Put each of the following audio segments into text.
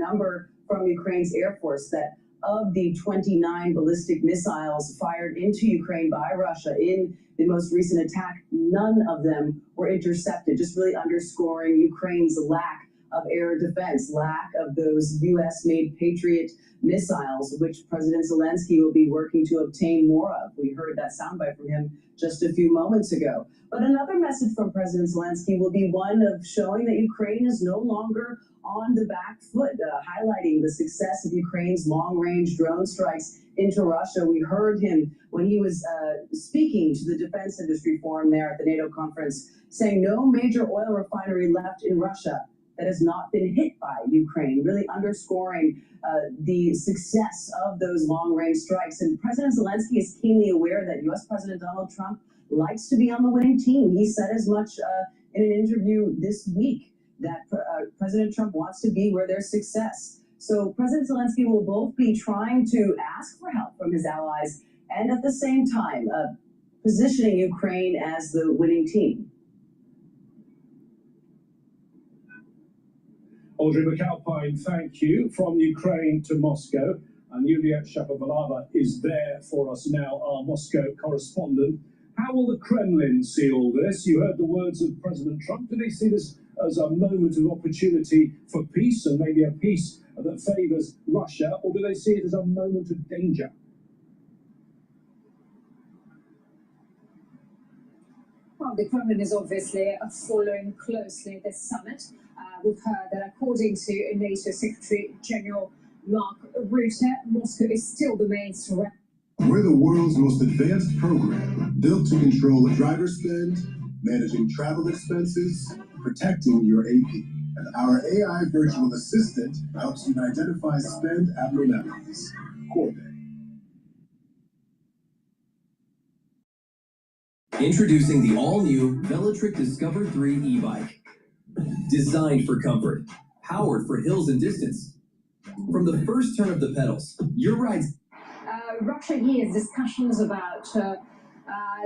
number from Ukraine's Air Force that of the 29 ballistic missiles fired into Ukraine by Russia in the most recent attack, none of them were intercepted, just really underscoring Ukraine's lack of air defense, lack of those U.S.-made Patriot missiles, which President Zelensky will be working to obtain more of. We heard that soundbite from him just a few moments ago. But another message from President Zelensky will be one of showing that Ukraine is no longer on the back foot, highlighting the success of Ukraine's long-range drone strikes into Russia. We heard him when he was speaking to the Defense Industry Forum there at the NATO conference, saying no major oil refinery left in Russia that has not been hit by Ukraine, really underscoring the success of those long-range strikes. And President Zelensky is keenly aware that U.S. President Donald Trump likes to be on the winning team. He said as much in an interview this week that President Trump wants to be where there's success. So President Zelensky will both be trying to ask for help from his allies and at the same time positioning Ukraine as the winning team. Audrey McAlpine, thank you. From Ukraine to Moscow, and Yulia Shapovalova is there for us now, our Moscow correspondent. How will the Kremlin see all this? You heard the words of President Trump. Do they see this as a moment of opportunity for peace, and maybe a peace that favors Russia, or do they see it as a moment of danger? Well, the Kremlin is obviously following closely this summit. We've heard that according to NATO Secretary General Mark Rutte, Moscow is still the main threat. We're the world's most advanced program, built to control driver spend, managing travel expenses, protecting your AP. And our AI virtual assistant helps you identify spend abnormalities. Corpay. Introducing the all-new Velotric Discover 3 e-bike. Designed for comfort, powered for hills and distance. From the first turn of the pedals, your ride's... Russia hears discussions about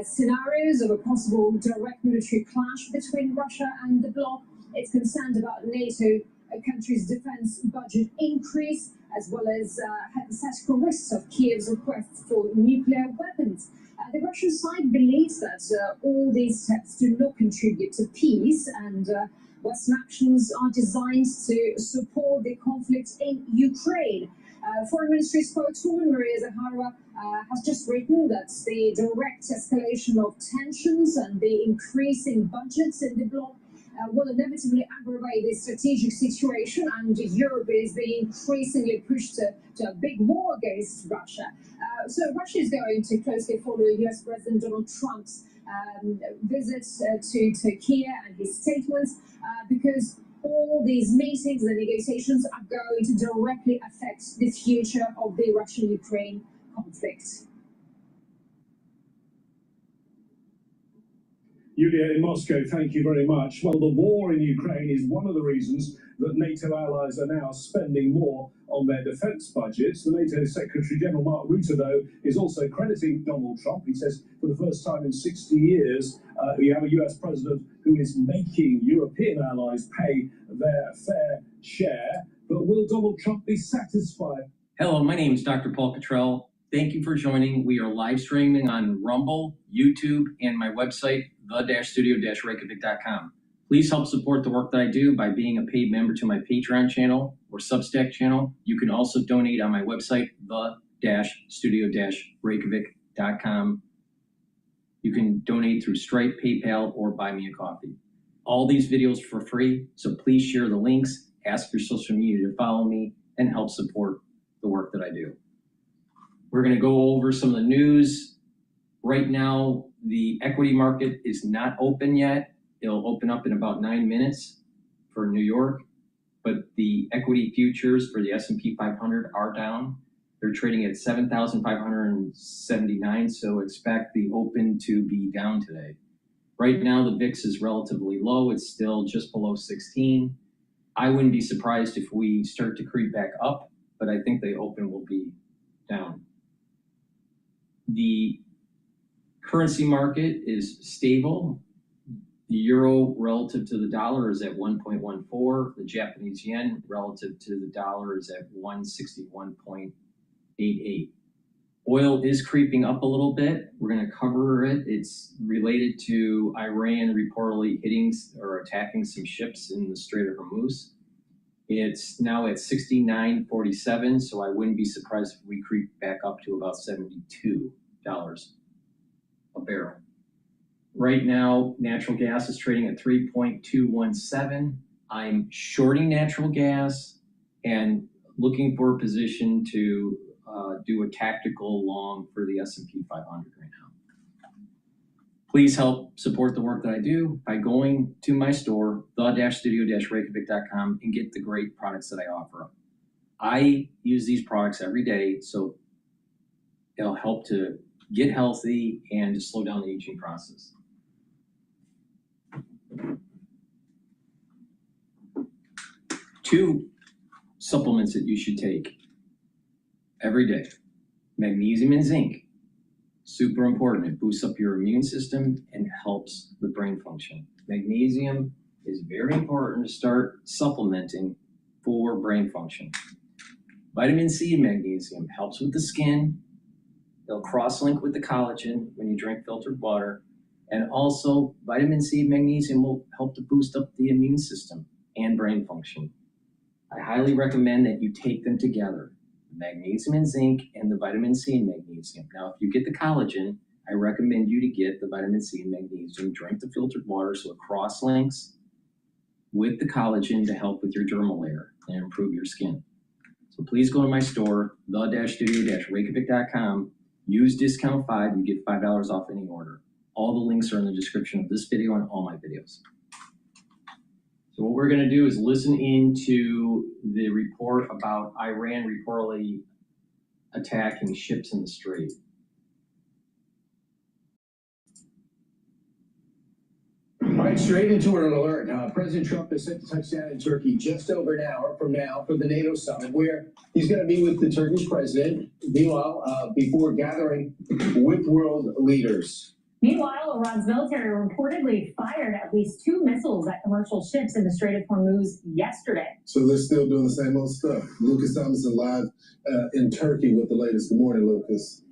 scenarios of a possible direct military clash between Russia and the bloc. It's concerned about NATO countries' defense budget increase, as well as hypothetical risks of Kiev's request for nuclear weapons. The Russian side believes that all these steps do not contribute to peace, and Western actions are designed to support the conflict in Ukraine. Foreign Ministry spokeswoman Maria Zakharova has just written that the direct escalation of tensions and the increasing budgets in the bloc will inevitably aggravate the strategic situation, and Europe is being increasingly pushed to a big war against Russia. So Russia is going to closely follow US President Donald Trump's visit to Kiev and his statements, because all these meetings and negotiations are going to directly affect the future of the Russian-Ukraine conflict. Yulia in Moscow, thank you very much. Well, the war in Ukraine is one of the reasons that NATO allies are now spending more on their defence budgets. The NATO Secretary General Mark Rutte, though, is also crediting Donald Trump. He says for the first time in 60 years, we have a US president who is making European allies pay their fair share. But will Donald Trump be satisfied? Hello, my name is DrPaulCottrell. Thank you for joining. We are live streaming on Rumble, YouTube, and my website, the-studio-reykjavik.com. Please help support the work that I do by being a paid member to my Patreon channel or Substack channel. You can also donate on my website, the-studio-reykjavik.com. You can donate through Stripe, PayPal, or buy me a coffee. All these videos for free, so please share the links, ask your social media to follow me, and help support the work that I do. We're going to go over some of the news. Right now, the equity market is not open yet. It'll open up in about 9 minutes for New York, but the equity futures for the S&P 500 are down. They're trading at 7,579, so expect the open to be down today. Right now, the VIX is relatively low. It's still just below 16. I wouldn't be surprised if we start to creep back up, but I think the open will be down. The currency market is stable. The euro relative to the dollar is at 1.14. The Japanese yen relative to the dollar is at 161.88. Oil is creeping up a little bit. We're going to cover it. It's related to Iran reportedly hitting or attacking some ships in the Strait of Hormuz. It's now at 69.47, so I wouldn't be surprised if we creep back up to about $72 a barrel. Right now, natural gas is trading at 3.217. I'm shorting natural gas and looking for a position to do a tactical long for the S&P 500 right now. Please help support the work that I do by going to my store, the-studio-reykjavik.com, and get the great products that I offer. I use these products every day, so it'll help to get healthy and to slow down the aging process. Two supplements that you should take every day: magnesium and zinc. Super important. It boosts up your immune system and helps with brain function. Magnesium is very important to start supplementing for brain function. Vitamin C and magnesium helps with the skin. They'll cross-link with the collagen when you drink filtered water. And also, vitamin C and magnesium will help to boost up the immune system and brain function. I highly recommend that you take them together, magnesium and zinc and the vitamin C and magnesium. Now, if you get the collagen, I recommend you to get the vitamin C and magnesium, drink the filtered water so it cross-links with the collagen to help with your dermal layer and improve your skin. So please go to my store, the-studio-reykjavik.com, use discount 5, you get $5 off any order. All the links are in the description of this video and all my videos. So what we're going to do is listen into the report about Iran reportedly attacking ships in the Strait. All right, straight into an alert. President Trump is set to touch down in Turkey just over an hour from now for the NATO summit, where he's going to meet with the Turkish president, meanwhile, before gathering with world leaders. Meanwhile, Iran's military reportedly fired at least 2 missiles at commercial ships in the Strait of Hormuz yesterday. So they're still doing the same old stuff. Lucas Thomason live in Turkey with the latest. Good morning, Lucas.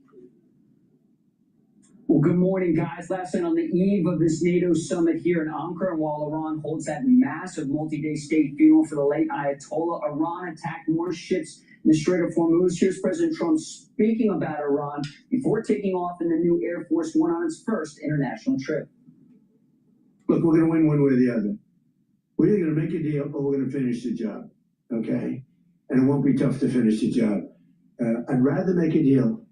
Well, good morning, guys. Last night on the eve of this NATO summit here in Ankara, and while Iran holds that massive multi-day state funeral for the late Ayatollah, Iran attacked more ships in the Strait of Hormuz. Here's President Trump speaking about Iran before taking off in the new Air Force One on its first international trip. Look, we're going to win one way or the other. We're either going to make a deal or we're going to finish the job, okay? And it won't be tough to finish the job. I'd rather make a deal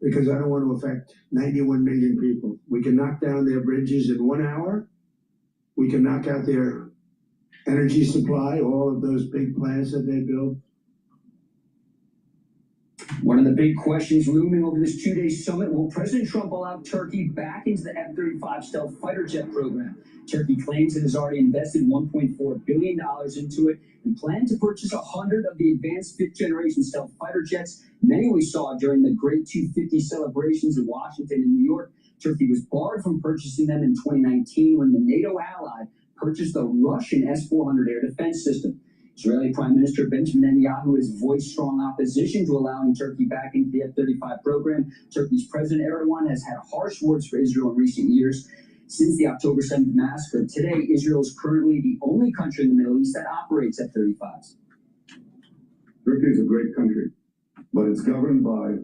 because I don't want to affect 91 million people. We can knock down their bridges in 1 hour. We can knock out their energy supply, all of those big plants that they build. One of the big questions looming over this 2-day summit: will President Trump allow Turkey back into the F-35 stealth fighter jet program? Turkey claims it has already invested $1.4 billion into it and planned to purchase 100 of the advanced 5th-generation stealth fighter jets, many we saw during the Great 250 celebrations in Washington and New York. Turkey was barred from purchasing them in 2019 when the NATO ally purchased the Russian S-400 air defense system. Israeli Prime Minister Benjamin Netanyahu has voiced strong opposition to allowing Turkey back into the F-35 program. Turkey's President Erdogan has had harsh words for Israel in recent years. Since the October 7th massacre, today Israel is currently the only country in the Middle East that operates F-35s. Turkey is a great country, but it's governed by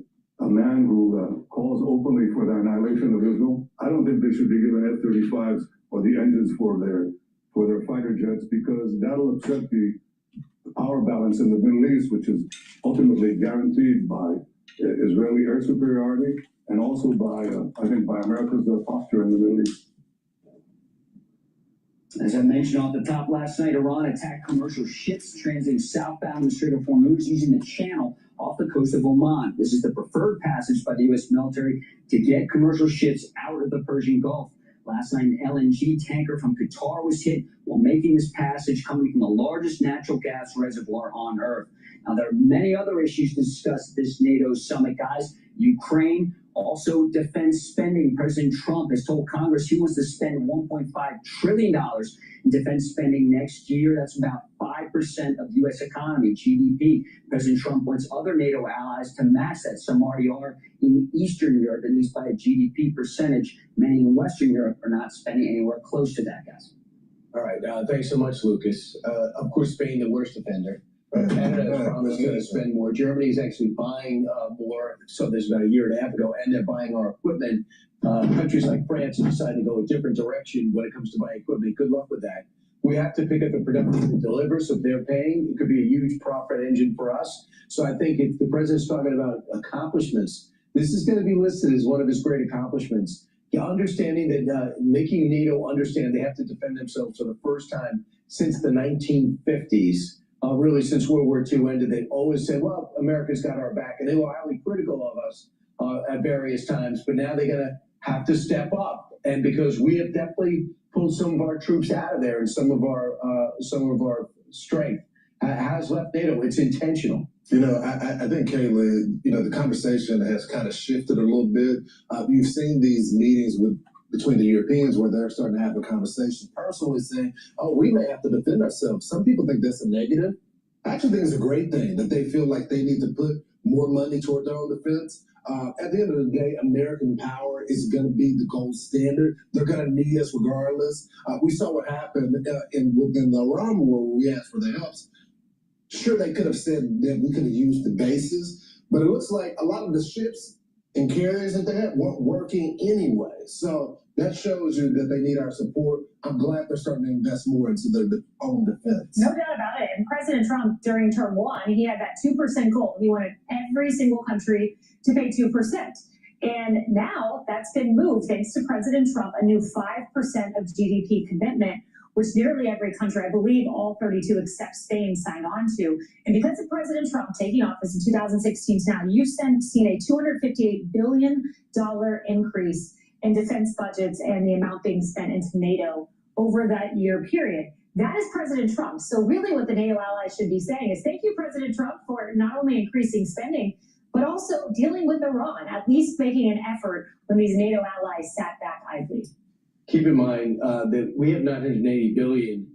a man who calls openly for the annihilation of Israel. I don't think they should be given F-35s or the engines for their fighter jets, because that'll upset the power balance in the Middle East, which is ultimately guaranteed by Israeli air superiority and also by, I think, by America's posture in the Middle East. As I mentioned off the top last night, Iran attacked commercial ships transiting southbound in the Strait of Hormuz using the channel off the coast of Oman. This is the preferred passage by the U.S. military to get commercial ships out of the Persian Gulf. Last night, an LNG tanker from Qatar was hit while making this passage, coming from the largest natural gas reservoir on Earth. Now, there are many other issues to discuss at this NATO summit, guys. Ukraine, Also, defense spending. President Trump has told Congress he wants to spend $1.5 trillion in defense spending next year. That's about 5% of U.S. economy, GDP. President Trump wants other NATO allies to match that. Some already are in Eastern Europe, at least by a GDP percentage. Many in Western Europe are not spending anywhere close to that, guys. All right, thanks so much, Lucas. Of course, Spain, the worst offender. Canada has promised to spend more. Germany is actually buying more. So there's about a year and a half ago, and they're buying our equipment. Countries like France have decided to go a different direction when it comes to buying equipment. Good luck with that. We have to pick up the production to deliver. So if they're paying, it could be a huge profit engine for us. So I think if the president's talking about accomplishments, this is going to be listed as one of his great accomplishments. Understanding that making NATO understand they have to defend themselves for the first time since the 1950s. Really, since World War II ended, they always said, well, America's got our back. And they were highly critical of us at various times. But now they're going to have to step up. And because we have definitely pulled some of our troops out of there and some of our strength has left NATO. It's intentional. You know, I think, Kayla, you know, the conversation has kind of shifted a little bit. You've seen these meetings between the Europeans where they're starting to have a conversation personally saying, oh, we may have to defend ourselves. Some people think that's a negative. I actually think it's a great thing that they feel like they need to put more money toward their own defense. At the end of the day, American power is going to be the gold standard. They're going to need us regardless. We saw what happened within the Iran war where we asked for their help. Sure, they could have said that we could have used the bases, but it looks like a lot of the ships and carriers that they had weren't working anyway. So that shows you that they need our support. I'm glad they're starting to invest more into their own defense. No doubt about it. And President Trump, during term one, he had that 2% goal. He wanted every single country to pay 2%. And now that's been moved, thanks to President Trump, a new 5% of GDP commitment, which nearly every country, I believe all 32 except Spain, signed on to. And because of President Trump taking office in 2016 to now, you've seen a $258 billion increase in defense budgets and the amount being spent into NATO over that year period. That is President Trump. So really what the NATO allies should be saying is thank you, President Trump, for not only increasing spending, but also dealing with Iran, at least making an effort when these NATO allies sat back idly. Keep in mind that we have $980 billion,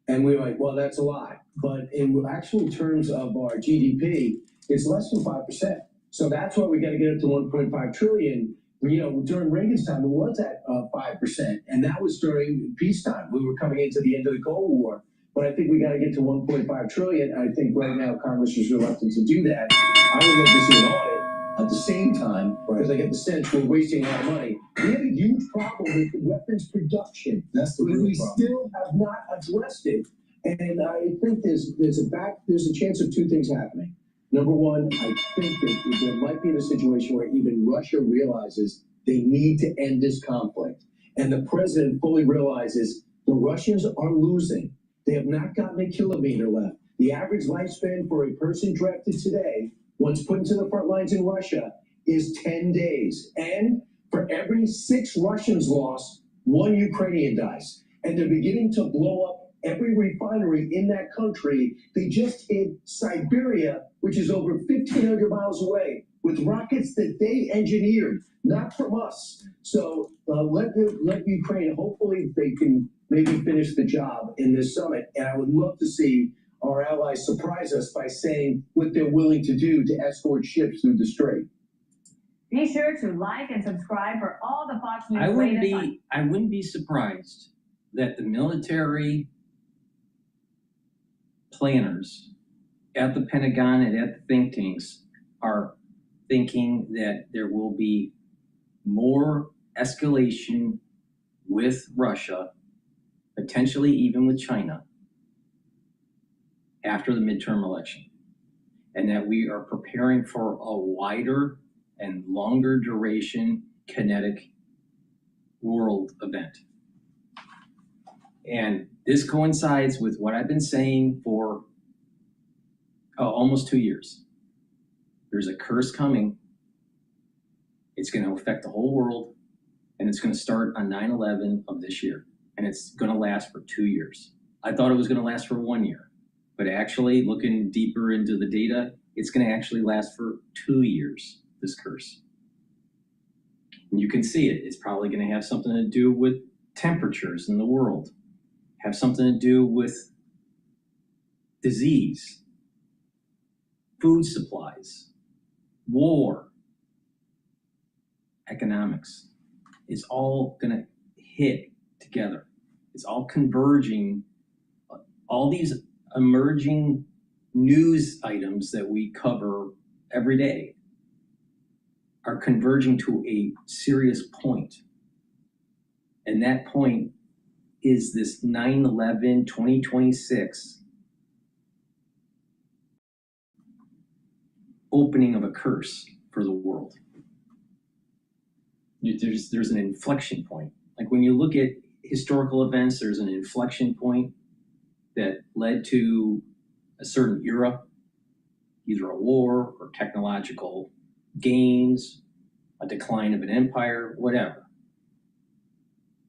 and we're like, well, that's a lot. But in actual terms of our GDP, it's less than 5%. So that's why we got to get up to 1.5 trillion. You know, during Reagan's time, it was at 5%, and that was during peacetime. We were coming into the end of the Cold War. But I think we got to get to 1.5 trillion. I think right now Congress is reluctant to do that. I would love to see an audit. At the same time, because I get the sense we're wasting a lot of money. We have a huge problem with weapons production. That's the real we problem. Still have not addressed it. And I think there's a chance of two things happening. Number one, I think that there might be in a situation where even Russia realizes they need to end this conflict. And the president fully realizes the Russians are losing. They have not gotten a kilometer left. The average lifespan for a person drafted today, once put into the front lines in Russia, is 10 days. And for every 6 Russians lost, 1 Ukrainian dies. And they're beginning to blow up every refinery in that country. They just hit Siberia, which is over 1,500 miles away, with rockets that they engineered, not from us. So let Ukraine, hopefully they can maybe finish the job in this summit. And I would love to see our allies surprise us by saying what they're willing to do to escort ships through the strait. Be sure to like and subscribe for all the Fox News I wouldn't be surprised that the military planners at the Pentagon and at the think tanks are thinking that there will be more escalation with Russia, potentially even with China, after the midterm election, and that we are preparing for a wider and longer duration kinetic world event. And this coincides with what I've been saying for almost 2 years. There's a curse coming. It's going to affect the whole world, and it's going to start on 9/11 of this year, and it's going to last for 2 years. I thought it was going to last for 1 year. But actually, looking deeper into the data, it's going to actually last for 2 years, this curse. And you can see it. It's probably going to have something to do with temperatures in the world, have something to do with disease, food supplies, war, economics. It's all going to hit together. It's all converging. All these emerging news items that we cover every day are converging to a serious point. And that point is this 9/11/2026 opening of a curse for the world. There's an inflection point. Like when you look at historical events, there's an inflection point that led to a certain era, either a war or technological gains, a decline of an empire, whatever.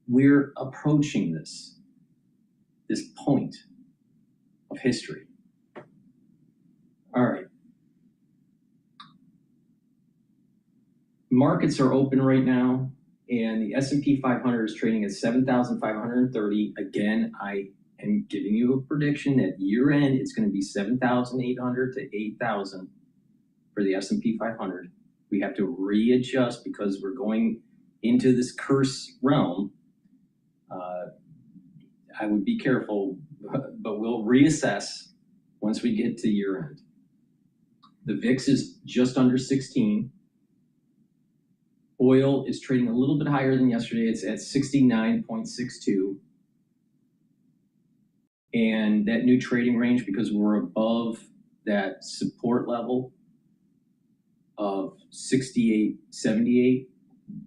We're approaching this point of history. All right. Markets are open right now, and the S&P 500 is trading at 7,530. Again, I am giving you a prediction that year end it's going to be 7,800 to 8,000 for the S&P 500. We have to readjust because we're going into this curse realm. I would be careful, but we'll reassess once we get to year end. The VIX is just under 16. Oil is trading a little bit higher than yesterday. It's at 69.62. And that new trading range, because we're above that support level of 68.78,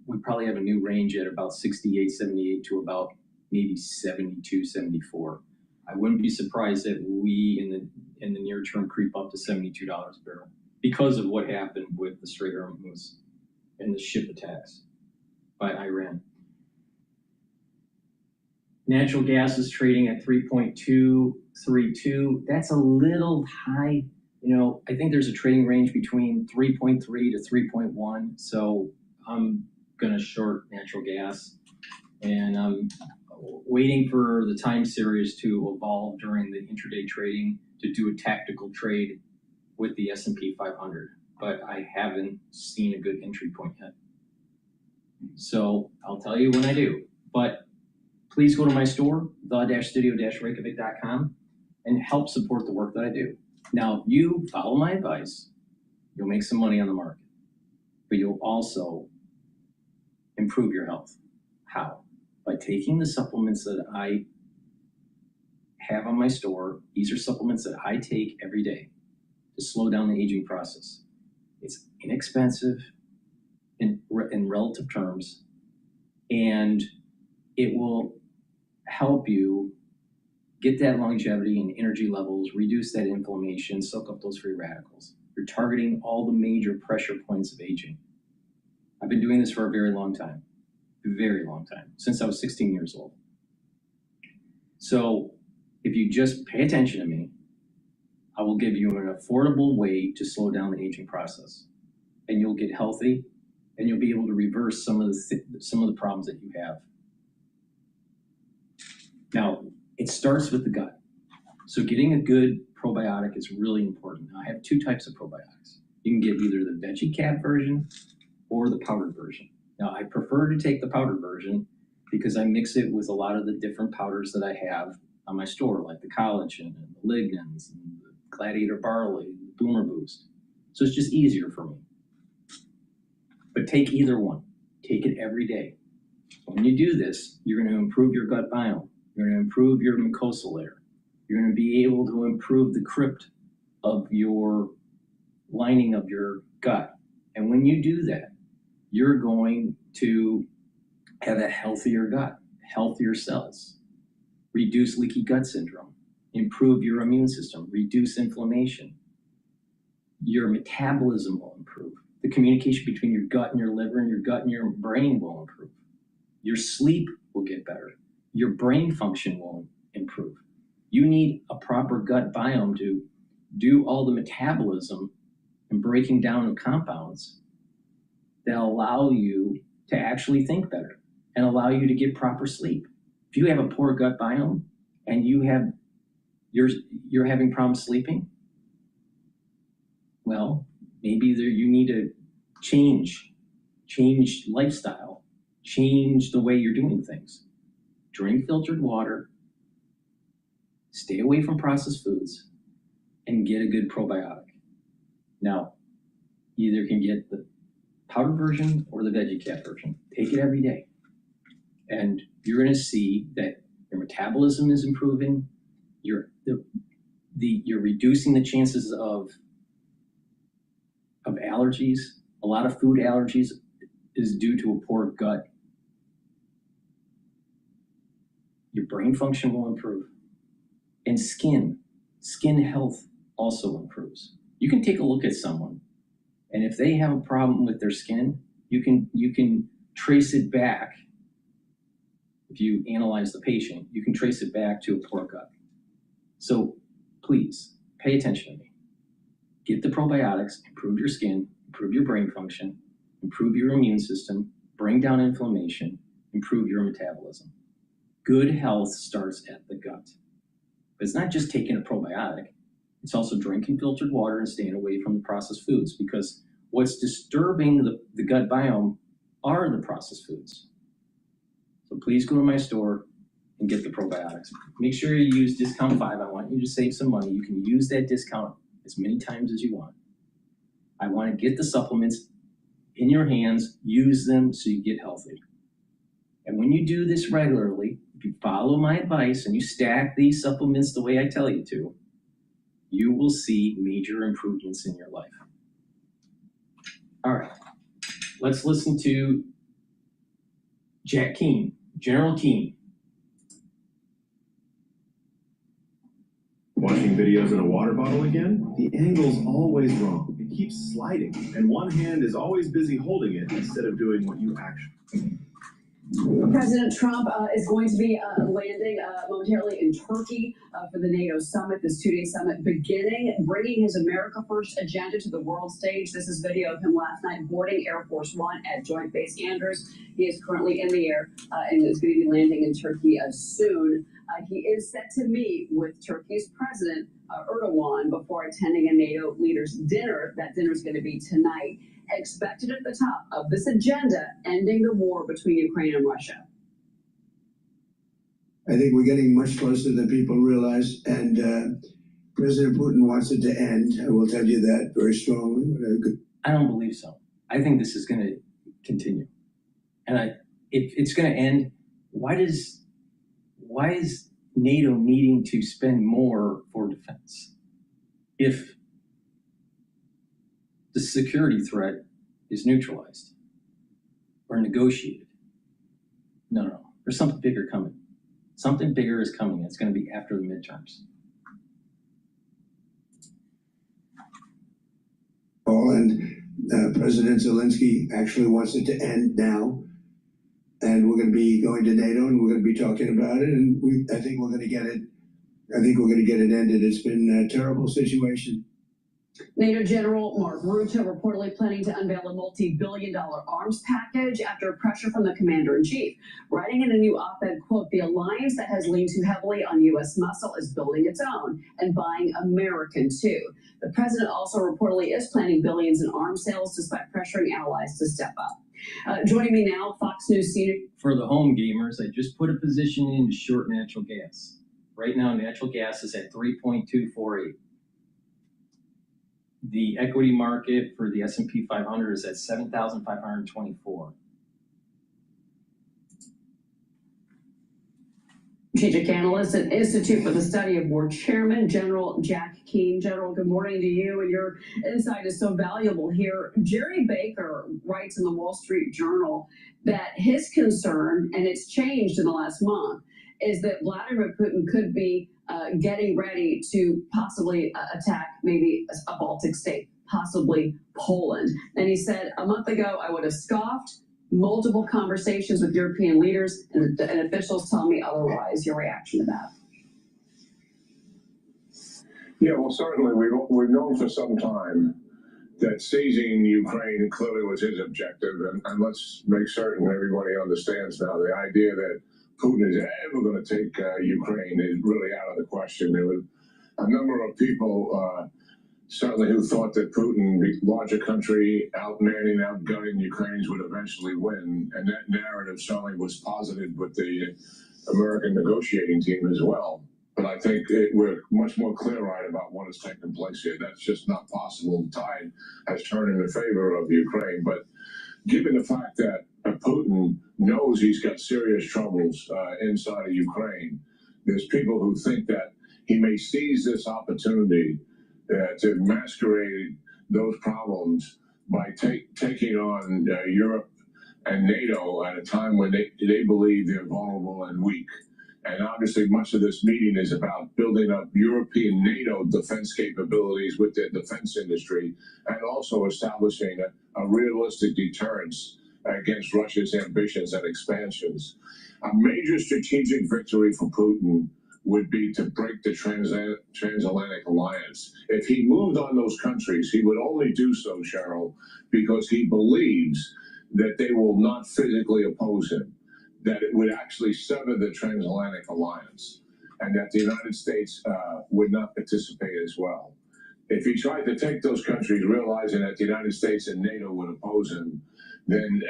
we probably have a new range at about 68.78 to about maybe 72.74. I wouldn't be surprised if we in the near term creep up to $72 a barrel because of what happened with the Strait of Hormuz and the ship attacks by Iran. Natural gas is trading at 3.232. That's a little high. You know, I think there's a trading range between 3.3 to 3.1. So I'm going to short natural gas. And I'm waiting for the time series to evolve during the intraday trading to do a tactical trade with the S&P 500. But I haven't seen a good entry point yet. So I'll tell you when I do. But please go to my store, the-studio-reykjavik.com, and help support the work that I do. Now, if you follow my advice, you'll make some money on the market, but you'll also improve your health. How? By taking the supplements that I have on my store. These are supplements that I take every day to slow down the aging process. It's inexpensive in relative terms, and it will help you get that longevity and energy levels, reduce that inflammation, soak up those free radicals. You're targeting all the major pressure points of aging. I've been doing this for a very long time, since I was 16 years old. So if you just pay attention to me, I will give you an affordable way to slow down the aging process, and you'll get healthy, and you'll be able to reverse some of the problems that you have. Now, it starts with the gut. So getting a good probiotic is really important. Now, I have two types of probiotics. You can get either the veggie cap version or the powdered version. Now, I prefer to take the powdered version because I mix it with a lot of the different powders that I have on my store, like the collagen and the lignans and the gladiator barley, the boomer boost. So it's just easier for me. But take either one. Take it every day. When you do this, you're going to improve your gut biome. You're going to improve your mucosal layer. You're going to be able to improve the crypt of your lining of your gut. And when you do that, you're going to have a healthier gut, healthier cells, reduce leaky gut syndrome, improve your immune system, reduce inflammation. Your metabolism will improve. The communication between your gut and your liver and your gut and your brain will improve. Your sleep will get better. Your brain function will improve. You need a proper gut biome to do all the metabolism and breaking down of compounds that allow you to actually think better and allow you to get proper sleep. If you have a poor gut biome and you're having problems sleeping, well, maybe you need to change lifestyle, change the way you're doing things. Drink filtered water, stay away from processed foods, and get a good probiotic. Now, you either can get the powder version or the VeggieCat version. Take it every day. And you're going to see that your metabolism is improving. You're reducing the chances of allergies. A lot of food allergies is due to a poor gut. Your brain function will improve. And skin health also improves. You can take a look at someone, and if they have a problem with their skin, you can trace it back. If you analyze the patient, you can trace it back to a poor gut. So please pay attention to me. Get the probiotics, improve your skin, improve your brain function, improve your immune system, bring down inflammation, improve your metabolism. Good health starts at the gut. But it's not just taking a probiotic. It's also drinking filtered water and staying away from the processed foods, because what's disturbing the gut biome are the processed foods. So please go to my store and get the probiotics. Make sure you use discount 5. I want you to save some money. You can use that discount as many times as you want. I want to get the supplements in your hands, use them so you get healthy. And when you do this regularly, if you follow my advice and you stack these supplements the way I tell you to, you will see major improvements in your life. All right, let's listen to Jack Keane, General Keane. Watching videos in a water bottle again? The angle's always wrong. It keeps sliding, and one hand is always busy holding it instead of doing what you actually. President Trump is going to be landing momentarily in Turkey for the NATO summit, this 2-day summit, bringing his America First agenda to the world stage. This is video of him last night boarding Air Force One at Joint Base Andrews. He is currently in the air and is going to be landing in Turkey soon. He is set to meet with Turkey's President Erdogan before attending a NATO leaders' dinner. That dinner is going to be tonight. Expected at the top of this agenda, ending the war between Ukraine and Russia. I think we're getting much closer than people realize, and President Putin wants it to end. I will tell you that very strongly. I don't believe so. I think this is going to continue, and if it's going to end, why is NATO needing to spend more for defense if the security threat is neutralized or negotiated? No. There's something bigger coming. Something bigger is coming. It's going to be after the midterms. And President Zelensky actually wants it to end now. And we're going to be going to NATO, and we're going to be talking about it. And I think we're going to get it. I think we're going to get it ended. It's been a terrible situation. NATO General Mark Rutte reportedly planning to unveil a multi-billion-dollar arms package after pressure from the commander-in-chief. Writing in a new op-ed, quote, "The alliance that has leaned too heavily on U.S. muscle is building its own and buying American, too." The president also reportedly is planning billions in arms sales despite pressuring allies to step up. Joining me now, Fox News senior. For the home gamers, I just put a position in to short natural gas. Right now, natural gas is at 3.248. The equity market for the S&P 500 is at 7,524. Strategic analyst at Institute for the Study of War Chairman, General Jack Keane. General, good morning to you, and your insight is so valuable here. Jerry Baker writes in the Wall Street Journal that his concern, and it's changed in the last month, is that Vladimir Putin could be getting ready to possibly attack maybe a Baltic state, possibly Poland. And he said, a month ago, I would have scoffed. Multiple conversations with European leaders and officials tell me otherwise. Your reaction to that? Yeah, well, certainly we've known for some time that seizing Ukraine clearly was his objective, and let's make certain everybody understands now the idea that Putin is ever going to take Ukraine is really out of the question. There was a number of people certainly who thought that Putin, larger country, outmanning, outgunning Ukrainians would eventually win, and that narrative certainly was posited with the American negotiating team as well. But I think we're much more clear-eyed about what has taken place here. That's just not possible. The tide has turned in favor of Ukraine. But given the fact that Putin knows he's got serious troubles inside of Ukraine, there's people who think that he may seize this opportunity to masquerade those problems by taking on Europe and NATO at a time when they believe they're vulnerable and weak. And obviously much of this meeting is about building up European NATO defense capabilities with their defense industry, and also establishing a realistic deterrence against Russia's ambitions and expansions. A major strategic victory for Putin would be to break the transatlantic alliance. If he moved on those countries, he would only do so, Cheryl, because he believes that they will not physically oppose him, that it would actually sever the transatlantic alliance, and that the United States would not participate as well. If he tried to take those countries, realizing that the United States and NATO would oppose him, then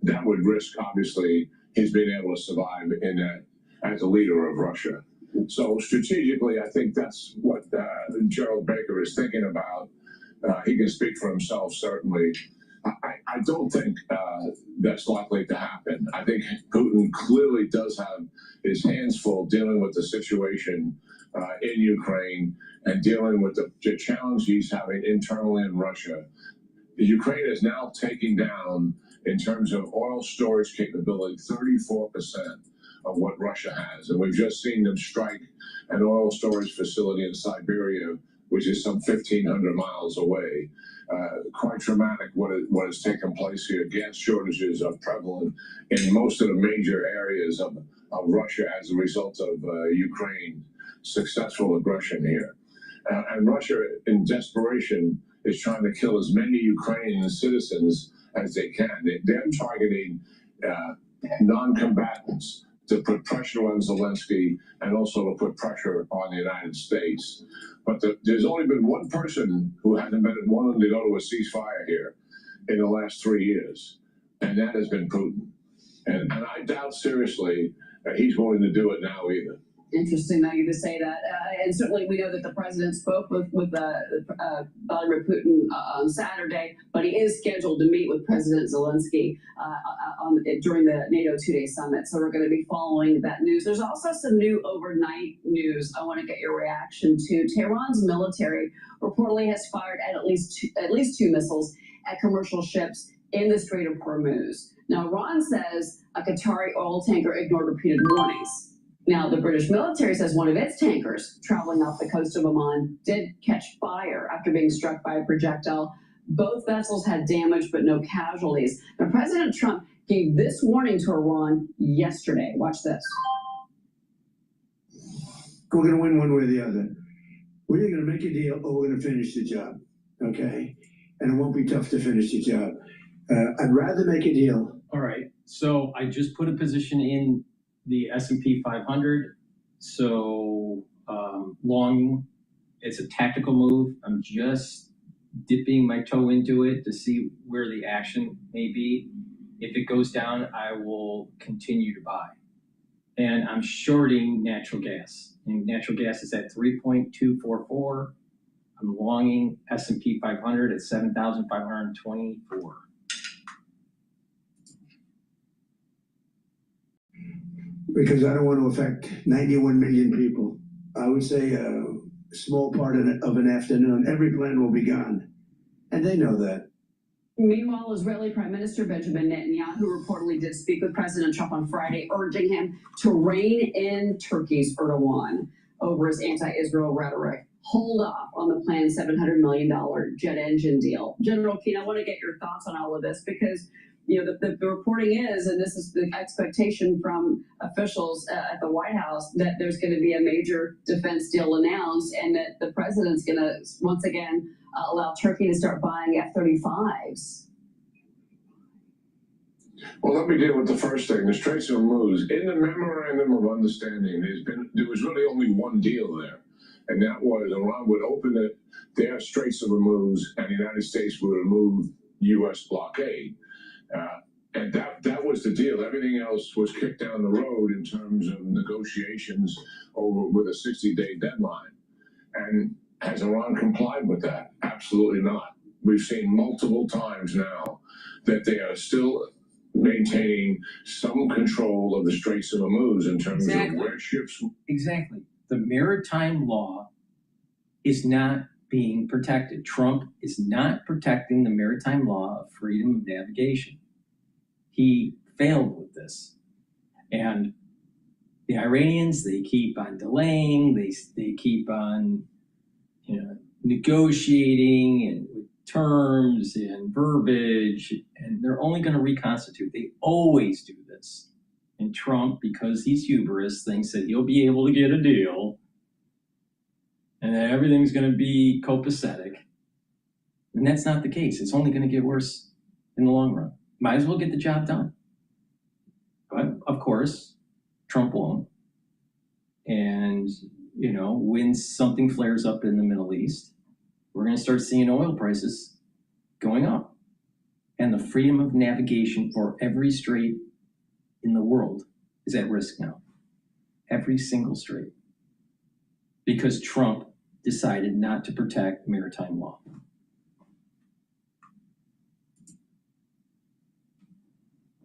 that would risk, obviously, his being able to survive in that as a leader of Russia. So strategically, I think that's what Gerald Baker is thinking about. He can speak for himself, certainly. I don't think that's likely to happen. I think Putin clearly does have his hands full dealing with the situation in Ukraine and dealing with the challenge he's having internally in Russia. Ukraine is now taking down, in terms of oil storage capability, 34% of what Russia has. And we've just seen them strike an oil storage facility in Siberia, which is some 1,500 miles away. Quite dramatic what has taken place here. Gas shortages are prevalent in most of the major areas of Russia as a result of Ukraine's successful aggression here. And Russia, in desperation, is trying to kill as many Ukrainian citizens as they can. They're targeting non-combatants to put pressure on Zelensky and also to put pressure on the United States. But there's only been one person who hasn't been wanting to go to a ceasefire here in the last 3 years, and that has been Putin. And I doubt seriously that he's willing to do it now either. Interesting that you to say that. And certainly we know that the president spoke with Vladimir Putin on Saturday, but he is scheduled to meet with President Zelensky during the NATO two-day summit. So we're going to be following that news. There's also some new overnight news I want to get your reaction to. Tehran's military reportedly has fired at least two missiles at commercial ships in the Strait of Hormuz. Now, Iran says a Qatari oil tanker ignored repeated warnings. Now, the British military says one of its tankers traveling off the coast of Oman did catch fire after being struck by a projectile. Both vessels had damage, but no casualties. Now, President Trump gave this warning to Iran yesterday. Watch this. We're going to win one way or the other. We're either going to make a deal or we're going to finish the job, okay? And it won't be tough to finish the job. I'd rather make a deal. All right. So I just put a position in the S&P 500. So long, it's a tactical move. I'm just dipping my toe into it to see where the action may be. If it goes down, I will continue to buy. And I'm shorting natural gas. And natural gas is at 3.244. I'm longing S&P 500 at 7,524. Because I don't want to affect 91 million people. I would say a small part of an afternoon, every plane will be gone. And they know that. Meanwhile, Israeli Prime Minister Benjamin Netanyahu reportedly did speak with President Trump on Friday, urging him to rein in Turkey's Erdogan over his anti-Israel rhetoric. Hold off on the planned $700 million jet engine deal. General Keane, I want to get your thoughts on all of this because you know, the reporting is, and this is the expectation from officials at the White House, that there's going to be a major defense deal announced and that the president's going to, once again, allow Turkey to start buying F-35s? Well, let me deal with the first thing, the Straits of Hormuz. In the memorandum of understanding, there was really only one deal there, and that was Iran would open their Straits of Hormuz, and the United States would remove U.S. blockade. And that was the deal. Everything else was kicked down the road in terms of negotiations with a 60-day deadline. And has Iran complied with that? Absolutely not. We've seen multiple times now that they are still maintaining some control of the Straits of Hormuz in terms of where ships. Exactly. The maritime law is not being protected. Trump is not protecting the maritime law of freedom of navigation. He failed with this. And the Iranians, they keep on delaying, they keep on negotiating and with terms and verbiage, and they're only going to reconstitute. They always do this. And Trump, because he's hubris, thinks that he'll be able to get a deal and that everything's going to be copacetic. And that's not the case. It's only going to get worse in the long run. Might as well get the job done. But of course, Trump won't. And, when something flares up in the Middle East, we're going to start seeing oil prices going up. And the freedom of navigation for every strait in the world is at risk now. Every single strait. Because Trump decided not to protect maritime law.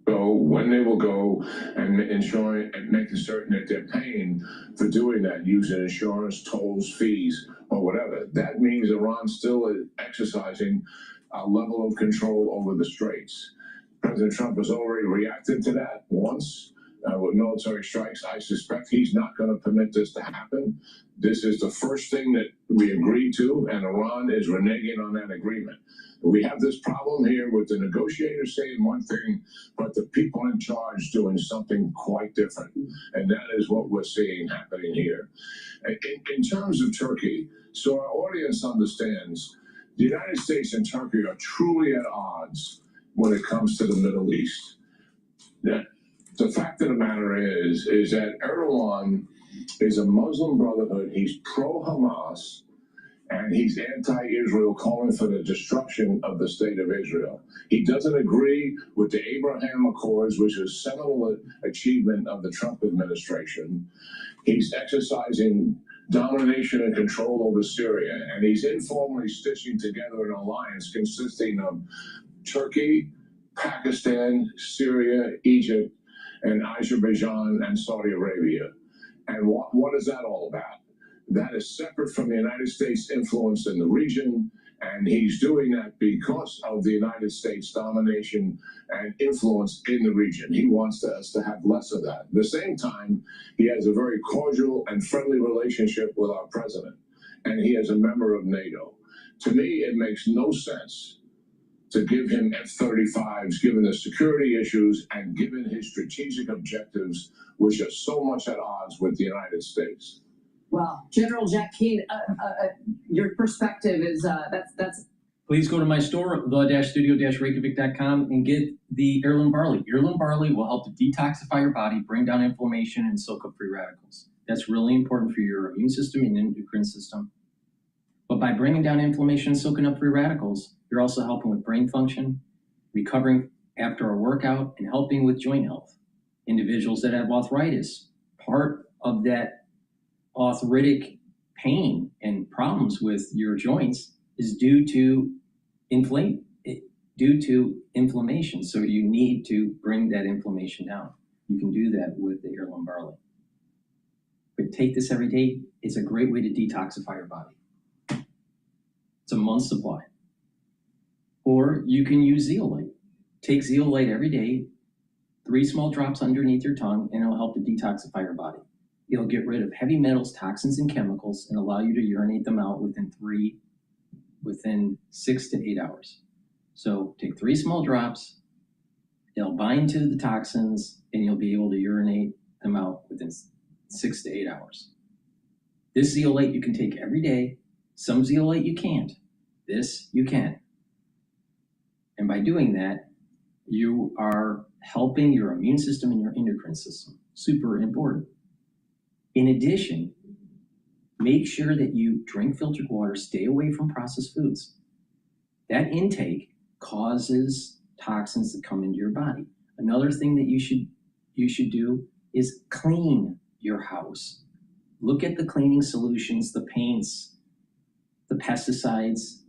When they will go and ensure and making certain that they're paying for doing that, using insurance, tolls, fees, or whatever. That means Iran's still exercising a level of control over the straits. President Trump has already reacted to that once with military strikes. I suspect he's not going to permit this to happen. This is the first thing that we agreed to, and Iran is reneging on that agreement. We have this problem here with the negotiators saying one thing, but the people in charge doing something quite different. And that is what we're seeing happening here. In terms of Turkey, so our audience understands, the United States and Turkey are truly at odds when it comes to the Middle East. The fact of the matter is that Erdogan is a Muslim Brotherhood. He's pro-Hamas, and he's anti-Israel, calling for the destruction of the state of Israel. He doesn't agree with the Abraham Accords, which is a seminal achievement of the Trump administration. He's exercising domination and control over Syria, and he's informally stitching together an alliance consisting of Turkey, Pakistan, Syria, Egypt, and Azerbaijan and Saudi Arabia. And what is that all about? That is separate from the United States' influence in the region, and he's doing that because of the United States' domination and influence in the region. He wants us to have less of that. At the same time, he has a very cordial and friendly relationship with our president, and he is a member of NATO. To me, it makes no sense to give him F-35s, given the security issues and given his strategic objectives, which are so much at odds with the United States. Well, General Jack Keane, your perspective is that's. Please go to my store, the-studio-reykjavik.com, and get the heirloom barley. Heirloom barley will help to detoxify your body, bring down inflammation, and soak up free radicals. That's really important for your immune system and endocrine system. But by bringing down inflammation and soaking up free radicals, you're also helping with brain function, recovering after a workout, and helping with joint health. Individuals that have arthritis, part of that arthritic pain and problems with your joints is due to inflammation. So you need to bring that inflammation down. You can do that with the heirloom barley. But take this every day. It's a great way to detoxify your body. It's a month's supply. Or you can use zeolite. Take zeolite every day, 3 small drops underneath your tongue, and it'll help to detoxify your body. It'll get rid of heavy metals, toxins, and chemicals, and allow you to urinate them out within 6 to 8 hours. So take 3 small drops, they'll bind to the toxins, and you'll be able to urinate them out within 6 to 8 hours. This zeolite you can take every day. Some zeolite you can't. This you can. And by doing that, you are helping your immune system and your endocrine system. Super important. In addition, make sure that you drink filtered water, stay away from processed foods. That intake causes toxins to come into your body. Another thing that you should do is clean your house. Look at the cleaning solutions, the paints, the pesticides.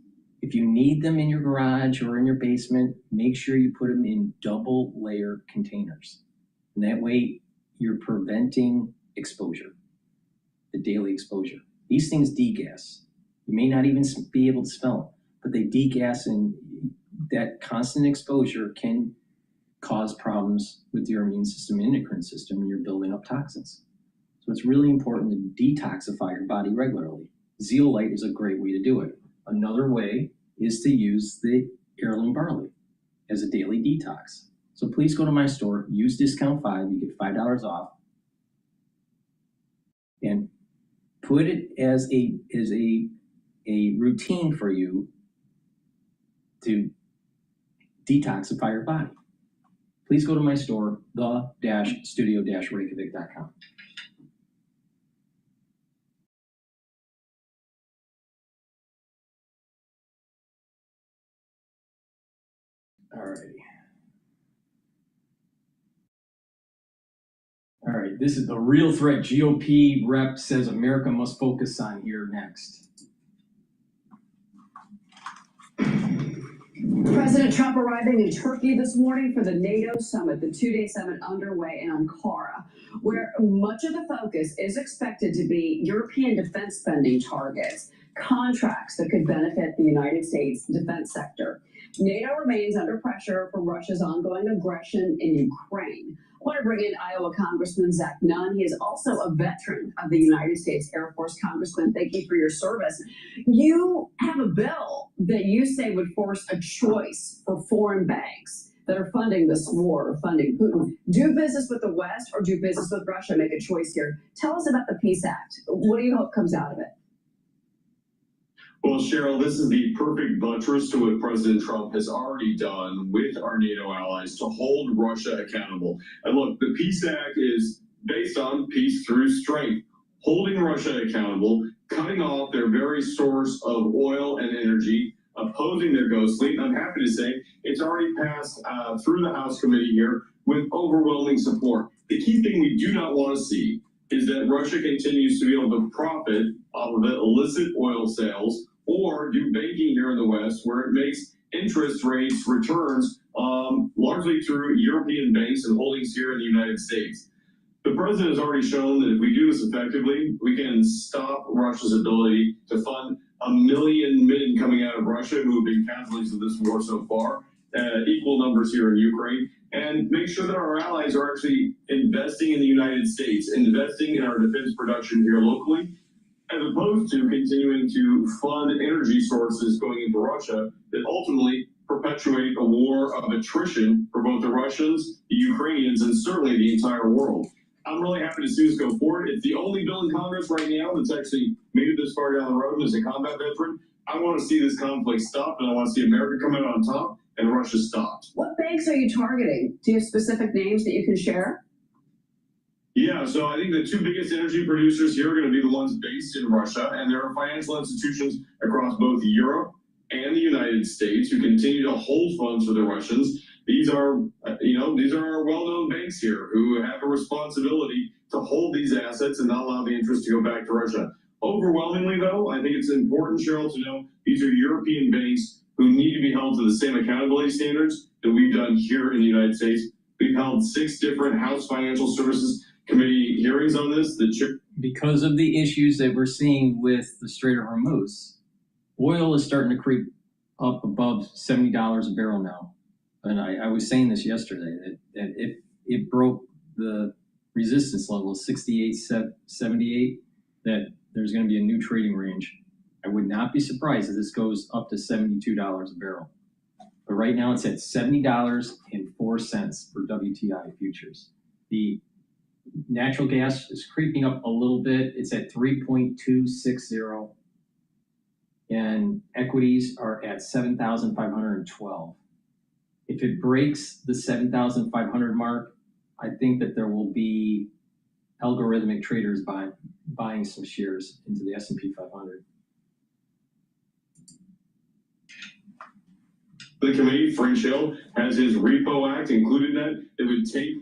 If you need them in your garage or in your basement, make sure you put them in double layer containers. And that way you're preventing exposure, the daily exposure. These things degas. You may not even be able to smell them, but they degas, and that constant exposure can cause problems with your immune system and endocrine system when you're building up toxins. So it's really important to detoxify your body regularly. Zeolite is a great way to do it. Another way is to use the heirloom barley as a daily detox. So please go to my store, use discount 5, you get $5 off, and put it as a routine for you to detoxify your body. Please go to my store, the-studio-reykjavik.com. All right, this is the real threat GOP rep says America must focus on here next. President Trump arriving in Turkey this morning for the NATO summit, the two-day summit underway in Ankara, where much of the focus is expected to be European defense spending targets, contracts that could benefit the United States defense sector. NATO remains under pressure from Russia's ongoing aggression in Ukraine. I want to bring in Iowa Congressman Zach Nunn. He is also a veteran of the United States Air Force. Congressman, thank you for your service. You have a bill that you say would force a choice for foreign banks that are funding this war or funding Putin. Do business with the West or do business with Russia? Make a choice here. Tell us about the Peace Act. What do you hope comes out of it? Well, Cheryl, this is the perfect buttress to what President Trump has already done with our NATO allies to hold Russia accountable. And look, the Peace Act is based on peace through strength, holding Russia accountable, cutting off their very source of oil and energy, opposing their ghost fleet. And I'm happy to say it's already passed through the House committee here with overwhelming support. The key thing we do not want to see is that Russia continues to be able to profit off of illicit oil sales or do banking here in the West where it makes interest rates returns largely through European banks and holdings here in the United States. The president has already shown that if we do this effectively, we can stop Russia's ability to fund 1 million men coming out of Russia who have been casualties of this war so far, equal numbers here in Ukraine, and make sure that our allies are actually investing in the United States, investing in our defense production here locally, as opposed to continuing to fund energy sources going into Russia that ultimately perpetuate a war of attrition for both the Russians, the Ukrainians, and certainly the entire world. I'm really happy to see this go forward. It's the only bill in Congress right now that's actually made it this far down the road as a combat veteran. I want to see this conflict stopped, and I want to see America come out on top and Russia stopped. What banks are you targeting? Do you have specific names that you can share? Yeah, so I think the two biggest energy producers here are going to be the ones based in Russia, and there are financial institutions across both Europe and the United States who continue to hold funds for the Russians. These are, these are our well-known banks here who have a responsibility to hold these assets and not allow the interest to go back to Russia. Overwhelmingly, though, I think it's important, Cheryl, to know these are European banks who need to be held to the same accountability standards that we've done here in the United States. We've held 6 different House Financial Services Committee hearings on this. Because of the issues that we're seeing with the Strait of Hormuz, oil is starting to creep up above $70 a barrel now. And I was saying this yesterday, that if it broke the resistance level of 68, 78, that there's going to be a new trading range. I would not be surprised if this goes up to $72 a barrel. But right now it's at $70.04 for WTI futures. The natural gas is creeping up a little bit. It's at 3.260. and equities are at 7,512. If it breaks the 7,500 mark, I think that there will be algorithmic traders buying some shares into the S&P 500. The committee, Frank Schill, has his repo act included in that. It would take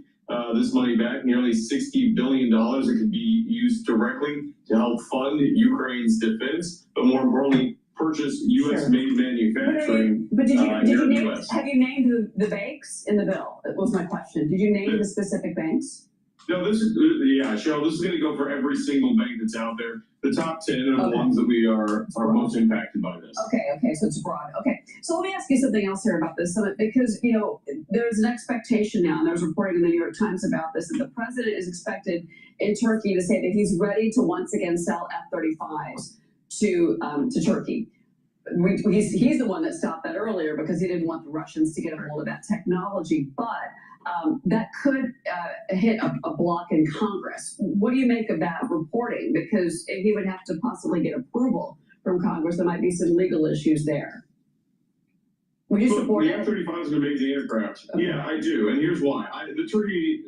this money back, nearly $60 billion that could be used directly to help fund Ukraine's defense, but more importantly, purchase U.S.-made manufacturing. But did you name, US. have you named the banks in the bill? That was my question. Did you name the specific banks? No, this is, yeah, Cheryl, this is going to go for every single bank that's out there. The top 10 are the ones that we are most impacted by this. Okay, so it's broad. Okay, so let me ask you something else here about this summit, because, you know, there's an expectation now, and there's reporting in the New York Times about this, that the president is expected in Turkey to say that he's ready to once again sell F-35s to Turkey. He's the one that stopped that earlier because he didn't want the Russians to get a hold of that technology, but that could hit a block in Congress. What do you make of that reporting? Because he would have to possibly get approval from Congress. There might be some legal issues there. Would you support it? The F-35 is an amazing aircraft. Okay. Yeah, I do, and here's why. Turkey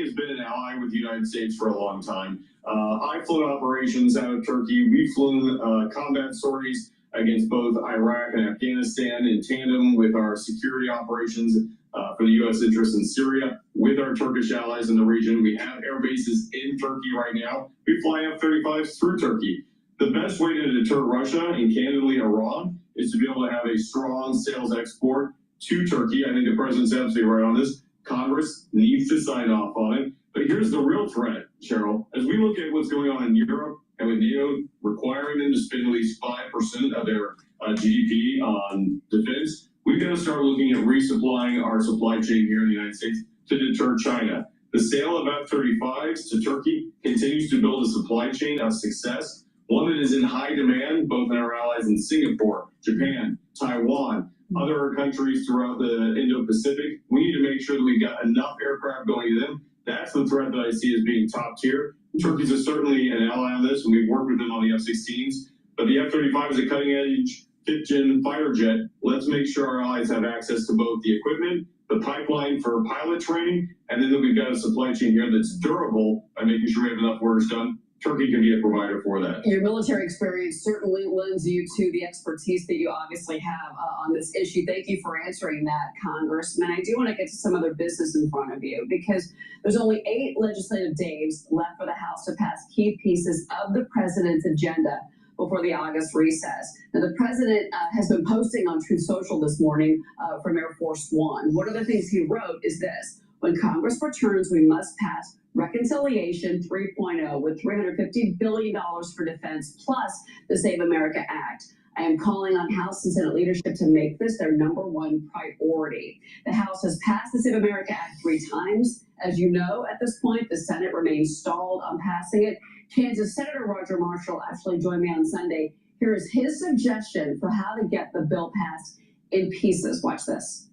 has been an ally with the United States for a long time. I flown operations out of Turkey. We've flown combat sorties against both Iraq and Afghanistan in tandem with our security operations for the U.S. interests in Syria with our Turkish allies in the region. We have air bases in Turkey right now. We fly F-35s through Turkey. The best way to deter Russia and candidly Iran is to be able to have a strong sales export to Turkey. I think the president's absolutely right on this. Congress needs to sign off on it. But here's the real threat, Cheryl. As we look at what's going on in Europe and with NATO requiring them to spend at least 5% of their GDP on defense, we've got to start looking at resupplying our supply chain here in the United States to deter China. The sale of F-35s to Turkey continues to build a supply chain of success, one that is in high demand, both in our allies in Singapore, Japan, Taiwan, other countries throughout the Indo-Pacific. We need to make sure that we've got enough aircraft going to them. That's the threat that I see as being top tier. Turkey's certainly an ally on this, and we've worked with them on the F-16s. But the F-35 is a cutting-edge fifth-gen fighter jet. Let's make sure our allies have access to both the equipment, the pipeline for pilot training, and then that we've got a supply chain here that's durable by making sure we have enough orders done. Turkey can be a provider for that. Your military experience certainly lends you to the expertise that you obviously have on this issue. Thank you for answering that, Congressman. I do want to get to some other business in front of you, because there's only 8 legislative days left for the House to pass key pieces of the president's agenda before the August recess. Now, the president has been posting on Truth Social this morning from Air Force One. One of the things he wrote is this: when Congress returns, we must pass Reconciliation 3.0 with $350 billion for defense, plus the Save America Act. I am calling on House and Senate leadership to make this their #1 priority. The House has passed the Save America Act 3 times. As you know, at this point, the Senate remains stalled on passing it. Kansas Senator Roger Marshall actually joined me on Sunday. Here is his suggestion for how to get the bill passed in pieces. Watch this.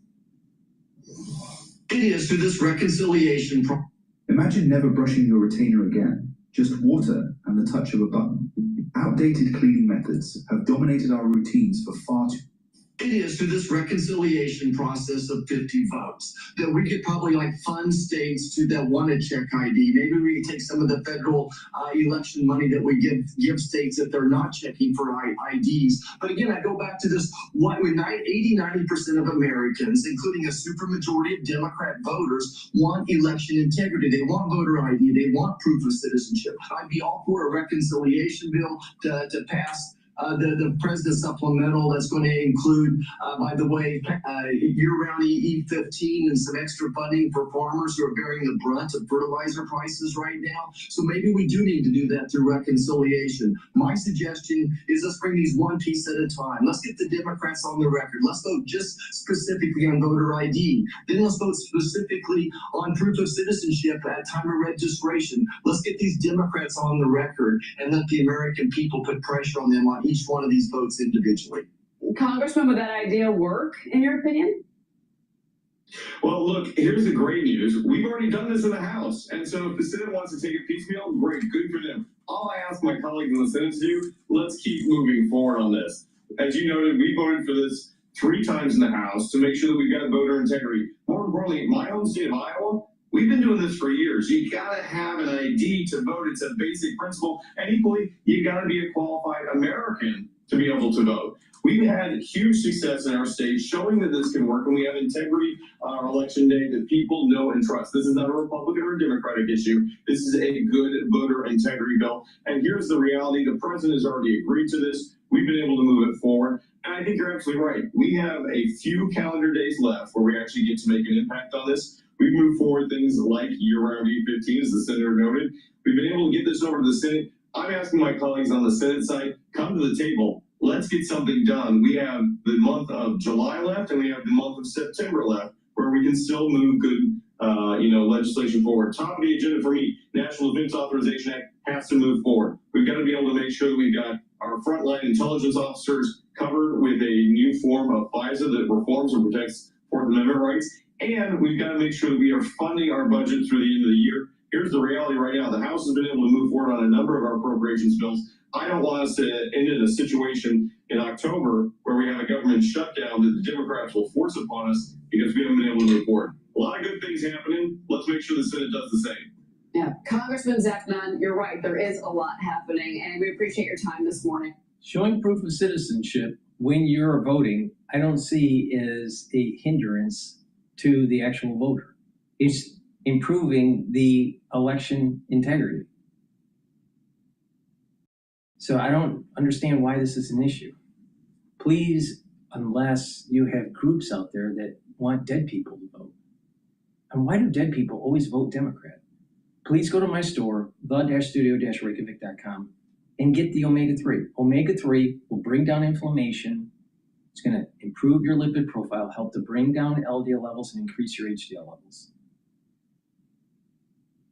It is through this reconciliation process. Imagine never brushing your retainer again, just water and the touch of a button. Outdated cleaning methods have dominated our routines for far too long. It is through this reconciliation process of 50 votes that we could probably fund states that want to check ID. Maybe we could take some of the federal election money that we give states if they're not checking for IDs. But again, I go back to this: 80–90% of Americans, including a supermajority of Democrat voters, want election integrity. They want voter ID. They want proof of citizenship. I'd be all for a reconciliation bill to pass. The president's supplemental that's going to include, by the way, year-round Ep49 and some extra funding for farmers who are bearing the brunt of fertilizer prices right now. So maybe we do need to do that through reconciliation. My suggestion is let's bring these one piece at a time. Let's get the Democrats on the record. Let's vote just specifically on voter ID. Then let's vote specifically on proof of citizenship at time of registration. Let's get these Democrats on the record and let the American people put pressure on them on each one of these votes individually. Congressman, would that idea work, in your opinion? Well, look, here's the great news. We've already done this in the House. And so if the Senate wants to take it piecemeal, great, good for them. All I ask my colleagues in the Senate to do, let's keep moving forward on this. As you noted, we voted for this 3 times in the House to make sure that we've got voter integrity. More importantly, my own state of Iowa, we've been doing this for years. You gotta have an ID to vote. It's a basic principle. And equally, you gotta be a qualified American to be able to vote. We've had huge success in our state showing that this can work, and we have integrity on our election day that people know and trust. This is not a Republican or Democratic issue. This is a good voter integrity bill. And here's the reality. The president has already agreed to this. We've been able to move it forward. And I think you're absolutely right. We have a few calendar days left where we actually get to make an impact on this. We've moved forward things like year-round Ep49, as the senator noted. We've been able to get this over to the Senate. I'm asking my colleagues on the Senate side, come to the table. Let's get something done. We have the month of July left, and we have the month of September left, where we can still move good, legislation forward. Top of the agenda for me, National Defense Authorization Act has to move forward. We've got to be able to make sure that we've got our frontline intelligence officers covered with a new form of FISA that reforms and protects Fourth Amendment rights. And we've got to make sure that we are funding our budget through the end of the year. Here's the reality right now. The House has been able to move forward on a number of our appropriations bills. I don't want us to end in a situation in October where we have a government shutdown that the Democrats will force upon us because we haven't been able to move forward. A lot of good things happening. Let's make sure the Senate does the same. Yeah, Congressman Zachman, you're right. There is a lot happening, and we appreciate your time this morning. Showing proof of citizenship when you're voting, I don't see as a hindrance to the actual voter. It's improving the election integrity. So I don't understand why this is an issue. Please, unless you have groups out there that want dead people to vote. And why do dead people always vote Democrat? Please go to my store, the-studio-reykjavik.com, and get the omega-3. Omega-3 will bring down inflammation. It's going to improve your lipid profile, help to bring down LDL levels and increase your HDL levels,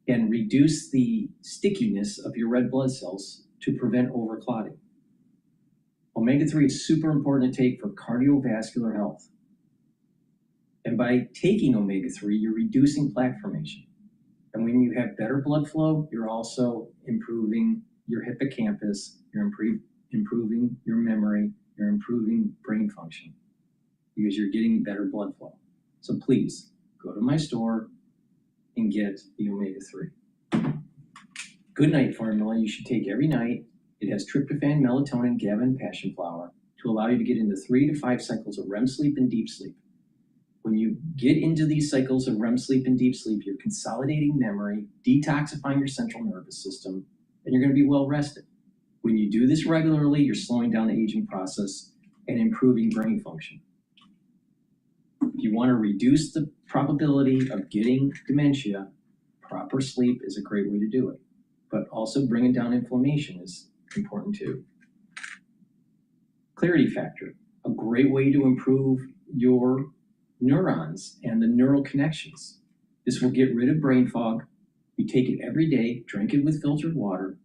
and reduce the stickiness of your red blood cells to prevent overclotting. Omega-3 is super important to take for cardiovascular health. And by taking omega-3, you're reducing plaque formation. And when you have better blood flow, you're also improving your hippocampus, you're improving your memory, you're improving brain function because you're getting better blood flow. So please go to my store and get the omega-3. Good night formula you should take every night. It has tryptophan, melatonin, GABA, and passion flower to allow you to get into 3 to 5 cycles of REM sleep and deep sleep. When you get into these cycles of REM sleep and deep sleep, you're consolidating memory, detoxifying your central nervous system, and you're going to be well rested. When you do this regularly, you're slowing down the aging process and improving brain function. If you want to reduce the probability of getting dementia, proper sleep is a great way to do it. But also bringing down inflammation is important too. Clarity factor, a great way to improve your neurons and the neural connections. This will get rid of brain fog. You take it every day, drink it with filtered water,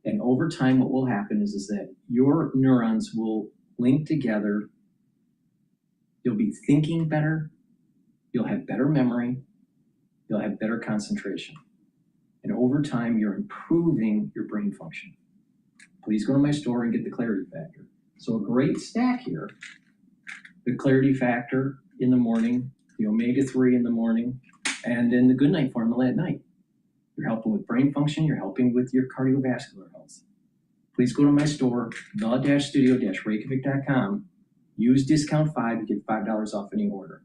and over time what will happen is that your neurons will link together. You'll be thinking better, you'll have better memory, you'll have better concentration. And over time, you're improving your brain function. Please go to my store and get the Clarity Factor. So a great stack here, the Clarity Factor in the morning, the omega-3 in the morning, and then the Good Night formula at night. You're helping with brain function, you're helping with your cardiovascular health. Please go to my store, the-studio-reykjavik.com, use discount 5 to get $5 off any order.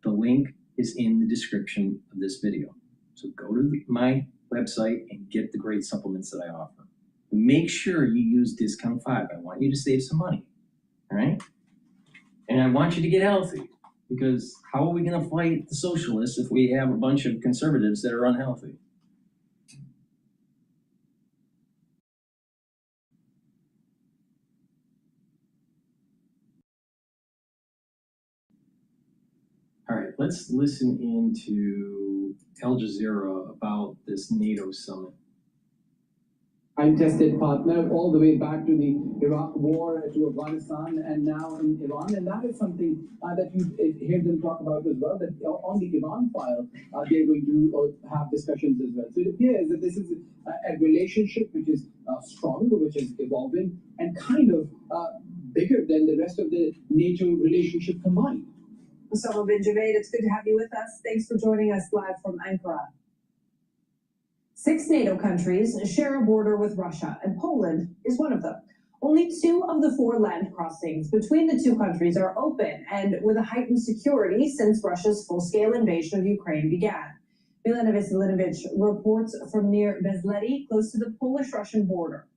The link is in the description of this video. So go to my website and get the great supplements that I offer. Make sure you use discount 5. I want you to save some money, all right? And I want you to get healthy, because how are we going to fight the socialists if we have a bunch of conservatives that are unhealthy? All right, let's listen into Al Jazeera about this NATO summit. Time-tested partner all the way back to the Iraq war, to Afghanistan, and now in Iran. And that is something that you hear them talk about as well, that on the Iran file, they're going to have discussions as well. So it appears that this is a relationship which is strong, which is evolving, and kind of bigger than the rest of the NATO relationship combined. Osama bin Junaid, it's good to have you with us. Thanks for joining us live from Ankara. 6 NATO countries share a border with Russia, and Poland is one of them. Only 2 of the 4 land crossings between the 2 countries are open and with a heightened security since Russia's full-scale invasion of Ukraine began. Milena Veselinovic reports from near Bezlety, close to the Polish-Russian border.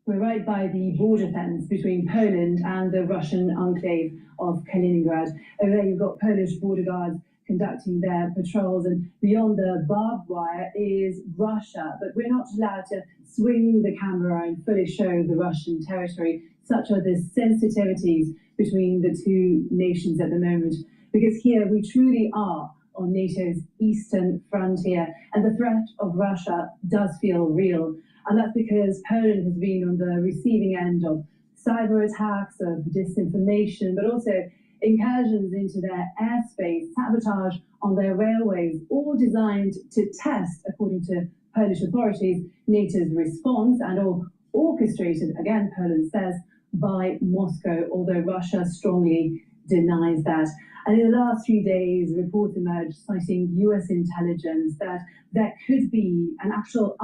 We're right by the border fence between Poland and the Russian enclave of Kaliningrad. Over there you've got Polish border guards conducting their patrols, and beyond the barbed wire is Russia. But we're not allowed to swing the camera and fully show the Russian territory. Such are the sensitivities between the 2 nations at the moment, because here we truly are on NATO's eastern frontier, and the threat of Russia does feel real. And that's because Poland has been on the receiving end of cyber attacks, of disinformation, but also incursions into their airspace, sabotage on their railways, all designed to test, according to Polish authorities, NATO's response, and all orchestrated, again, Poland says, by Moscow, although Russia strongly denies that. And in the last few days, reports emerged citing US intelligence that there could be an actual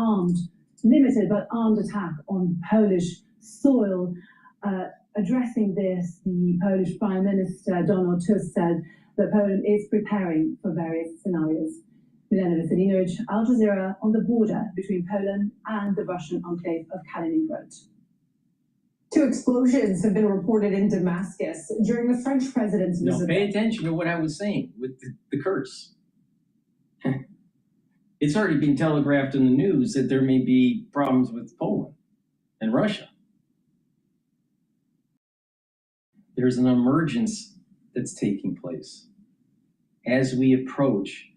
limited but armed attack on Polish soil. Addressing this, the Polish Prime Minister Donald Tusk said that Poland is preparing for various scenarios. Milena Veselinovic, Al Jazeera, on the border between Poland and the Russian enclave of Kaliningrad. 2 explosions have been reported in Damascus during the French president's visit. Now, pay attention to what I was saying with the curse. It's already been telegraphed in the news that there may be problems with Poland and Russia. There's an emergence that's taking place as we approach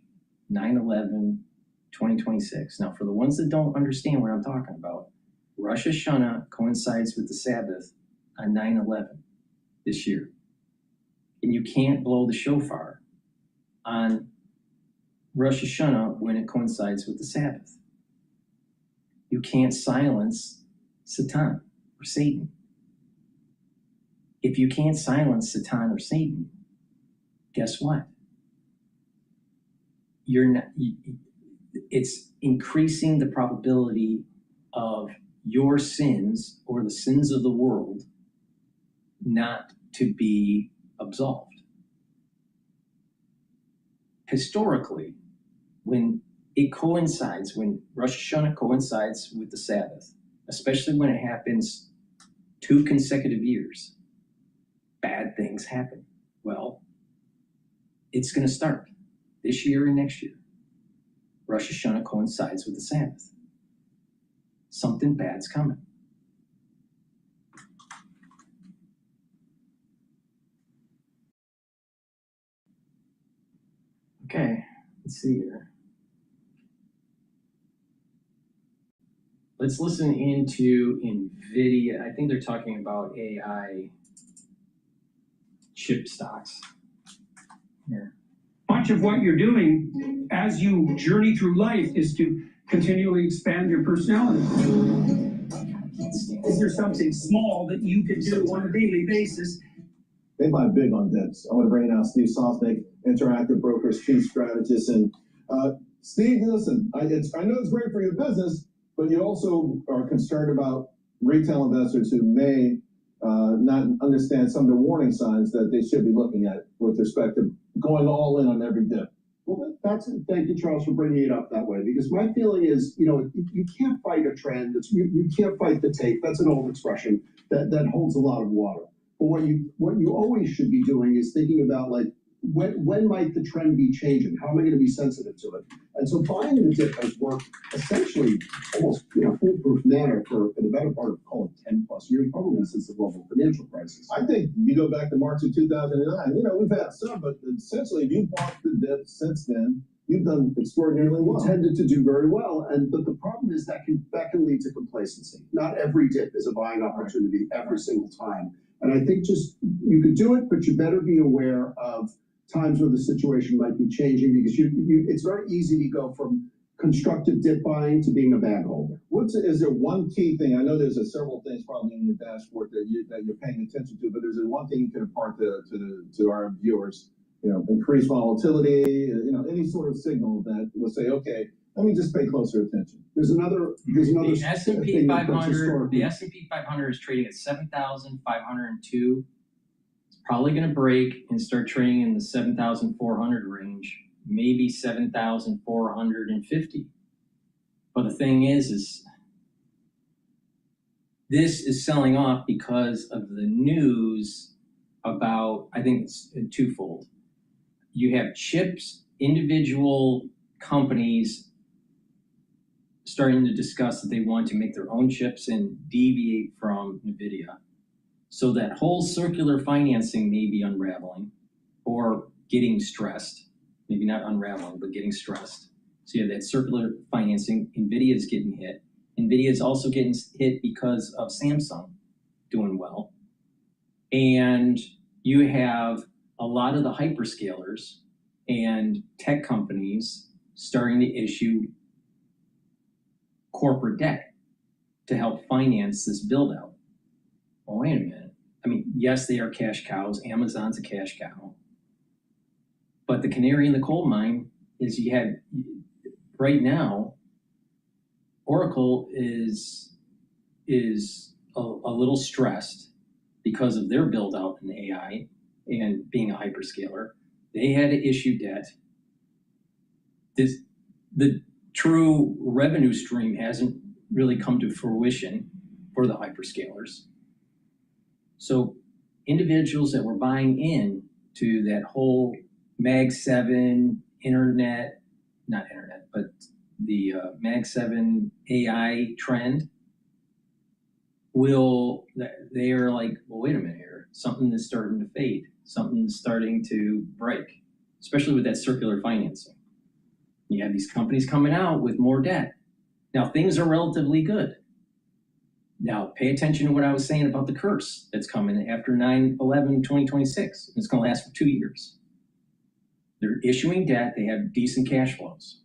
9/11, 2026. Now, for the ones that don't understand what I'm talking about, Rosh Hashanah coincides with the Sabbath on 9/11 this year. And you can't blow the shofar on Rosh Hashanah when it coincides with the Sabbath. You can't silence Satan or Satan. If you can't silence Satan or Satan, guess what? It's increasing the probability of your sins or the sins of the world not to be absolved. Historically, when Rosh Hashanah coincides with the Sabbath, especially when it happens 2 consecutive years, bad things happen. Well, it's going to start this year and next year. Rosh Hashanah coincides with the Sabbath. Something bad's coming. Okay, let's see here. Let's listen into NVIDIA. I think they're talking about AI chip stocks here. Much of what you're doing as you journey through life is to continually expand your personality. Is there something small that you can do on a daily basis? They buy big on dips. I want to bring in now Steve Sosnick, Interactive Brokers Chief Strategist. And Steve, listen, I know it's great for your business, but you also are concerned about retail investors who may not understand some of the warning signs that they should be looking at with respect to going all in on every dip. Well, thank you, Charles, for bringing it up that way, because my feeling is, you can't fight a trend. You can't fight the tape. That's an old expression that holds a lot of water. But what you always should be doing is thinking about, like, when might the trend be changing? How am I going to be sensitive to it? And so buying the dip has worked essentially almost foolproof manner for the better part of, call it 10 plus years, probably since the global financial crisis. I think you go back to March of 2009. We've had some, but essentially if you bought the dip since then, you've done extraordinarily well. Tended to do very well, but the problem is that can lead to complacency. Not every dip is a buying opportunity every single time. And I think just you could do it, but you better be aware of times where the situation might be changing, because it's very easy to go from constructive dip buying to being a bag holder? Is there one key thing? I know there's several things probably in your dashboard that you're paying attention to, but is there one thing you can impart to our viewers? You know, increased volatility, you know, any sort of signal that will say, okay, let me just pay closer attention. There's another The S&P 500. The S&P 500 is trading at 7,502. It's probably going to break and start trading in the 7,400 range, maybe 7,450. But the thing is this is selling off because of the news about, I think it's twofold. You have chips, individual companies starting to discuss that they want to make their own chips and deviate from NVIDIA. So that whole circular financing may be unraveling or getting stressed. Maybe not unraveling, but getting stressed. So you have that circular financing. NVIDIA is getting hit. NVIDIA is also getting hit because of Samsung doing well. And you have a lot of the hyperscalers and tech companies starting to issue corporate debt to help finance this build out. Well, wait a minute. I mean, yes, they are cash cows. Amazon's a cash cow. But the canary in the coal mine is you had, right now, Oracle is a little stressed because of their build out in AI and being a hyperscaler. They had to issue debt. The true revenue stream hasn't really come to fruition for the hyperscalers. So individuals that were buying in to that whole Mag 7 the Mag 7 AI trend they are like, well, wait a minute here. Something is starting to fade. Something's starting to break, especially with that circular financing. You have these companies coming out with more debt. Now, things are relatively good. Now, pay attention to what I was saying about the curse that's coming after 9/11/2026. It's going to last for 2 years. They're issuing debt. They have decent cash flows.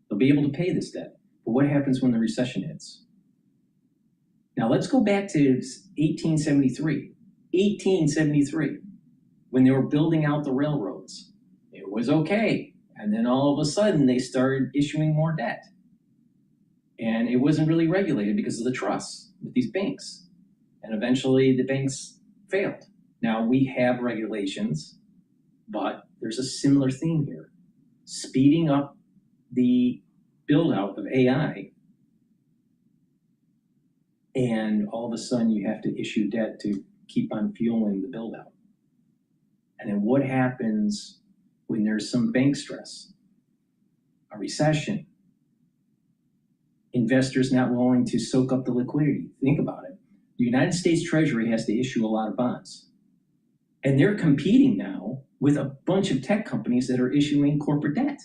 They'll be able to pay this debt. But what happens when the recession hits? Now, let's go back to 1873. 1873, when they were building out the railroads. It was okay. And then all of a sudden, they started issuing more debt. And it wasn't really regulated because of the trusts with these banks. And eventually, the banks failed. Now, we have regulations, but there's a similar theme here. Speeding up the build out of AI, and all of a sudden you have to issue debt to keep on fueling the build out. And then what happens when there's some bank stress, a recession, investors not willing to soak up the liquidity? Think about it. The United States Treasury has to issue a lot of bonds. And they're competing now with a bunch of tech companies that are issuing corporate debt.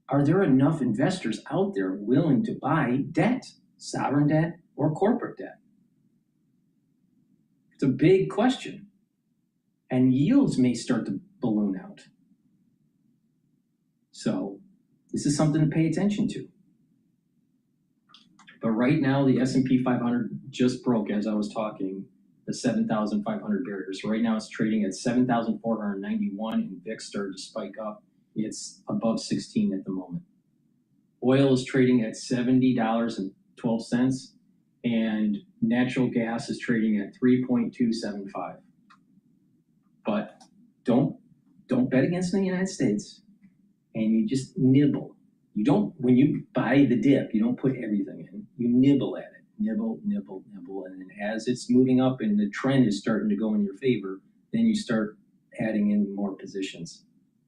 Are there enough investors out there willing to buy debt, sovereign debt or corporate debt? It's a big question. And yields may start to balloon out. So this is something to pay attention to. But right now, the S&P 500 just broke, as I was talking, the 7,500 barrier. So right now it's trading at 7,491, and VIX started to spike up. It's above 16 at the moment. Oil is trading at $70.12, and natural gas is trading at 3.275. But don't bet against the United States, and you just nibble. You don't, when you buy the dip, you don't put everything in. You nibble at it. Nibble, nibble, nibble. And then as it's moving up and the trend is starting to go in your favor, then you start adding in more positions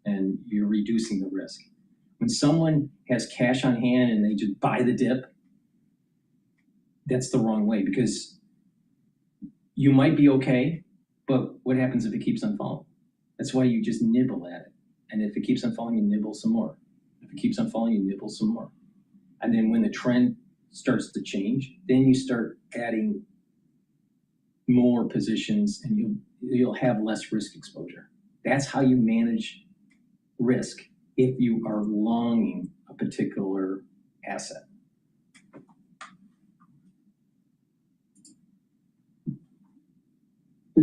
and you're reducing the risk. When someone has cash on hand and they just buy the dip, that's the wrong way, because you might be okay, but what happens if it keeps on falling? That's why you just nibble at it. And if it keeps on falling, you nibble some more. If it keeps on falling, you nibble some more. And then when the trend starts to change, then you start adding more positions and you'll have less risk exposure. That's how you manage risk if you are longing a particular asset.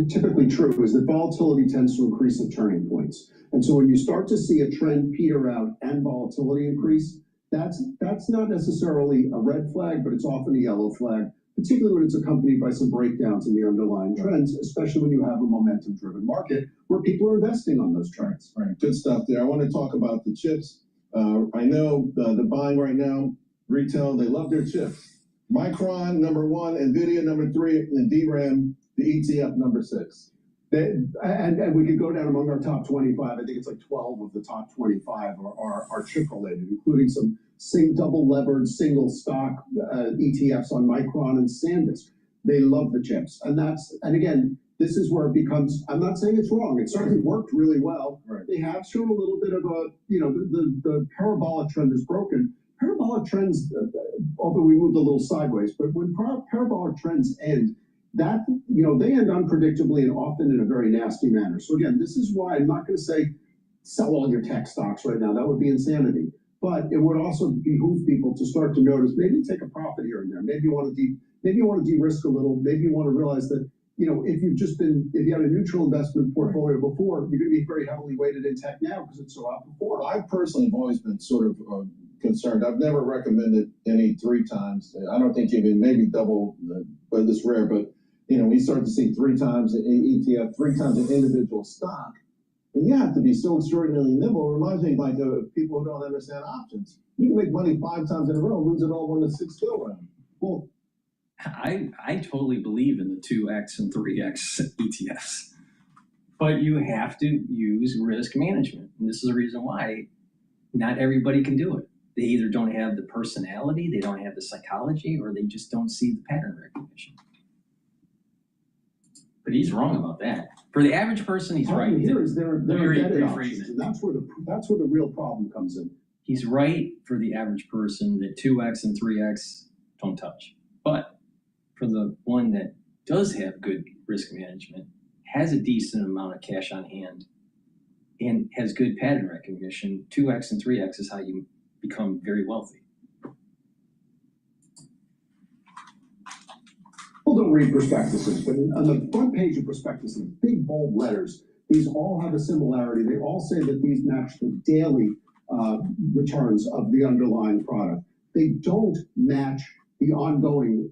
Typically true is that volatility tends to increase at turning points. And so when you start to see a trend peter out and volatility increase, that's not necessarily a red flag, but it's often a yellow flag, particularly when it's accompanied by some breakdowns in the underlying trends, especially when you have a momentum-driven market where people are investing on those trends. Right, good stuff there. I want to talk about the chips. I know the buying right now, retail, they love their chips. Micron, number 1, NVIDIA, number 3, and DRAM, the ETF, number 6. And we could go down among our top 25. I think it's like 12 of the top 25 are chip related, including some double levered single stock ETFs on Micron and SanDisk. They love the chips, and again, this is where it becomes. I'm not saying it's wrong. It certainly worked really well. Right. They have shown a little bit of a, the parabolic trend is broken. Parabolic trends, although we moved a little sideways, but when parabolic trends end, that, they end unpredictably and often in a very nasty manner. So again, this is why I'm not going to say sell all your tech stocks right now. That would be insanity. But it would also behoove people to start to notice, maybe take a profit here and there. Maybe you want to de-risk a little. Maybe you want to realize that, if you had a neutral investment portfolio before, you're going to be very heavily weighted in tech now because it's so outperformed. I personally have always been sort of concerned. I've never recommended any 3 times. I don't think even maybe double, but it's rare. But we start to see 3 times an ETF, 3 times an individual stock, and you have to be so extraordinarily nimble. It reminds me like of people who don't understand options. You can make money 5 times in a row, lose it all when the 6th go round. Well, I totally believe in the 2x and 3x ETFs, but you have to use risk management, and this is the reason why not everybody can do it. They either don't have the personality, they don't have the psychology, or they just don't see the pattern recognition. But he's wrong about that. For the average person, he's right. Here is there are embedded options, and that's where the real problem comes in. He's right for the average person that 2x and 3x don't touch. But for the one that does have good risk management, has a decent amount of cash on hand, and has good pattern recognition, 2x and 3x is how you become very wealthy. People don't read prospectuses, but on the front page of prospectus, in big bold letters, these all have a similarity. They all say that these match the daily returns of the underlying product. They don't match the ongoing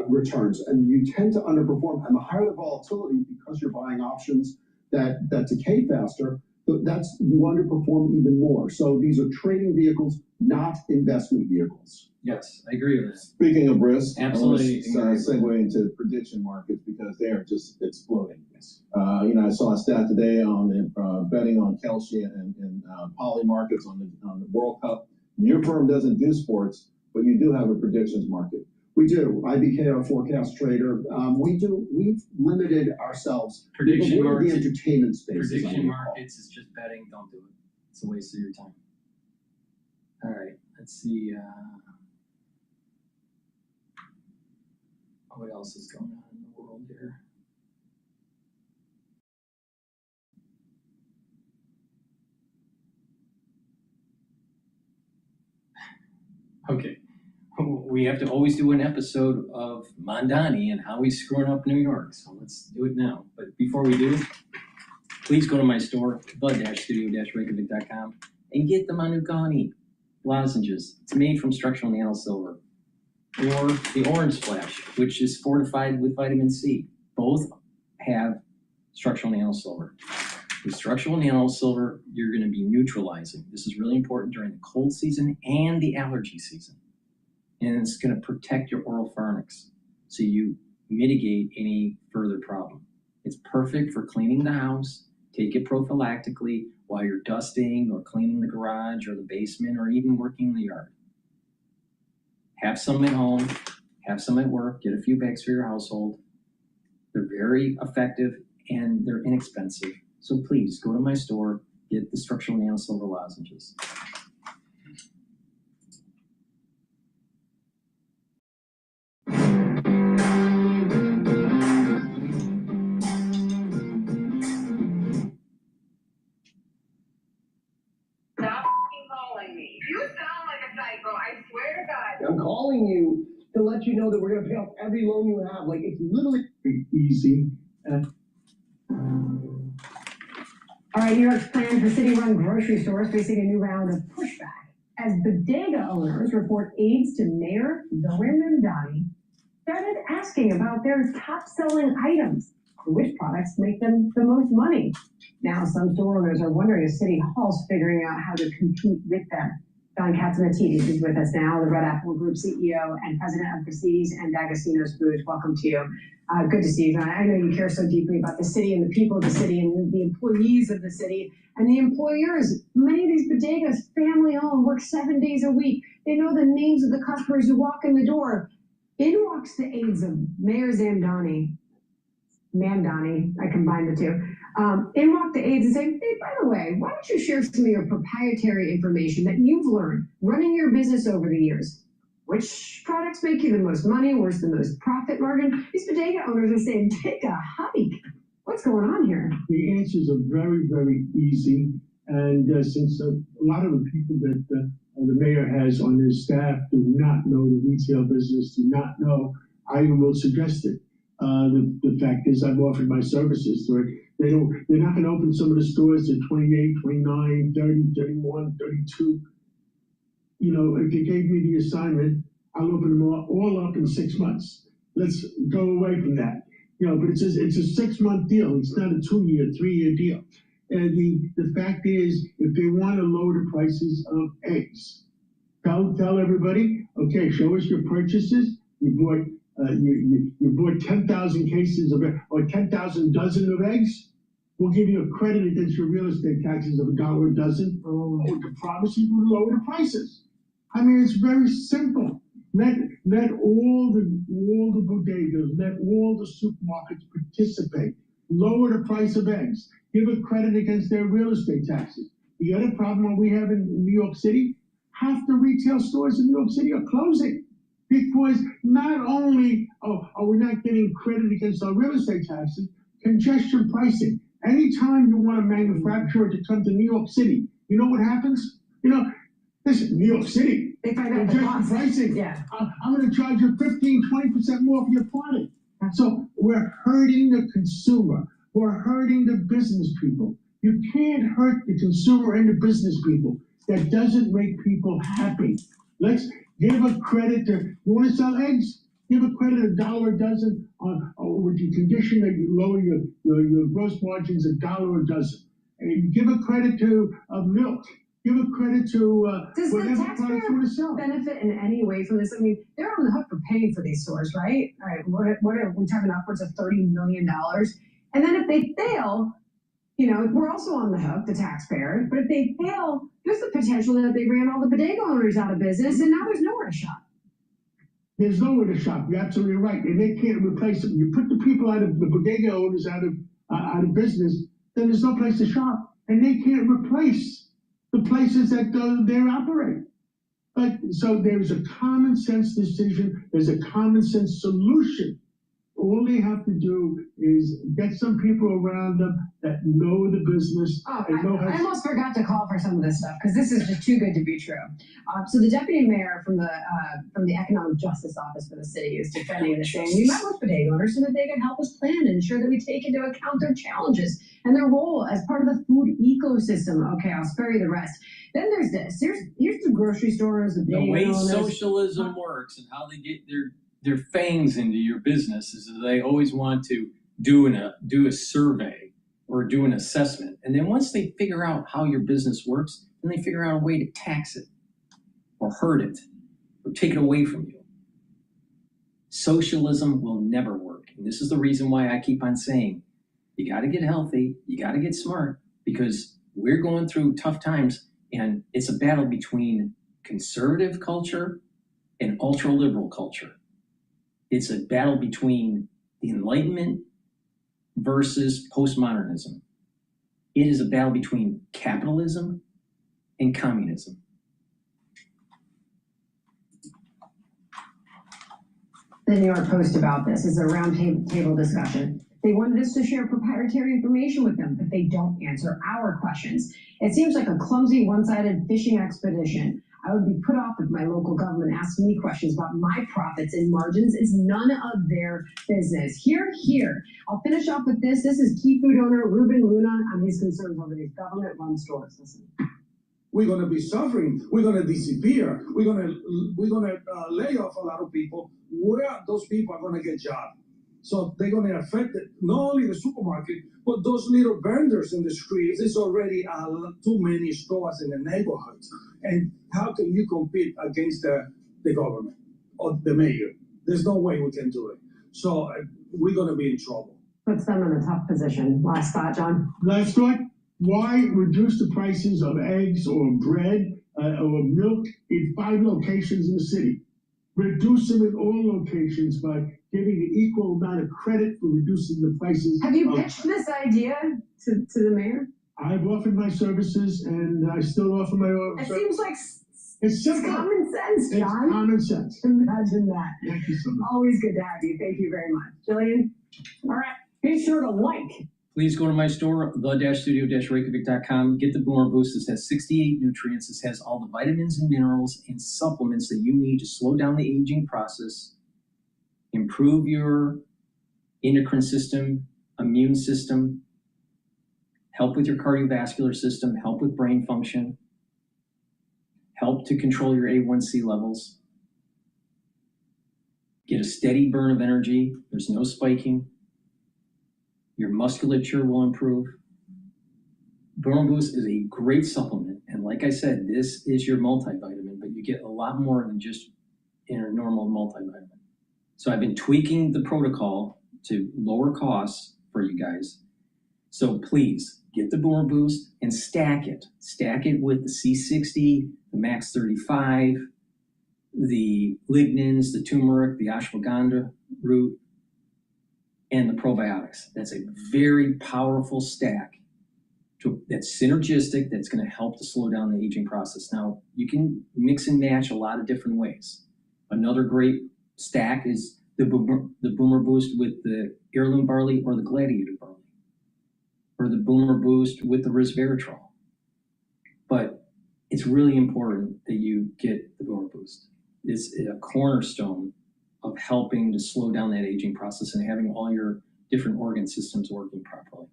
returns, and you tend to underperform. And the higher the volatility, because you're buying options that decay faster, you underperform even more. So these are trading vehicles, not investment vehicles. Yes, I agree with that. Speaking of risk, absolutely, I want to segue into prediction markets because they are just exploding. Yes. I saw a stat today on betting on Kelce and poly markets on the World Cup. Your firm doesn't do sports, but you do have a predictions market. We do. IBK, our forecast trader. We've limited ourselves. Prediction markets. The entertainment space. Prediction markets is just betting. Don't do it. It's a waste of your time. All right. Let's see. What else is going on in the world here? Okay. We have to always do an episode of Mondani and how he's screwing up New York. So let's do it now. But before we do, please go to my store, the-studio-reykjavik.com, and get the Manukani lozenges. It's made from structural nano silver. Or the Orange Splash, which is fortified with vitamin C. Both have structural nano silver. With structural nano silver, you're going to be neutralizing. This is really important during the cold season and the allergy season. And it's going to protect your oral pharynx, so you mitigate any further problem. It's perfect for cleaning the house. Take it prophylactically while you're dusting or cleaning the garage or the basement or even working in the yard. Have some at home, have some at work, get a few bags for your household. They're very effective and they're inexpensive. So please go to my store, get the structural nano silver lozenges. Stop calling me. You sound like calling you to let you know that we're gonna pay off every loan you have. Like, it's literally easy. All right, New York's plan for city-run grocery stores facing a new round of pushback as bodega owners report aides to Mayor Zohar Mamdani started asking about their top-selling items, which products make them the most money. Now, some store owners are wondering if City Hall's figuring out how to compete with them. Don Katzimatidis is with us now, the Red Apple Group CEO and president of Prestige and D'Agostino's Foods. Welcome to you. Good to see you, John. I know you care so deeply about the city and the people of the city and the employees of the city and the employers. Many of these bodegas, family-owned, work 7 days a week. They know the names of the customers who walk in the door. In walks the aides of Mayor Mamdani, I combined the two. In walk the aides and say, hey, by the way, why don't you share some of your proprietary information that you've learned running your business over the years? Which products make you the most money? Where's the most profit margin? These bodega owners are saying, take a hike. What's going on here? The answers are very, very easy. And since a lot of the people that the mayor has on his staff do not know the retail business, do not know, I will suggest it. The fact is, I've offered my services to it. They're not going to open some of the stores at 28, 29, 30, 31, 32. You know, if you gave me the assignment, I'll open them all up in 6 months. Let's go away from that. You know, but it's a 6 month deal. It's not a 2 year, 3 year deal. And the fact is, if they want to lower the prices of eggs, tell everybody, okay, show us your purchases. You bought 10,000 cases of or 10,000 dozen of eggs. We'll give you a credit against your real estate taxes of $1 a dozen. With the promise you will lower the prices. I mean, it's very simple. Let all the bodegas, let all the supermarkets participate. Lower the price of eggs. Give a credit against their real estate taxes. The other problem we have in New York City, half the retail stores in New York City are closing. Because not only are we not getting credit against our real estate taxes, congestion pricing. Anytime you want a manufacturer to come to New York City, you know what happens? You know, this is New York City. They find out congestion pricing. Yeah. I'm going to charge you 15-20% more for your product. So we're hurting the consumer. We're hurting the business people. You can't hurt the consumer and the business people. That doesn't make people happy. Let's give a credit to, you want to sell eggs? Give a credit $1 a dozen with the condition that you lower your gross margins $1 a dozen. And give a credit to milk. Give a credit to does the taxpayer benefit in any way from this? I mean, they're on the hook for paying for these stores, right? All right, what are we talking upwards of $30 million? And then if they fail, you know, we're also on the hook, the taxpayer. But if they fail, there's the potential that they ran all the bodega owners out of business, and now there's nowhere to shop. There's nowhere to shop. You're absolutely right, and they can't replace them. You put the people out of the bodega owners out of business, then there's no place to shop, and they can't replace the places that they operate. But so there's a common sense decision. There's a common sense solution. All they have to do is get some people around them that know the business. Oh, I almost forgot to call for some of this stuff because this is just too good to be true. So the deputy mayor from the Economic Justice Office for the city is defending this, saying we met with bodega owners so that they can help us plan and ensure that we take into account their challenges and their role as part of the food ecosystem. Okay, I'll spare you the rest. Then there's this. Here's the grocery stores, the way owners. Socialism works and how they get their fangs into your business is that they always want to do a survey or do an assessment. And then once they figure out how your business works, then they figure out a way to tax it or hurt it or take it away from you. Socialism will never work. And this is the reason why I keep on saying, you got to get healthy, you got to get smart, because we're going through tough times and it's a battle between conservative culture and ultra-liberal culture. It's a battle between the Enlightenment versus postmodernism. It is a battle between capitalism and communism. The New York Post about this is a roundtable discussion. They wanted us to share proprietary information with them, but they don't answer our questions. It seems like a clumsy, one-sided fishing expedition. I would be put off if my local government asked me questions about my profits and margins. It's none of their business. Here. I'll finish off with this. This is key food owner Ruben Luna on his concerns over these government-run stores. Listen. We're going to be suffering. We're going to disappear. We're going to lay off a lot of people. Where those people are going to get jobs? So they're going to affect not only the supermarket, but those little vendors in the streets. There's already too many stores in the neighborhoods. And how can you compete against the government or the mayor? There's no way we can do it. So we're going to be in trouble. Puts them in a tough position. Last thought, John? Last thought, why reduce the prices of eggs or bread or milk in 5 locations in the city? Reduce them in all locations by giving an equal amount of credit for reducing the prices. Have you pitched this idea to the mayor? I've offered my services and I still offer my It seems like it's simple. Common sense, John. It's common sense. Imagine that. Thank you so much. Always good to have you. Thank you very much. Jillian? All right. Be sure to like. Please go to my store, the-studio-reykjavik.com. Get the Boomer Boost. This has 68 nutrients. This has all the vitamins and minerals and supplements that you need to slow down the aging process, improve your endocrine system, immune system, help with your cardiovascular system, help with brain function, help to control your A1C levels, get a steady burn of energy. There's no spiking. Your musculature will improve. Boomer Boost is a great supplement. And like I said, this is your multivitamin, but you get a lot more than just in a normal multivitamin. So I've been tweaking the protocol to lower costs for you guys. So please get the Boomer Boost and stack it. Stack it with the C60, the Max 35, the lignans, the turmeric, the ashwagandha root, and the probiotics. That's a very powerful stack that's synergistic, that's going to help to slow down the aging process. Now, you can mix and match a lot of different ways. Another great stack is the Boomer Boost with the heirloom barley or the gladiator barley, or the Boomer Boost with the resveratrol. But it's really important that you get the Boomer Boost. It's a cornerstone of helping to slow down that aging process and having all your different organ systems working properly.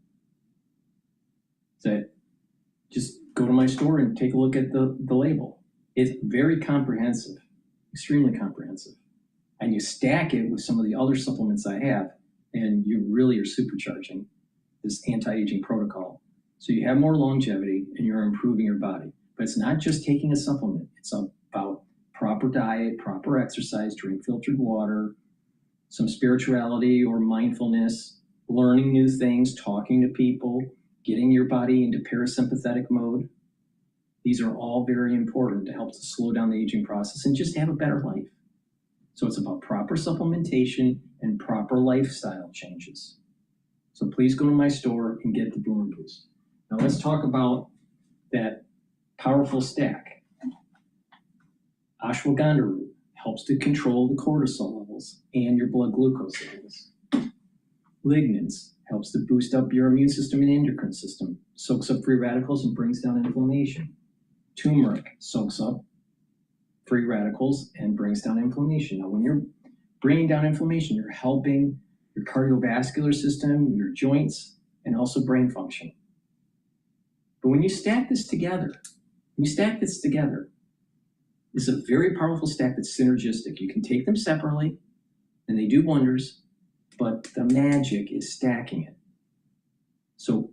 So just go to my store and take a look at the label. It's very comprehensive, extremely comprehensive. And you stack it with some of the other supplements I have, and you really are supercharging this anti-aging protocol. So you have more longevity and you're improving your body. But it's not just taking a supplement. It's about proper diet, proper exercise, drink filtered water, some spirituality or mindfulness, learning new things, talking to people, getting your body into parasympathetic mode. These are all very important to help to slow down the aging process and just have a better life. So it's about proper supplementation and proper lifestyle changes. So please go to my store and get the Boomer Boost. Now let's talk about that powerful stack. Ashwagandha root helps to control the cortisol levels and your blood glucose levels. Lignans helps to boost up your immune system and endocrine system, soaks up free radicals and brings down inflammation. Turmeric soaks up free radicals and brings down inflammation. Now, when you're bringing down inflammation, you're helping your cardiovascular system, your joints, and also brain function. But when you stack this together, it's a very powerful stack that's synergistic. You can take them separately, and they do wonders, but the magic is stacking it. So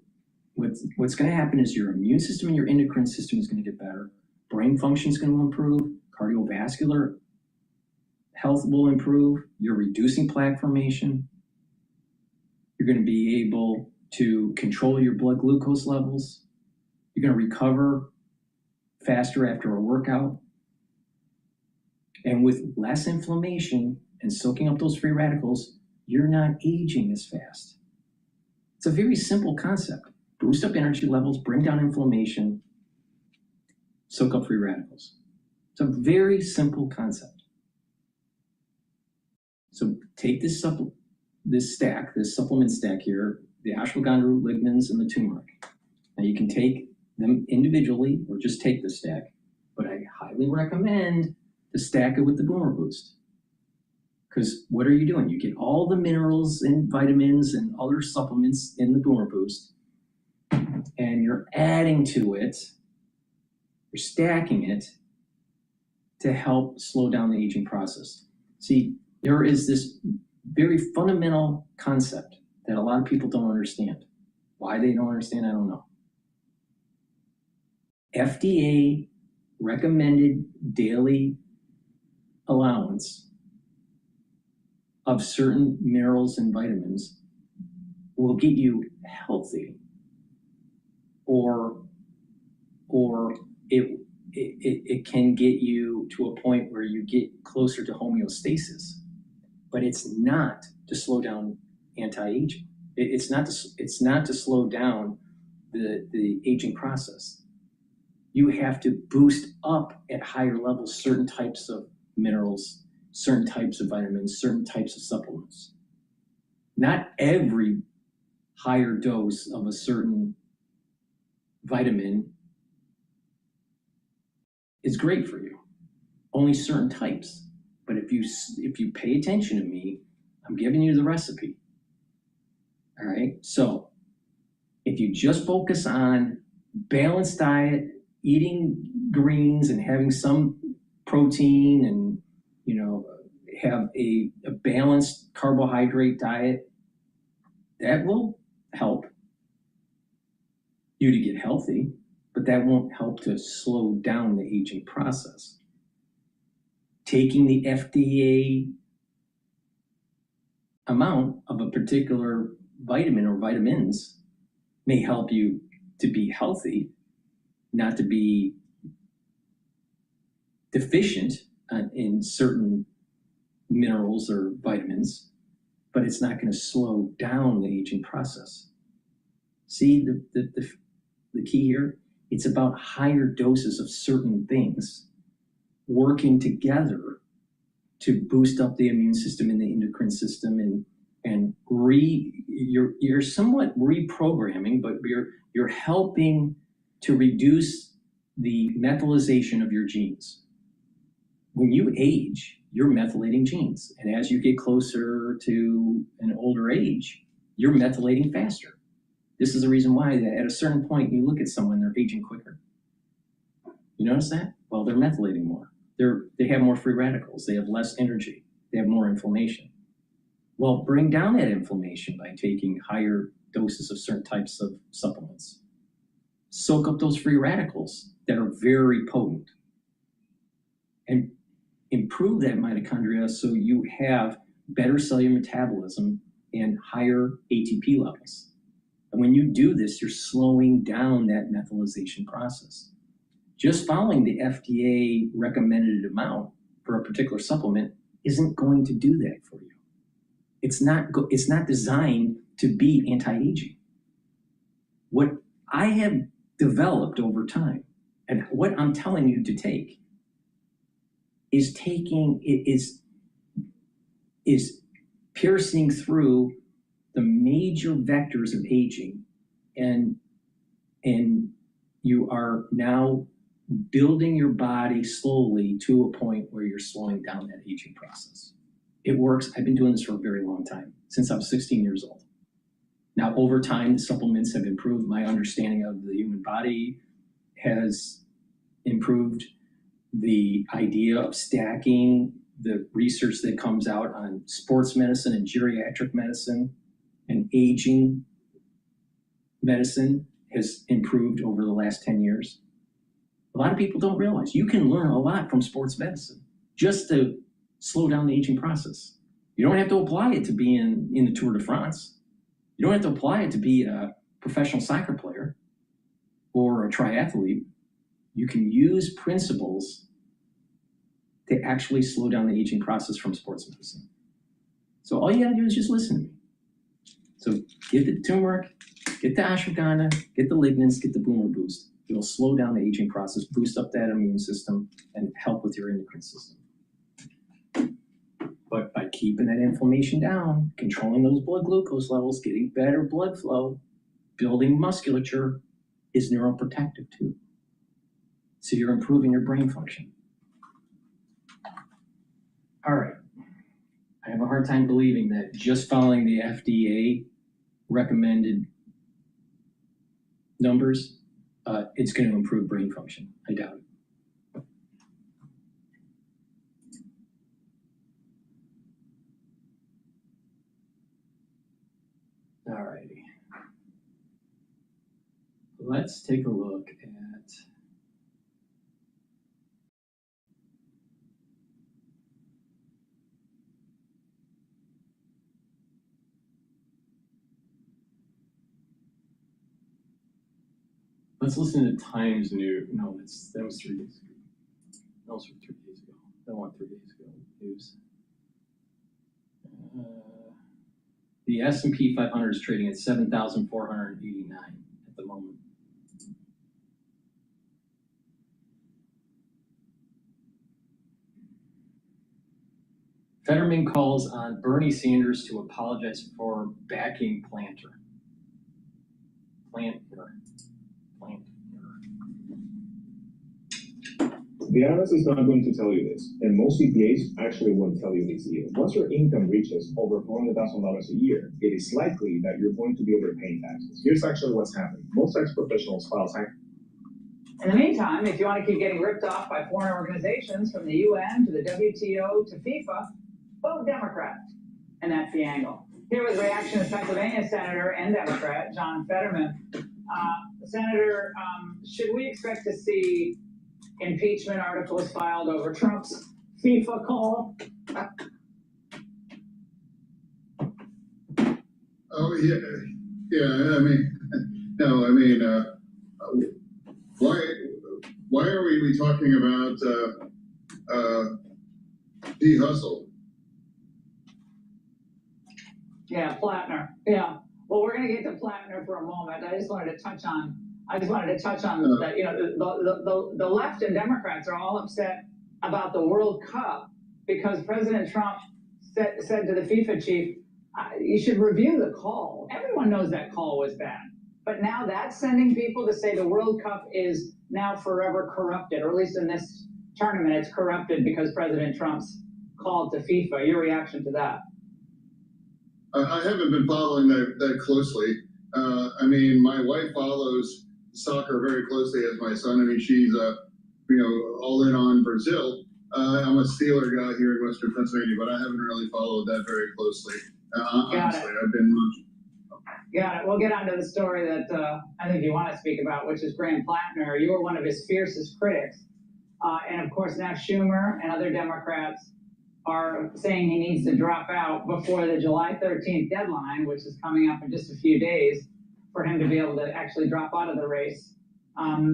what's going to happen is your immune system and your endocrine system is going to get better. Brain function is going to improve. Cardiovascular health will improve. You're reducing plaque formation. You're going to be able to control your blood glucose levels. You're going to recover faster after a workout. And with less inflammation and soaking up those free radicals, you're not aging as fast. It's a very simple concept. Boost up energy levels, bring down inflammation, soak up free radicals. It's a very simple concept. So take this supplement stack here, the ashwagandha root, lignans, and the turmeric. Now you can take them individually or just take the stack, but I highly highly recommend to stack it with the Boomer Boost. Because what are you doing? You get all the minerals and vitamins and other supplements in the Boomer Boost, and you're adding to it, you're stacking it to help slow down the aging process. See, there is this very fundamental concept that a lot of people don't understand. Why they don't understand, I don't know. FDA recommended daily allowance of certain minerals and vitamins will get you healthy, or it can get you to a point where you get closer to homeostasis, but it's not to slow down anti-aging. It's not to slow down the aging process. You have to boost up at higher levels certain types of minerals, certain types of vitamins, certain types of supplements. Not every higher dose of a certain vitamin is great for you. Only certain types. But if you pay attention to me, I'm giving you the recipe. All right. So if you just focus on balanced diet, eating greens and having some protein, and have a balanced carbohydrate diet, that will help you to get healthy, but that won't help to slow down the aging process. Taking the FDA amount of a particular vitamin or vitamins may help you to be healthy, not to be deficient in certain minerals or vitamins, but it's not going to slow down the aging process. See the key here? It's about higher doses of certain things working together to boost up the immune system and the endocrine system, and you're somewhat reprogramming, but you're helping to reduce the methylation of your genes. When you age, you're methylating genes, and as you get closer to an older age, you're methylating faster. This is the reason why that at a certain point you look at someone, they're aging quicker. You notice that? Well, they're methylating more. They have more free radicals. They have less energy. They have more inflammation. Well, bring down that inflammation by taking higher doses of certain types of supplements. Soak up those free radicals that are very potent and improve that mitochondria so you have better cellular metabolism and higher ATP levels. And when you do this, you're slowing down that methylation process. Just following the FDA recommended amount for a particular supplement isn't going to do that for you. It's not designed to be anti-aging. What I have developed over time, and what I'm telling you to take, is piercing through the major vectors of aging, and you are now building your body slowly to a point where you're slowing down that aging process. It works. I've been doing this for a very long time, since I was 16 years old. Now, over time, the supplements have improved. My understanding of the human body has improved. The idea of stacking, the research that comes out on sports medicine and geriatric medicine and aging medicine has improved over the last 10 years. A lot of people don't realize you can learn a lot from sports medicine just to slow down the aging process. You don't have to apply it to be in the Tour de France. You don't have to apply it to be a professional soccer player or a triathlete. You can use principles to actually slow down the aging process from sports medicine. So all you gotta do is just listen to me. So get the turmeric, get the ashwagandha, get the lignans, get the Boomer Boost. It'll slow down the aging process, boost up that immune system, and help with your endocrine system. But by keeping that inflammation down, controlling those blood glucose levels, getting better blood flow, building musculature is neuroprotective too. So you're improving your brain function. All right. I have a hard time believing that just following the FDA recommended numbers, it's going to improve brain function. I doubt it. All righty. Let's take a look at let's listen to Times News. No, that was 3 days ago. That was 3 days ago. I don't want 3 days ago news. The S&P 500 is trading at 7,489 at the moment. Fetterman calls on Bernie Sanders to apologize for backing Planter. The IRS is not going to tell you this, and most CPAs actually won't tell you this either. Once your income reaches over $400,000 a year, it is likely that you're going to be overpaying taxes. Here's actually what's happening. Most tax professionals file tax. In the meantime, if you want to keep getting ripped off by foreign organizations, from the UN to the WTO to FIFA, vote Democrat. And that's the angle. Here with reaction is Pennsylvania Senator and Democrat John Fetterman. Senator, should we expect to see impeachment articles filed over Trump's FIFA call? Oh, yeah. Yeah, I mean, no, I mean, why are we talking about P. Hustle? Yeah, Plattner. Yeah. Well, we're going to get to Plattner for a moment. I just wanted to touch on that. You know, the left and Democrats are all upset about the World Cup because President Trump said to the FIFA chief, you should review the call. Everyone knows that call was bad. But now that's sending people to say the World Cup is now forever corrupted, or at least in this tournament, it's corrupted because President Trump's called to FIFA. Your reaction to that? I haven't been following that closely. I mean, my wife follows soccer very closely as my son. I mean, she's, all in on Brazil. I'm a Steeler guy here in Western Pennsylvania, but I haven't really followed that very closely. Honestly, I've been... Got it. We'll get on to the story that I think you want to speak about, which is Graham Plattner. You were one of his fiercest critics. And of course, now Schumer and other Democrats are saying he needs to drop out before the July 13th deadline, which is coming up in just a few days, for him to be able to actually drop out of the race.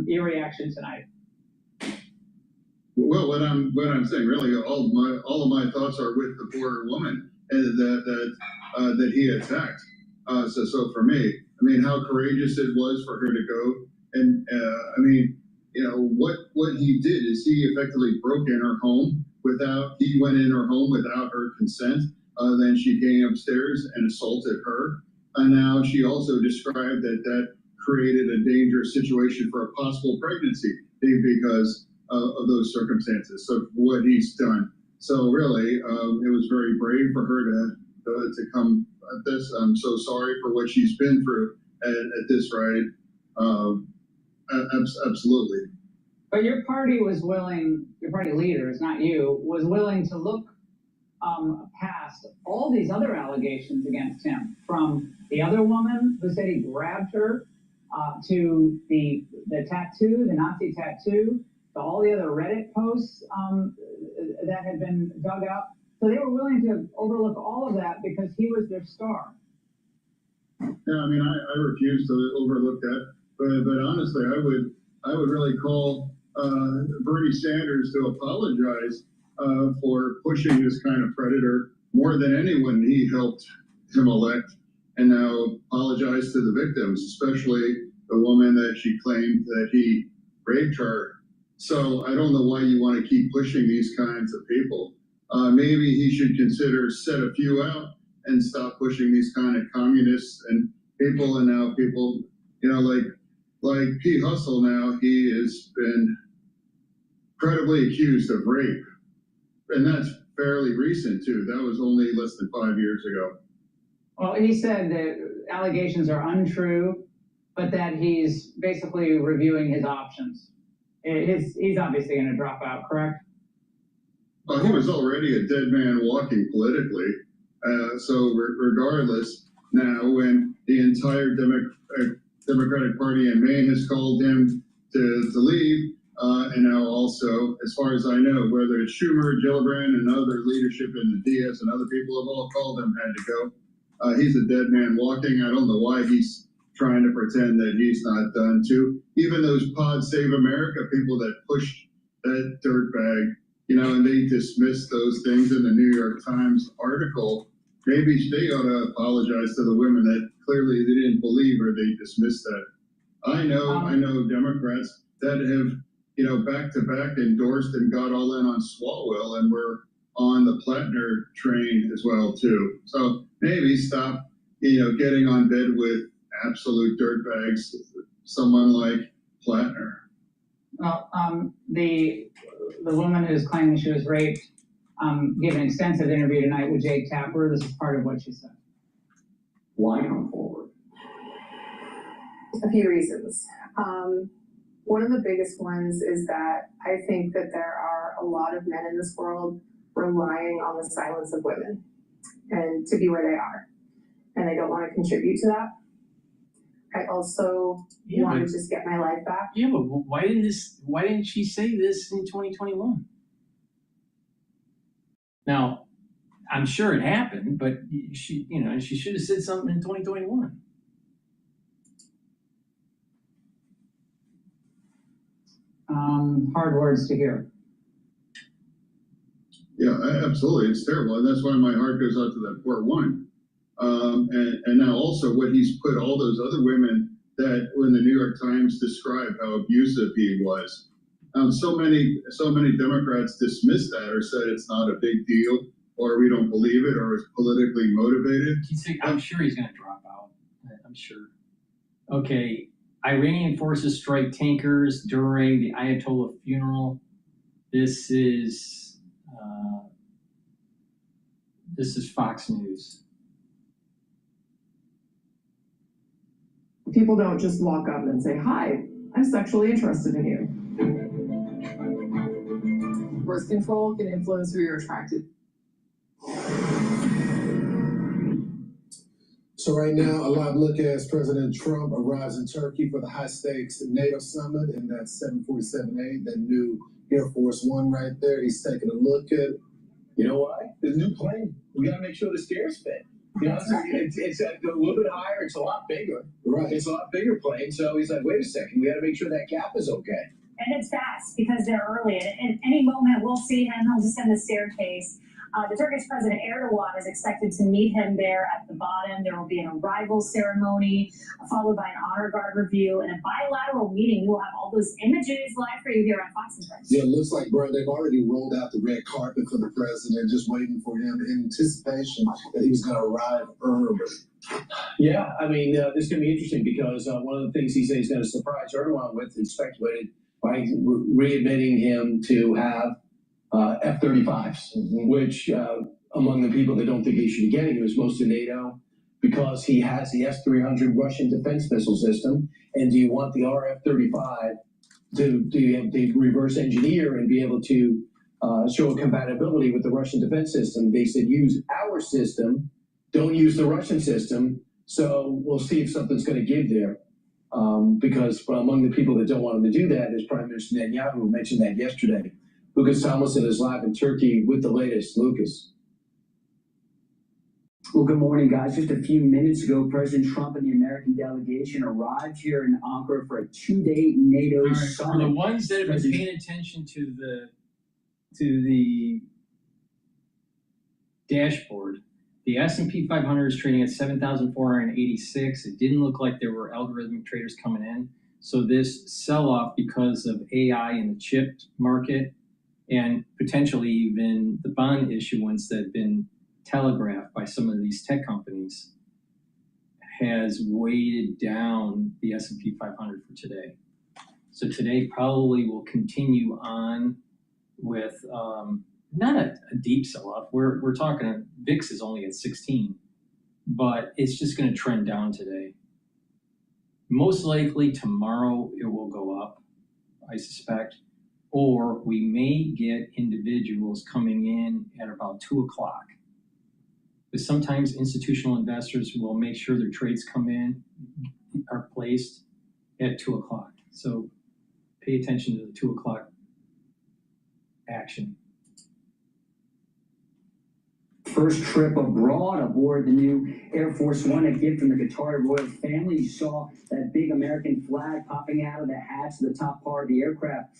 Your reaction tonight? Well, what I'm saying, really, all of my thoughts are with the poor woman that he attacked. So for me, I mean, how courageous it was for her to go, and I mean, what he did is he effectively broke in her home he went in her home without her consent. Then she came upstairs and assaulted her, and now she also described that created a dangerous situation for a possible pregnancy because of those circumstances. So what he's done. So really, it was very brave for her to come at this. I'm so sorry for what she's been through at this rate. Absolutely. But your party was willing, your party leaders, not you, was willing to look past all these other allegations against him, from the other woman who said he grabbed her, to the tattoo, the Nazi tattoo, to all the other Reddit posts that had been dug up. So they were willing to overlook all of that because he was their star. Yeah, I mean, I refuse to overlook that. But honestly, I would really call Bernie Sanders to apologize for pushing this kind of predator more than anyone he helped him elect, and now apologize to the victims, especially the woman that she claimed that he raped her. So I don't know why you want to keep pushing these kinds of people. Maybe he should consider set a few out and stop pushing these kind of communists and people. And now people, like P. Hustle, now he has been credibly accused of rape, and that's fairly recent too. That was only less than 5 years ago. Well, he said that allegations are untrue, but that he's basically reviewing his options. He's obviously going to drop out, correct? Well, he was already a dead man walking politically. So regardless, now when the entire Democratic Party in Maine has called him to leave, and now also, as far as I know, whether it's Schumer, Gillibrand, and other leadership in the DS and other people have all called him, had to go. He's a dead man walking. I don't know why he's trying to pretend that he's not done too. Even those Pod Save America people that pushed that dirtbag, you know, and they dismissed those things in the New York Times article. Maybe they ought to apologize to the women that clearly they didn't believe or they dismissed that. I know Democrats that have, you know, back to back endorsed and got all in on Swalwell and were on the Plattner train as well too. So maybe stop, you know, getting on bed with absolute dirtbags, someone like Plattner. Well, the woman who's claiming she was raped gave an extensive interview tonight with Jake Tapper. This is part of what she said. Why come forward? A few reasons. One of the biggest ones is that I think that there are a lot of men in this world relying on the silence of women and to be where they are. And I don't want to contribute to that. I also want to just get my life back. Yeah, but why didn't she say this in 2021? Now, I'm sure it happened, but she should have said something in 2021. Hard words to hear. Yeah, absolutely. It's terrible. And that's why my heart goes out to that poor woman. And now also what he's put all those other women that when the New York Times described how abusive he was. So many Democrats dismissed that or said it's not a big deal or we don't believe it or it's politically motivated. I'm sure he's going to drop out. I'm sure. Okay. Iranian forces strike tankers during the Ayatollah funeral. This is Fox News. People don't just walk up and say, "Hi, I'm sexually interested in you." Birth control can influence who you're attracted. So right now, a live look as President Trump arrives in Turkey for the high-stakes NATO summit in that 747A, that new Air Force One right there. He's taking a look at. You know why? The new plane. We got to make sure the stairs fit. You know, it's a little bit higher. It's a lot bigger. Right. It's a lot bigger plane. So he's like, wait a second. We got to make sure that gap is okay. And it's fast because they're early. And at any moment, we'll see him. He'll descend the staircase. The Turkish President Erdogan is expected to meet him there at the bottom. There will be an arrival ceremony, followed by an honor guard review, and a bilateral meeting. We will have all those images live for you here on Fox and Friends. Yeah, it looks like, bro, they've already rolled out the red carpet for the president, just waiting for him in anticipation that he was going to arrive early. Yeah, I mean, this is going to be interesting because one of the things he says he's going to surprise Erdogan with is speculated by readmitting him to have F-35s, which among the people that don't think he should be getting was most of NATO because he has the S-300 Russian defense missile system. And do you want the RF-35 to reverse engineer and be able to show a compatibility with the Russian defense system? They said use our system, don't use the Russian system. So we'll see if something's going to give there. Because among the people that don't want him to do that is Prime Minister Netanyahu, who mentioned that yesterday. Lucas Tomlinson is live in Turkey with the latest. Lucas. Well, good morning, guys. Just a few minutes ago, President Trump and the American delegation arrived here in Ankara for a 2-day NATO summit. For the ones that have been paying attention to the dashboard, the S&P 500 is trading at 7,486. It didn't look like there were algorithmic traders coming in. So this sell-off because of AI in the chip market and potentially even the bond issuance that had been telegraphed by some of these tech companies has weighted down the S&P 500 for today. So today probably will continue on with not a deep sell-off. We're talking, VIX is only at 16, but it's just going to trend down today. Most likely tomorrow it will go up, I suspect, or we may get individuals coming in at about 2 o'clock. But sometimes institutional investors will make sure their trades come in, are placed at 2 o'clock. So pay attention to the 2 o'clock action. First trip abroad aboard the new Air Force One, a gift from the Qatari royal family. You saw that big American flag popping out of the hatch to the top part of the aircraft.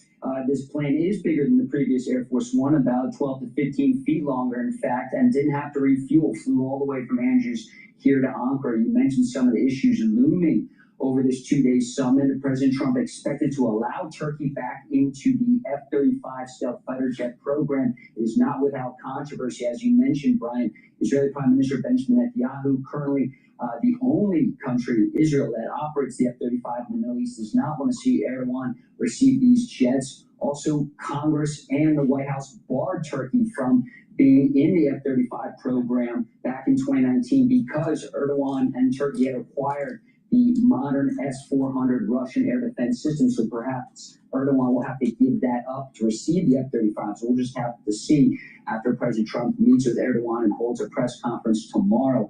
This plane is bigger than the previous Air Force One, about 12 to 15 feet longer, in fact, and didn't have to refuel. Flew all the way from Andrews here to Ankara. You mentioned some of the issues looming over this 2-day summit. President Trump expected to allow Turkey back into the F-35 stealth fighter jet program. It is not without controversy. As you mentioned, Brian, Israeli Prime Minister Benjamin Netanyahu, currently the only country, Israel, that operates the F-35 in the Middle East, does not want to see Erdogan receive these jets. Also, Congress and the White House barred Turkey from being in the F-35 program back in 2019 because Erdogan and Turkey had acquired the modern S-400 Russian air defense system. So perhaps Erdogan will have to give that up to receive the F-35. So we'll just have to see after President Trump meets with Erdogan and holds a press conference tomorrow.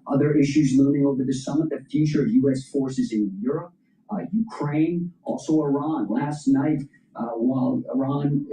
Other issues looming over the summit, the future of U.S. forces in Europe, Ukraine, also Iran. Last night, while Iran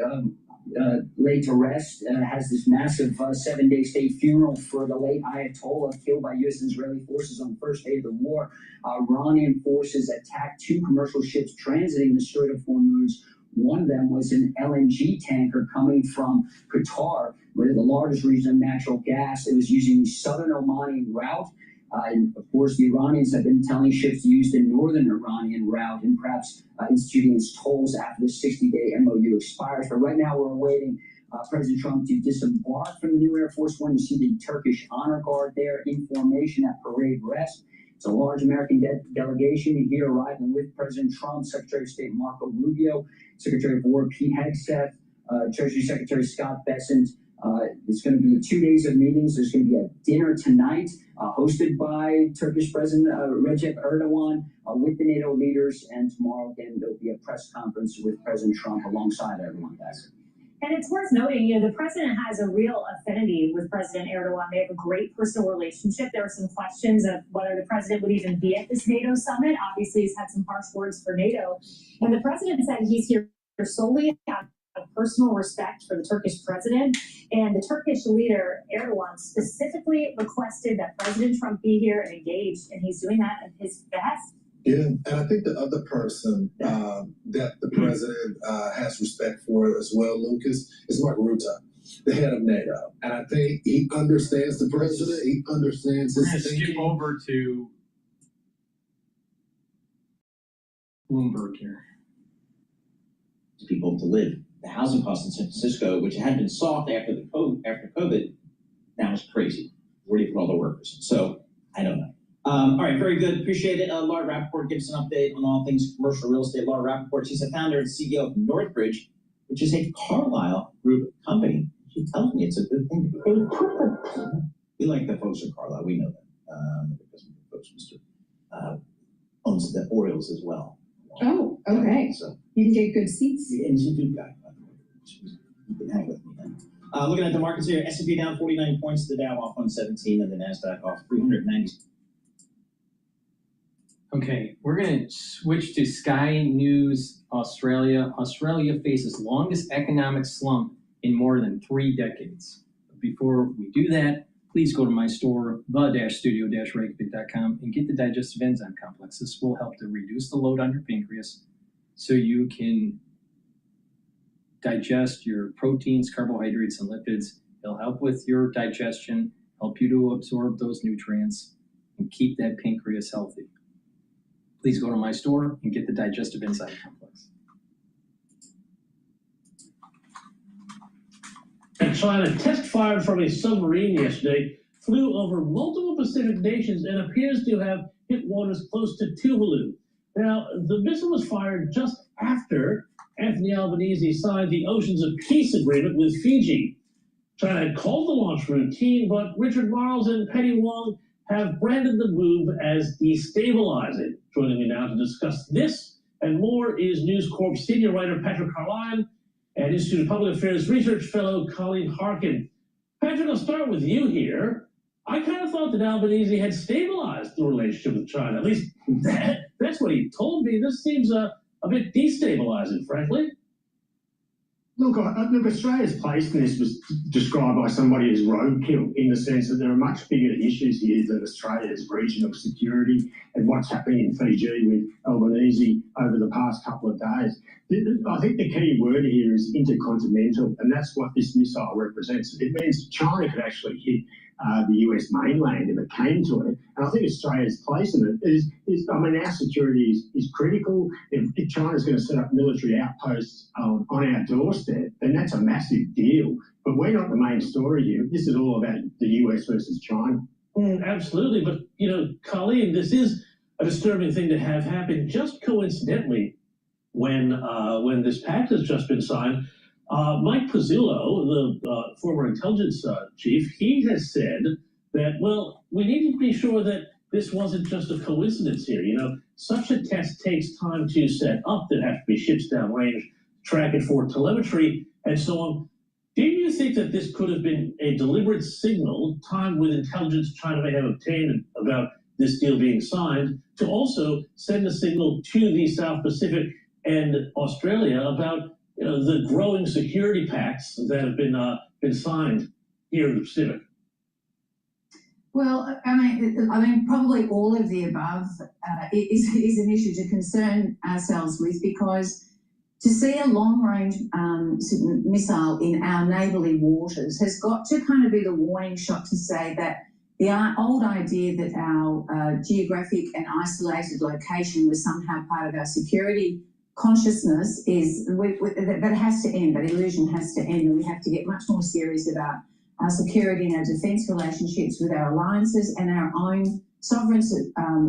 laid to rest, has this massive 7-day state funeral for the late Ayatollah killed by U.S. and Israeli forces on the first day of the war. Iranian forces attacked 2 commercial ships transiting the Strait of Hormuz. One of them was an LNG tanker coming from Qatar, where the largest region of natural gas. It was using the southern Omani route. And of course, the Iranians have been telling ships to use the northern Iranian route and perhaps instituting its tolls after the 60-day MOU expires. But right now, we're awaiting President Trump to disembark from the new Air Force One. You see the Turkish honor guard there in formation at parade rest. It's a large American delegation here arriving with President Trump, Secretary of State Marco Rubio, Secretary of War Pete Hegseth, Treasury Secretary Scott Bessent. It's going to be 2 days of meetings. There's going to be a dinner tonight hosted by Turkish President Recep Erdogan with the NATO leaders. And tomorrow, again, there'll be a press conference with President Trump alongside everyone. And it's worth noting, the president has a real affinity with President Erdogan. They have a great personal relationship. There are some questions of whether the president would even be at this NATO summit. Obviously, he's had some harsh words for NATO. And the president said he's here solely out of personal respect for the Turkish president. And the Turkish leader, Erdogan, specifically requested that President Trump be here and engage. And he's doing that at his behest. Yeah, and I think the other person that the president has respect for as well, Lucas, is Mark Rutte, the head of NATO. And I think he understands the president. He understands his thinking. Skip over to Bloomberg here. People to live. The housing costs in San Francisco, which had been soft after COVID, now is crazy. Where do you put all the workers? So I don't know. All right, very good. Appreciate it. Laura Rappaport gives an update on all things commercial real estate. Laura Rappaport, she's the founder and CEO of Northbridge, which is a Carlyle Group company. She tells me it's a good thing. We like the folks at Carlyle. We know that. Because the folks, Mr. Owns the Orioles as well. Oh, okay. So you can get good seats. And she's a good guy, by the way. You can hang with me then. Looking at the markets here, S&P down 49 points, the Dow off 117, and the NASDAQ off 390. Okay, we're going to switch to Sky News Australia. Australia faces longest economic slump in more than 3 decades. Before we do that, please go to my store, the-studio-reykjavik.com, and get the digestive enzyme complex. This will help to reduce the load on your pancreas so you can digest your proteins, carbohydrates, and lipids. It'll help with your digestion, help you to absorb those nutrients, and keep that pancreas healthy. Please go to my store and get the digestive enzyme complex. China test fired from a submarine yesterday, flew over multiple Pacific nations, and appears to have hit waters close to Tuvalu. Now, the missile was fired just after Anthony Albanese signed the Oceans of Peace Agreement with Fiji. China had called the launch routine, but Richard Marles and Penny Wong have branded the move as destabilizing. Joining me now to discuss this and more is News Corp senior writer Patrick Harvardian and Institute of Public Affairs research fellow Colleen Harkin. Patrick, I'll start with you here. I kind of thought that Albanese had stabilized the relationship with China. At least that's what he told me. This seems a bit destabilizing, frankly. Look, Australia's place in this was described by somebody as roadkill, in the sense that there are much bigger issues here than Australia's regional security and what's happening in Fiji with Albanese over the past couple of days. I think the key word here is intercontinental, and that's what this missile represents. It means China could actually hit the US mainland if it came to it. And I think Australia's place in it is our security is critical. If China's going to set up military outposts on our doorstep, then that's a massive deal. But we're not the main story here. This is all about the US versus China. Absolutely. But, Colleen, this is a disturbing thing to have happen just coincidentally when this pact has just been signed. Mike Pizzullo, the former intelligence chief, he has said that, well, we need to be sure that this wasn't just a coincidence here. Such a test takes time to set up. There have to be ships downrange, track it for telemetry, and so on. Do you think that this could have been a deliberate signal timed with intelligence China may have obtained about this deal being signed to also send a signal to the South Pacific and Australia about the growing security pacts that have been signed here in the Pacific? Well, I mean, probably all of the above is an issue to concern ourselves with, because to see a long-range missile in our neighbourly waters has got to kind of be the warning shot to say that the old idea that our geographic and isolated location was somehow part of our security consciousness that has to end. That illusion has to end, and we have to get much more serious about our security and our defence relationships with our alliances and our own sovereign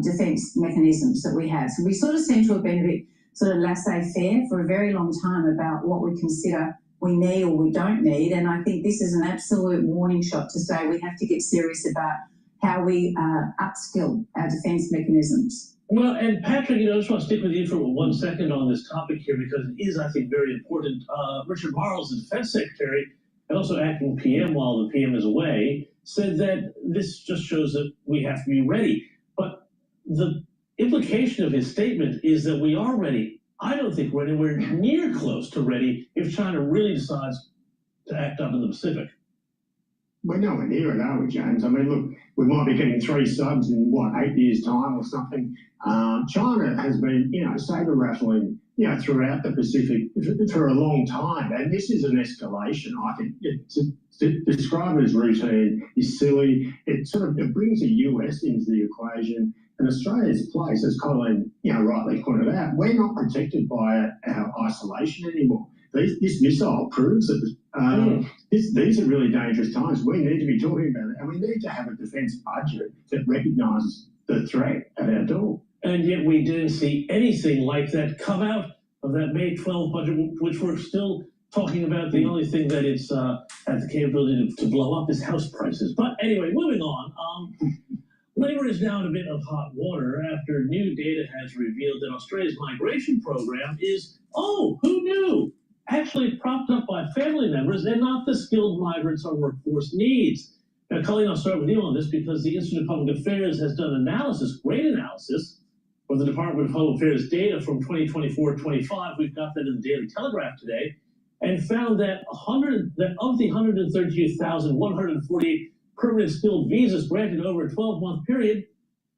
defence mechanisms that we have. So we sort of seem to have been a bit sort of laissez-faire for a very long time about what we consider we need or we don't need, and I think this is an absolute warning shot to say we have to get serious about how we upskill our defence mechanisms. Well, and Patrick, I just want to stick with you for 1 second on this topic here, because it is, I think, very important. Richard Marles, the Defense Secretary, and also acting PM while the PM is away, said that this just shows that we have to be ready. But the implication of his statement is that we are ready. I don't think we're anywhere near close to ready if China really decides to act up in the Pacific. We're nowhere near it, are we, James? I mean, look, we might be getting 3 subs in, 8 years' time or something. China has been, saber rattling, throughout the Pacific for a long time. And this is an escalation. I think to describe it as routine is silly. It brings the US into the equation. And Australia's place, as Colleen, rightly pointed out, we're not protected by our isolation anymore. This missile proves that these are really dangerous times. We need to be talking about it, and we need to have a defence budget that recognises the threat at our door. And yet we didn't see anything like that come out of that May 12 budget, which we're still talking about. The only thing that it's has the capability to blow up is house prices. But anyway, moving on. Labour is now in a bit of hot water after new data has revealed that Australia's migration program is, who knew, actually propped up by family members and not the skilled migrants our workforce needs. Now, Colleen, I'll start with you on this because the Institute of Public Affairs has done great analysis for the Department of Home Affairs data from 2024-25. We've got that in the Daily Telegraph today, and found that of the 132,148 permanent skilled visas granted over a 12-month period,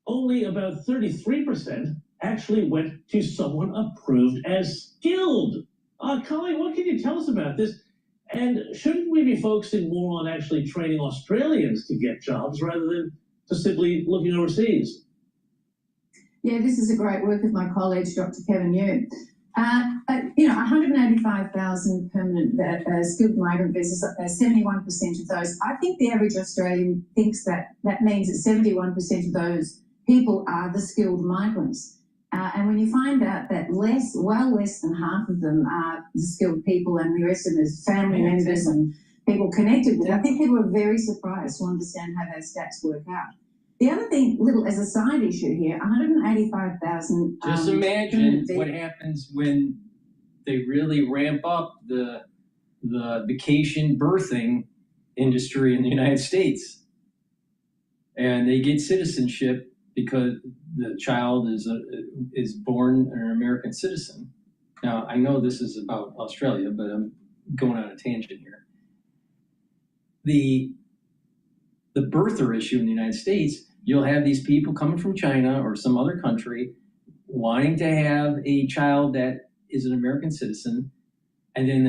only about 33% actually went to someone approved as skilled. Colleen, what can you tell us about this? And shouldn't we be focusing more on actually training Australians to get jobs rather than to simply looking overseas? Yeah, this is a great work of my colleague, Dr. Kevin Yu. 185,000 permanent skilled migrant visas, 71% of those. I think the average Australian thinks that means that 71% of those people are the skilled migrants. And when you find out that well less than half of them are the skilled people and the rest of them is family members and people connected with, I think people are very surprised to understand how those stats work out. The other thing, little as a side issue here, 185,000. Just imagine what happens when they really ramp up the vacation birthing industry in the United States, and they get citizenship because the child is born an American citizen. Now, I know this is about Australia, but I'm going on a tangent here. The birther issue in the United States, you'll have these people coming from China or some other country wanting to have a child that is an American citizen, and then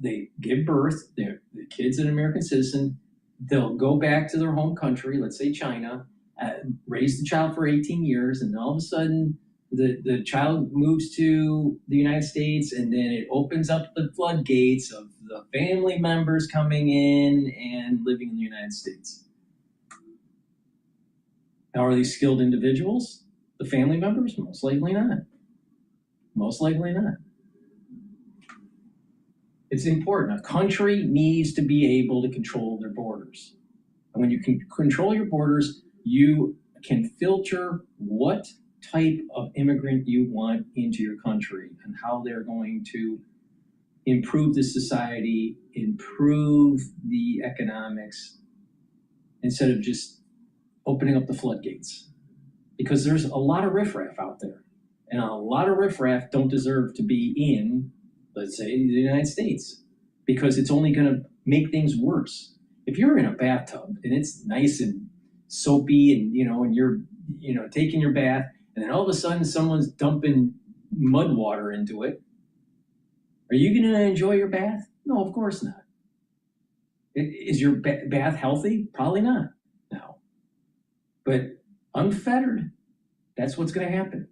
they give birth, the kid's an American citizen, they'll go back to their home country, let's say China, raise the child for 18 years, and all of a sudden the child moves to the United States, and then it opens up the floodgates of the family members coming in and living in the United States. Now, are these skilled individuals, the family members? Most likely not. Most likely not. It's important. A country needs to be able to control their borders. And when you can control your borders, you can filter what type of immigrant you want into your country and how they're going to improve the society, improve the economics, instead of just opening up the floodgates. Because there's a lot of riffraff out there, and a lot of riffraff don't deserve to be in, let's say, the United States, because it's only going to make things worse. If you're in a bathtub and it's nice and soapy, and you're taking your bath, and then all of a sudden someone's dumping mud water into it, are you going to enjoy your bath? No, of course not. Is your bath healthy? Probably not. No. But unfettered, that's what's going to happen.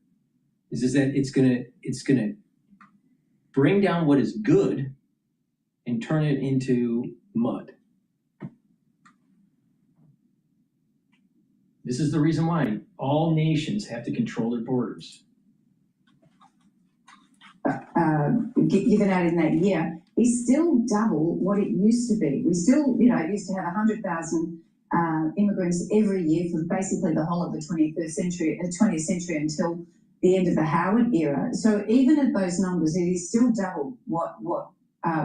Is that it's going to bring down what is good and turn it into mud. This is the reason why all nations have to control their borders. Given out in that year is still double what it used to be. We still, it used to have 100,000 immigrants every year for basically the whole of the 20th century until the end of the Howard era. So even at those numbers, it is still double what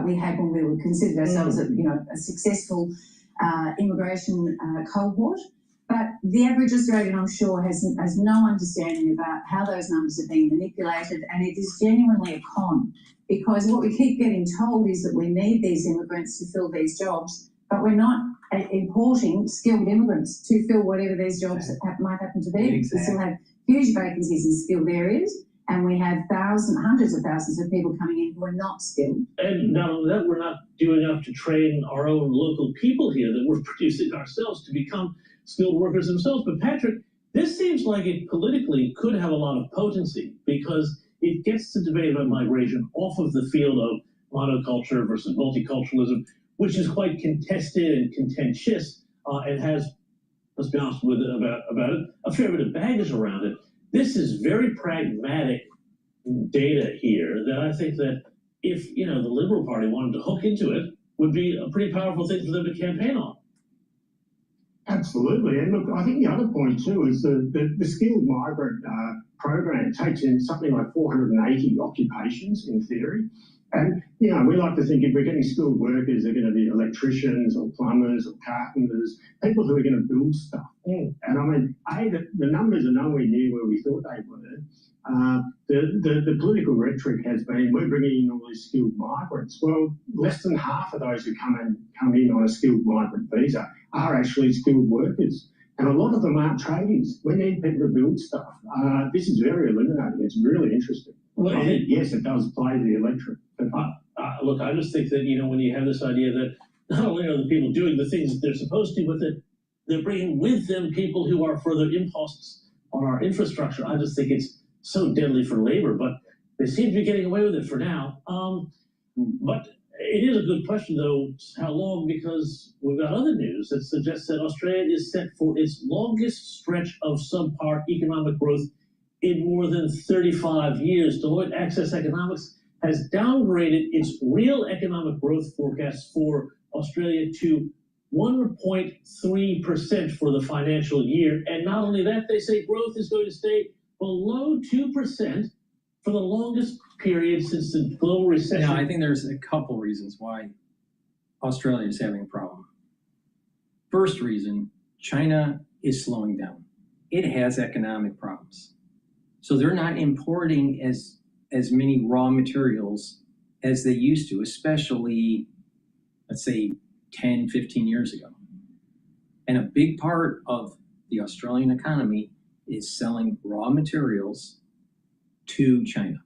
we had when we were considered ourselves a successful immigration cohort. But the average Australian, I'm sure, has no understanding about how those numbers are being manipulated, and it is genuinely a con, because what we keep getting told is that we need these immigrants to fill these jobs, but we're not importing skilled immigrants to fill whatever these jobs might happen to be. Exactly. We still have huge vacancies in skilled areas, and we have hundreds of thousands of people coming in who are not skilled. And not only that, we're not doing enough to train our own local people here that we're producing ourselves to become skilled workers themselves. But Patrick, this seems like it politically could have a lot of potency, because it gets the debate about migration off of the field of monoculture versus multiculturalism, which is quite contested and contentious, and has, let's be honest with it about it, a fair bit of baggage around it. This is very pragmatic data here that I think that if the Liberal Party wanted to hook into it, would be a pretty powerful thing for them to campaign on. Absolutely. And look, I think the other point too is the skilled migrant program takes in something like 480 occupations in theory. And, we like to think if we're getting skilled workers, they're going to be electricians or plumbers or carpenters, people who are going to build stuff. And I mean, the numbers are nowhere near where we thought they were. The political rhetoric has been, we're bringing in all these skilled migrants. Well, less than half of those who come in on a skilled migrant visa are actually skilled workers. And a lot of them aren't tradies. We need people to build stuff. This is very illuminating. It's really interesting. Well, yes, it does play the electorate. Look, I just think that, when you have this idea that not only are the people doing the things that they're supposed to, but that they're bringing with them people who are further imposts on our infrastructure. I just think it's so deadly for labor, but they seem to be getting away with it for now. But it is a good question, though, how long, because we've got other news that suggests that Australia is set for its longest stretch of subpar economic growth in more than 35 years. Deloitte Access Economics has downgraded its real economic growth forecast for Australia to 1.3% for the financial year. And not only that, they say growth is going to stay below 2% for the longest period since the global recession. Yeah, I think there's a couple reasons why Australia is having a problem. First reason, China is slowing down. It has economic problems. So they're not importing as many raw materials as they used to, especially, let's say, 10, 15 years ago. And a big part of the Australian economy is selling raw materials to China.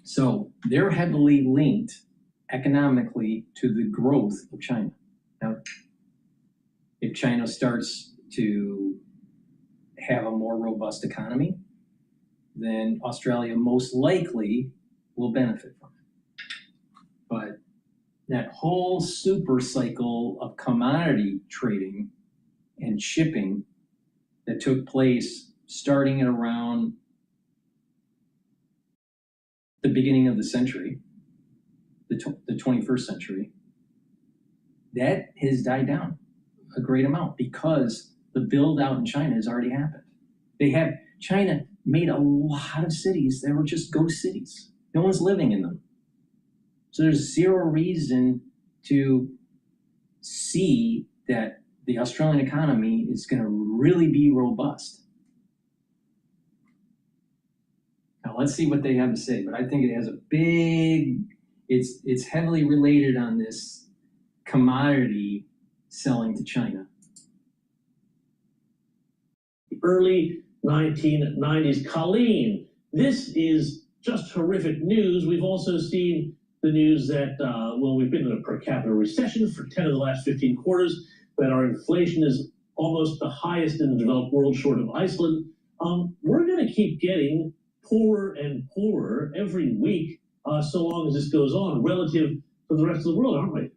So they're heavily linked economically to the growth of China. Now, if China starts to have a more robust economy, then Australia most likely will benefit from it. But that whole super cycle of commodity trading and shipping that took place starting at around the beginning of the century, the 21st century, that has died down a great amount because the build out in China has already happened. China made a lot of cities that were just ghost cities. No one's living in them. So there's zero reason to see that the Australian economy is going to really be robust. Now let's see what they have to say, but I think it has a big, it's heavily related on this commodity selling to China. Early 1990s. Colleen, this is just horrific news. We've also seen the news that, we've been in a per capita recession for 10 of the last 15 quarters, that our inflation is almost the highest in the developed world, short of Iceland. We're going to keep getting poorer and poorer every week, so long as this goes on, relative to the rest of the world, aren't we?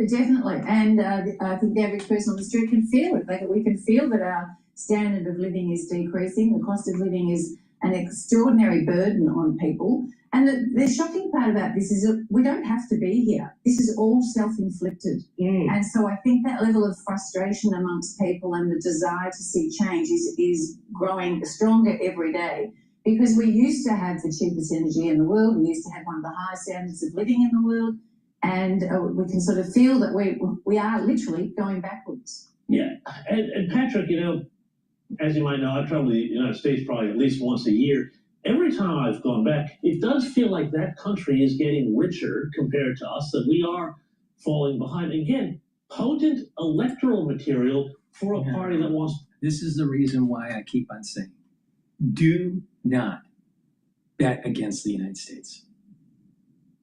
Definitely, and I think the average person on the street can feel it. Like, we can feel that our standard of living is decreasing. The cost of living is an extraordinary burden on people. And the shocking part about this is that we don't have to be here. This is all self-inflicted. And so I think that level of frustration amongst people and the desire to see change is growing stronger every day, because we used to have the cheapest energy in the world. We used to have one of the highest standards of living in the world. And we can sort of feel that we are literally going backwards. Yeah, and Patrick, as you might know, I travel the United States probably at least once a year. Every time I've gone back, it does feel like that country is getting richer compared to us, that we are falling behind. Again, potent electoral material for a party that wants... This is the reason why I keep on saying, do not bet against the United States.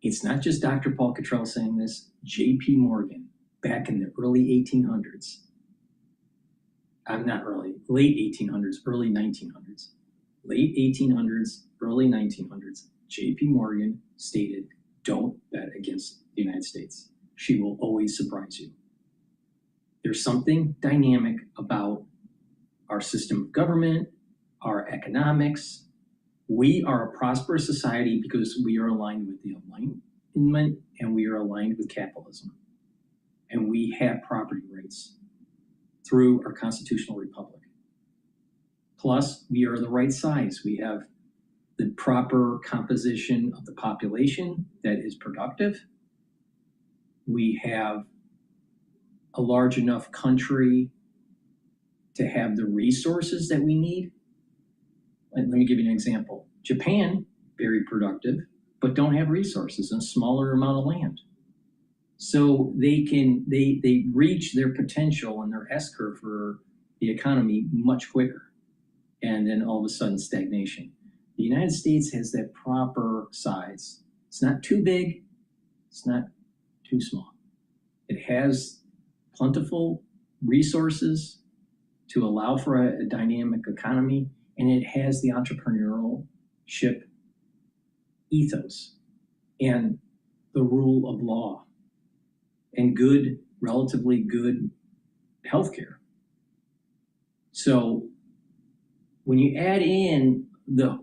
It's not just Dr. Paul Cottrell saying this. J.P. Morgan, back in the early 1800s, late 1800s, early 1900s. Late 1800s, early 1900s, J.P. Morgan stated, don't bet against the United States. She will always surprise you. There's something dynamic about our system of government, our economics. We are a prosperous society because we are aligned with the Enlightenment and we are aligned with capitalism. And we have property rights through our constitutional republic. Plus, we are the right size. We have the proper composition of the population that is productive. We have a large enough country to have the resources that we need. Let me give you an example. Japan, very productive, but don't have resources and a smaller amount of land. So they reach their potential and their S-curve for the economy much quicker. And then all of a sudden stagnation. The United States has that proper size. It's not too big, it's not too small. It has plentiful resources to allow for a dynamic economy, and it has the entrepreneurship ethos and the rule of law and relatively good healthcare. So when you add in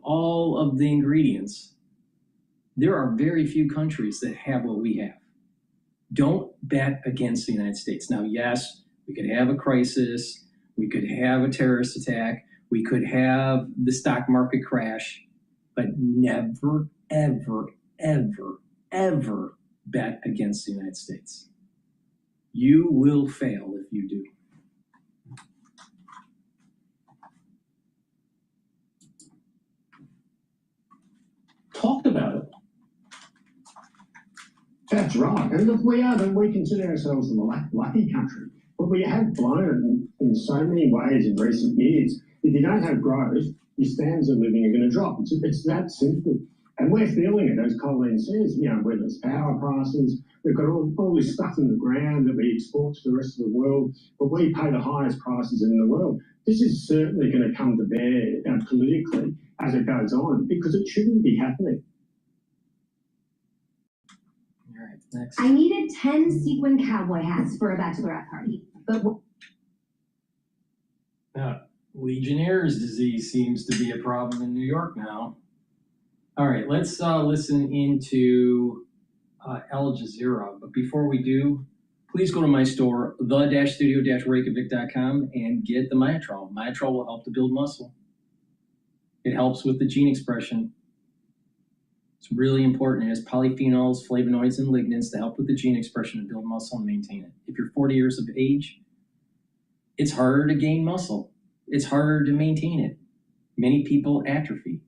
all of the ingredients, there are very few countries that have what we have. Don't bet against the United States. Now, yes, we could have a crisis, we could have a terrorist attack, we could have the stock market crash, but never, ever, ever, ever bet against the United States. You will fail if you do. Talked about it. That's right. And look, we consider ourselves a lucky country, but we have blown it in so many ways in recent years. If you don't have growth, your standards of living are going to drop. It's that simple. And we're feeling it, as Colleen says, whether it's power prices, we've got all this stuff in the ground that we export to the rest of the world, but we pay the highest prices in the world. This is certainly going to come to bear politically as it goes on, because it shouldn't be happening. All right, next. I needed 10 sequin cowboy hats for a bachelorette party, but Legionnaire's disease seems to be a problem in New York now. All right, let's listen into Al Jazeera. But before we do, please go to my store, the-studio-reykjavik.com, and get the Myotrol. Myotrol will help to build muscle. It helps with the gene expression. It's really important. It has polyphenols, flavonoids, and lignans to help with the gene expression and build muscle and maintain it. If you're 40 years of age, it's harder to gain muscle. It's harder to maintain it. Many people atrophy.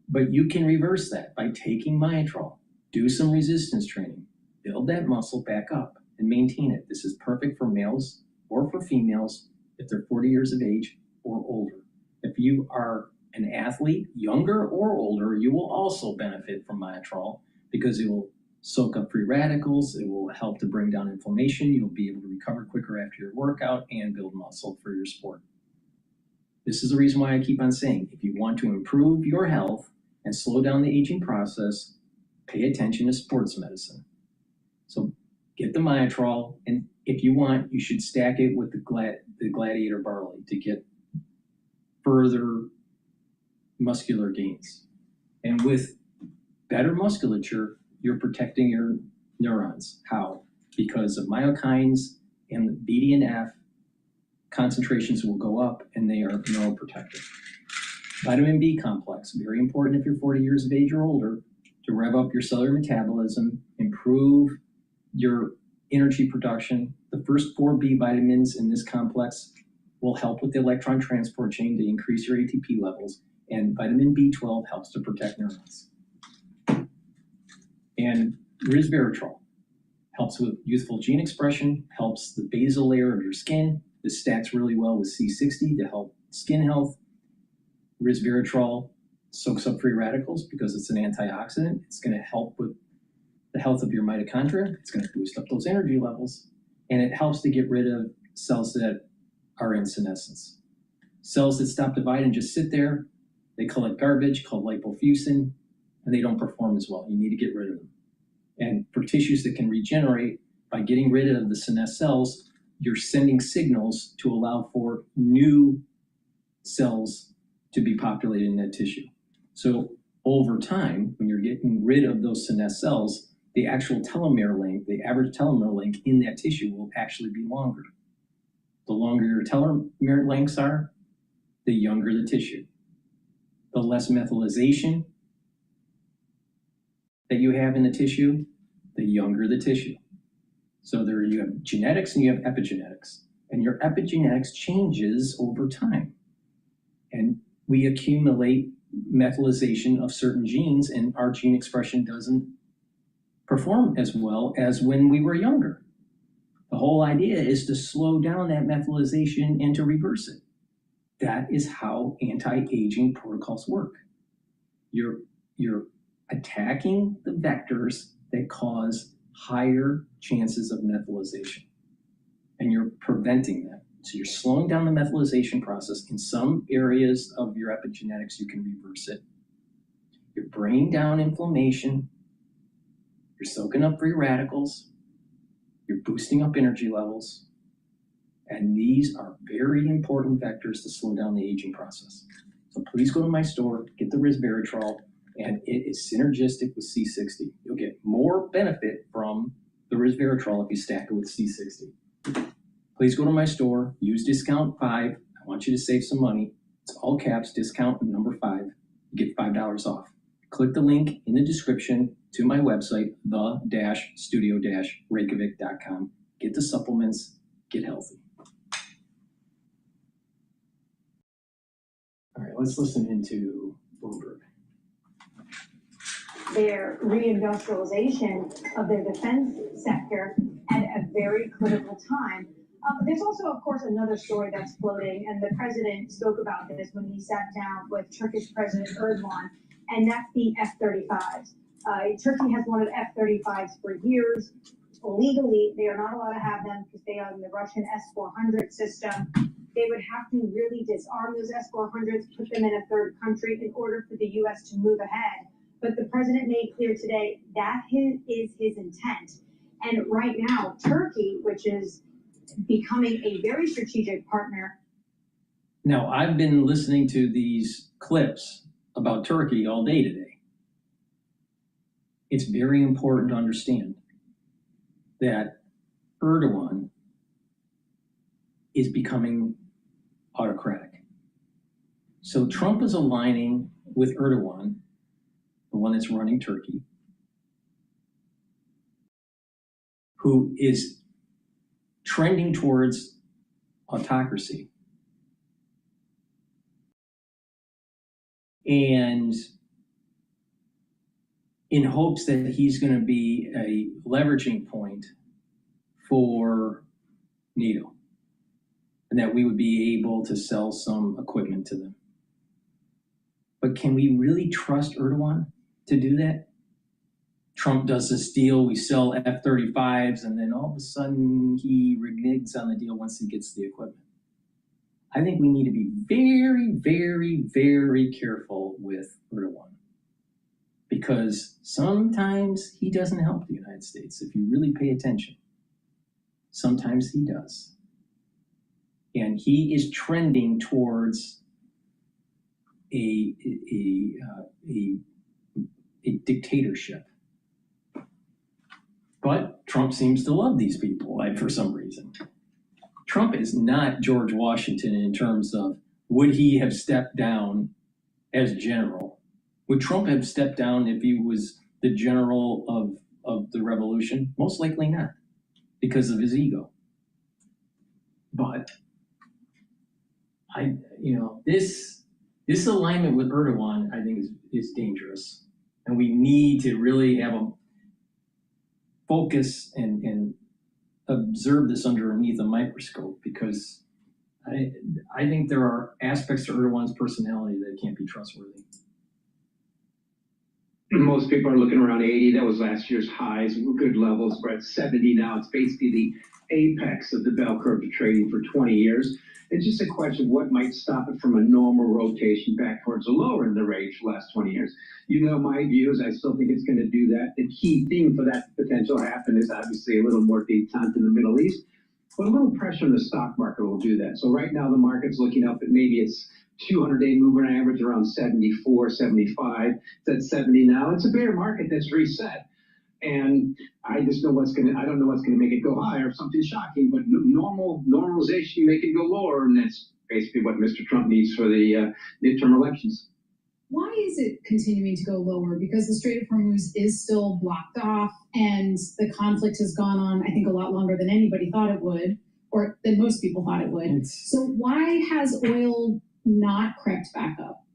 But you can reverse that by taking Myotrol. Do some resistance training. Build that muscle back up and maintain it. This is perfect for males or for females if they're 40 years of age or older. If you are an athlete, younger or older, you will also benefit from Myotrol because it will soak up free radicals. It will help to bring down inflammation. You'll be able to recover quicker after your workout and build muscle for your sport. This is the reason why I keep on saying, if you want to improve your health and slow down the aging process, pay attention to sports medicine. So get the Myotrol, and if you want, you should stack it with the Gladiator barley to get further muscular gains. And with better musculature, you're protecting your neurons. How? Because of myokines and the BDNF, concentrations will go up and they are neuroprotective. Vitamin B complex, very important if you're 40 years of age or older, to rev up your cellular metabolism, improve your energy production. The first 4 B vitamins in this complex will help with the electron transport chain to increase your ATP levels, and vitamin B12 helps to protect neurons. And resveratrol helps with youthful gene expression, helps the basal layer of your skin. This stacks really well with C60 to help skin health. Resveratrol soaks up free radicals because it's an antioxidant. It's going to help with the health of your mitochondria. It's going to boost up those energy levels. And it helps to get rid of cells that are in senescence. Cells that stop dividing and just sit there, they collect garbage called lipofuscin, and they don't perform as well. You need to get rid of them. And for tissues that can regenerate, by getting rid of the senescent cells, you're sending signals to allow for new cells to be populated in that tissue. So over time, when you're getting rid of those senescent cells, the actual telomere length, the average telomere length in that tissue will actually be longer. The longer your telomere lengths are, the younger the tissue. The less methylation that you have in the tissue, the younger the tissue. So there you have genetics and you have epigenetics. And your epigenetics changes over time. And we accumulate methylation of certain genes, and our gene expression doesn't perform as well as when we were younger. The whole idea is to slow down that methylation and to reverse it. That is how anti-aging protocols work. You're attacking the vectors that cause higher chances of methylation, and you're preventing that. So you're slowing down the methylation process. In some areas of your epigenetics, you can reverse it. You're bringing down inflammation. You're soaking up free radicals. You're boosting up energy levels. And these are very important vectors to slow down the aging process. So please go to my store, get the resveratrol, and it is synergistic with C60. You'll get more benefit from the resveratrol if you stack it with C60. Please go to my store, use discount 5. I want you to save some money. It's all caps, discount number 5. You get $5 off. Click the link in the description to my website, the-studio-reykjavik.com. Get the supplements, get healthy. All right, let's listen into Bloomberg. Their reindustrialization of their defense sector at a very critical time. There's also, of course, another story that's floating, and the president spoke about this when he sat down with Turkish President Erdogan, and that's the F-35s. Turkey has wanted F-35s for years. Legally, they are not allowed to have them because they are in the Russian S-400 system. They would have to really disarm those S-400s, put them in a third country in order for the U.S. to move ahead. But the president made clear today that is his intent. And right now, Turkey, which is becoming a very strategic partner. Now, I've been listening to these clips about Turkey all day today. It's very important to understand that Erdogan is becoming autocratic. So Trump is aligning with Erdogan, the one that's running Turkey, who is trending towards autocracy. And in hopes that he's going to be a leveraging point for NATO, and that we would be able to sell some equipment to them. But can we really trust Erdogan to do that? Trump does this deal, we sell F-35s, and then all of a sudden he reneges on the deal once he gets the equipment. I think we need to be very, very, very careful with Erdogan, because sometimes he doesn't help the United States. If you really pay attention, sometimes he does. And he is trending towards a dictatorship. But Trump seems to love these people, for some reason. Trump is not George Washington in terms of, would he have stepped down as general? Would Trump have stepped down if he was the general of the revolution? Most likely not, because of his ego. But this alignment with Erdogan, I think, is dangerous, and we need to really have a focus and observe this underneath a microscope, because I think there are aspects to Erdogan's personality that can't be trustworthy. Most people are looking around 80. That was last year's highs. We're good levels. We're at 70 now. It's basically the apex of the bell curve of trading for 20 years. It's just a question of what might stop it from a normal rotation back towards the lower in the range for the last 20 years. You know my views. I still think it's going to do that. The key thing for that potential to happen is obviously a little more detente in the Middle East, but a little pressure in the stock market will do that. So right now the market's looking up at maybe it's 200-day moving average around 74, 75. It's at 70 now. It's a bear market that's reset. And I just know I don't know what's going to make it go higher, something shocking, but normalization make it go lower. And that's basically what Mr. Trump needs for the midterm elections. Why is it continuing to go lower? Because the Strait of Hormuz is still blocked off, and the conflict has gone on, I think, a lot longer than anybody thought it would, or than most people thought it would. So why has oil not crept back up?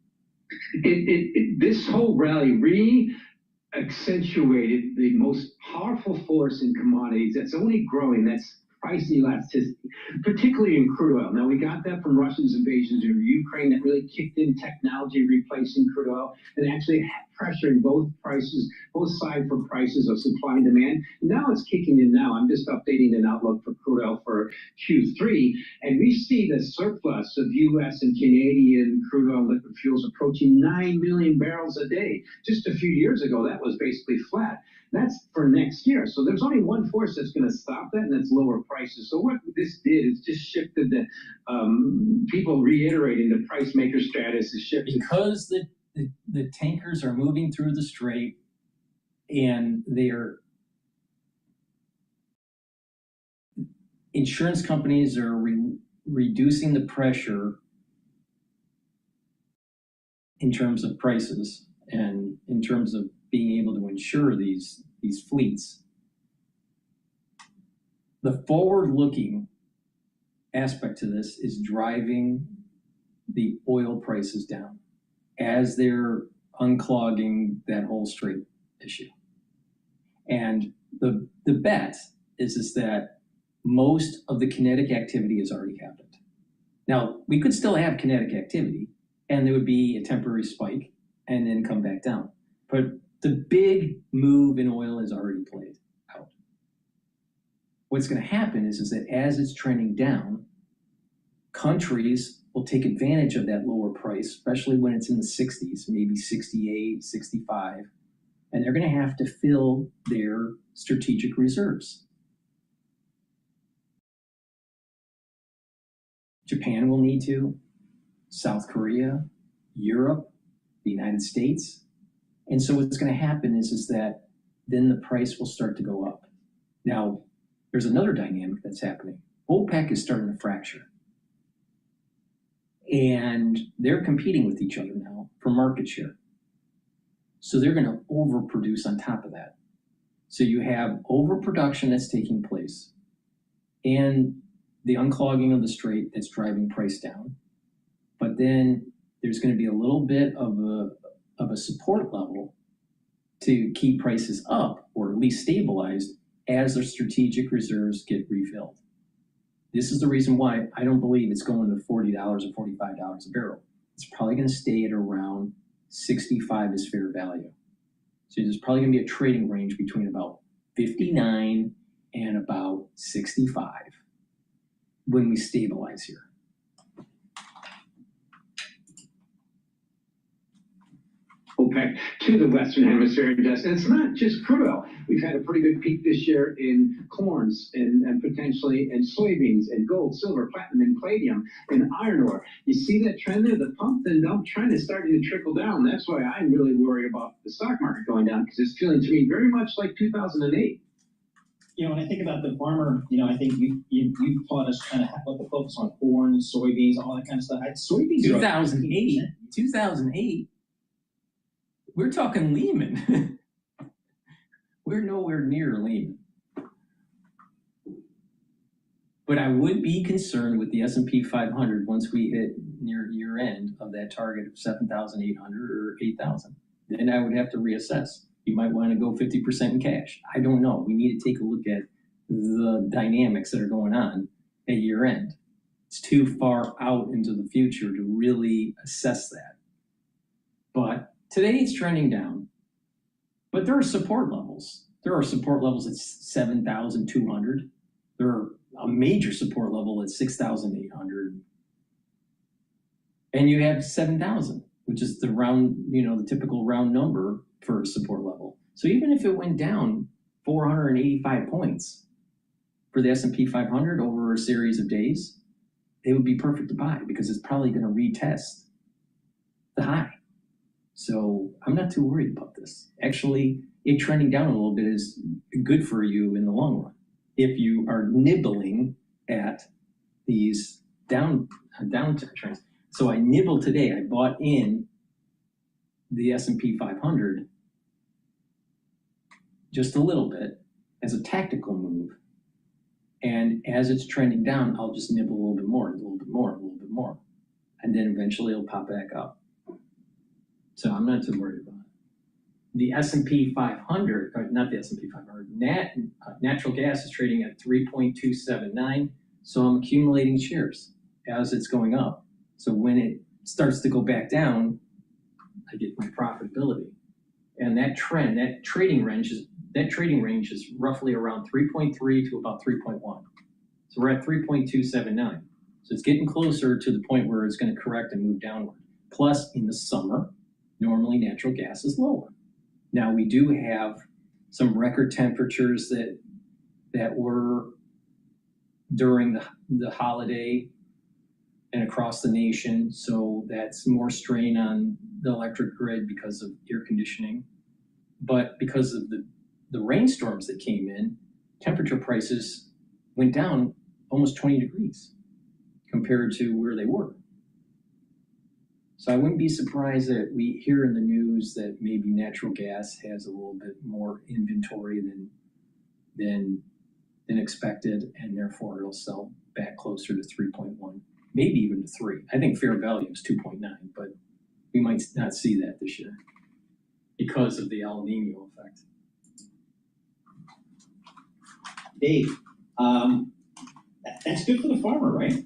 This whole rally accentuated the most powerful force in commodities that's only growing, that's price elasticity, particularly in crude oil. Now, we got that from Russia's invasions of Ukraine that really kicked in technology replacing crude oil, and actually pressuring both sides for prices of supply and demand. Now it's kicking in now. I'm just updating an outlook for crude oil for Q3, and we see the surplus of U.S. and Canadian crude oil liquid fuels approaching 9 million barrels a day. Just a few years ago, that was basically flat. That's for next year. So there's only one force that's going to stop that, and that's lower prices. So what this did is just shifted the people reiterating the price maker status is shifted. Because the tankers are moving through the strait and insurance companies are reducing the pressure in terms of prices and in terms of being able to insure these fleets. The forward-looking aspect to this is driving the oil prices down as they're unclogging that whole strait issue. And the bet is that most of the kinetic activity is already happened. Now, we could still have kinetic activity, and there would be a temporary spike and then come back down. But the big move in oil is already played out. What's going to happen is that as it's trending down, countries will take advantage of that lower price, especially when it's in the 60s, maybe 68, 65, and they're going to have to fill their strategic reserves. Japan will need to, South Korea, Europe, the United States. And so what's going to happen is that then the price will start to go up. Now, there's another dynamic that's happening. OPEC is starting to fracture. And they're competing with each other now for market share. So they're going to overproduce on top of that. So you have overproduction that's taking place and the unclogging of the strait that's driving price down. But then there's going to be a little bit of a support level to keep prices up or at least stabilized as their strategic reserves get refilled. This is the reason why I don't believe it's going to $40 or $45 a barrel. It's probably going to stay at around 65 as fair value. So there's probably going to be a trading range between about 59 and about 65 when we stabilize here. OPEC to the Western Hemisphere index. And it's not just crude oil. We've had a pretty good peak this year in corns and potentially in soybeans and gold, silver, platinum, and palladium and iron ore. You see that trend there? The pump and dump trend is starting to trickle down. That's why I'm really worried about the stock market going down, because it's feeling to me very much like 2008. You know, when I think about the farmer, you know, I think you taught us kind of what to focus on: corn, soybeans, all that kind of stuff. Soybeans. 2008. We're talking Lehman. We're nowhere near Lehman. But I would be concerned with the S&P 500 once we hit near year end of that target of 7,800 or 8,000. Then I would have to reassess. You might want to go 50% in cash. I don't know. We need to take a look at the dynamics that are going on at year end. It's too far out into the future to really assess that. But today it's trending down, but there are support levels. There are support levels at 7,200. There are a major support level at 6,800. And you have 7,000, which is the round, you know, the typical round number for a support level. So even if it went down 485 points for the S&P 500 over a series of days, it would be perfect to buy because it's probably going to retest the high. So I'm not too worried about this. Actually, it trending down a little bit is good for you in the long run if you are nibbling at these down trends. So I nibbled today. I bought in the S&P 500 just a little bit as a tactical move. And as it's trending down, I'll just nibble a little bit more, a little bit more, a little bit more. And then eventually it'll pop back up. So I'm not too worried about it. The S&P 500, or not the S&P 500, natural gas is trading at 3.279. So I'm accumulating shares as it's going up. So when it starts to go back down, I get my profitability. And that trend, that trading range is roughly around 3.3 to about 3.1. So we're at 3.279. So it's getting closer to the point where it's going to correct and move downward. Plus, in the summer, normally natural gas is lower. Now, we do have some record temperatures that were during the holiday and across the nation. So that's more strain on the electric grid because of air conditioning. But because of the rainstorms that came in, temperature prices went down almost 20 degrees compared to where they were. So I wouldn't be surprised that we hear in the news that maybe natural gas has a little bit more inventory than expected, and therefore it'll sell back closer to 3.1, maybe even to 3. I think fair value is 2.9, but we might not see that this year because of the El Nino effect. Dave, that's good for the farmer, right?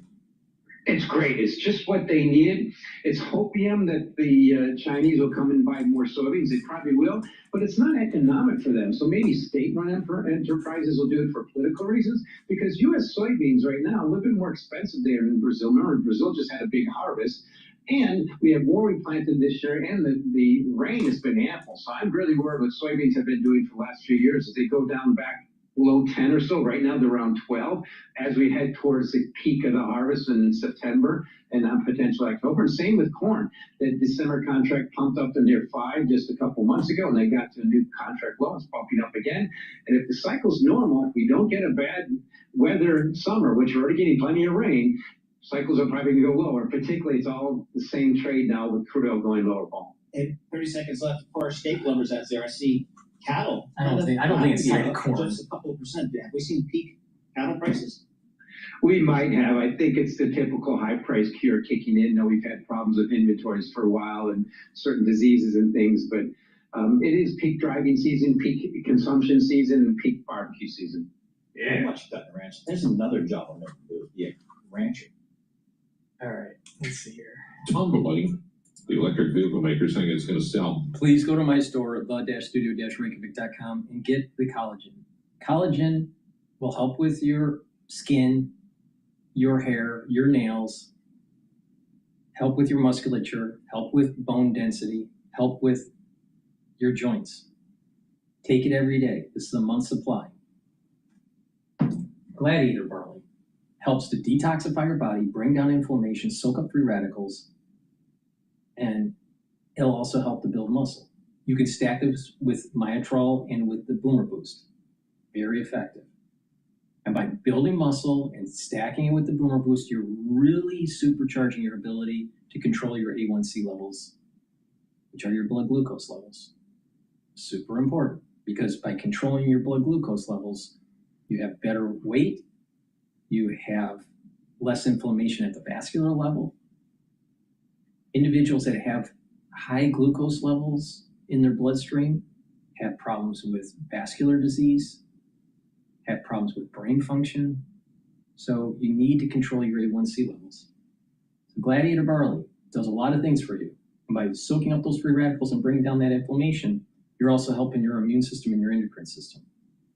It's great. It's just what they needed. It's hopium that the Chinese will come and buy more soybeans. They probably will, but it's not economic for them. So maybe state-run enterprises will do it for political reasons, because U.S. soybeans right now are a little bit more expensive there than Brazil. Remember, Brazil just had a big harvest, and we have more we planted this year, and the rain has been ample. So I'm really worried what soybeans have been doing for the last few years as they go down back below 10 or so. Right now they're around 12 as we head towards the peak of the harvest in September and potentially October. And same with corn. The December contract pumped up to near 5 just a couple months ago, and they got to a new contract low. It's pumping up again. And if the cycle's normal, if we don't get a bad weather summer, which we're already getting plenty of rain, cycles are probably going to go lower. Particularly, it's all the same trade now with crude oil going lower, Paul. And 30 seconds left for our steak lovers out there. I see cattle. I don't think it's tied to corn. Just a couple of percent. Have we seen peak cattle prices? We might have. I think it's the typical high price cure kicking in. Now, we've had problems with inventories for a while and certain diseases and things, but it is peak driving season, peak consumption season, and peak barbecue season. Yeah. How much got in the ranch? There's another job I'll never do. Yeah, rancher. All right, let's see here. Tumbling. The electric vehicle maker saying it's going to sell. Please go to my store at the-studio-reykjavik.com and get the collagen. Collagen will help with your skin, your hair, your nails, help with your musculature, help with bone density, help with your joints. Take it every day. This is a month's supply. Gladiator barley helps to detoxify your body, bring down inflammation, soak up free radicals, and it'll also help to build muscle. You can stack this with Myotrol and with the Boomer Boost. Very effective. And by building muscle and stacking it with the Boomer Boost, you're really supercharging your ability to control your A1C levels, which are your blood glucose levels. Super important, because by controlling your blood glucose levels, you have better weight, you have less inflammation at the vascular level. Individuals that have high glucose levels in their bloodstream have problems with vascular disease, have problems with brain function. So you need to control your A1C levels. So Gladiator barley does a lot of things for you. And by soaking up those free radicals and bringing down that inflammation, you're also helping your immune system and your endocrine system.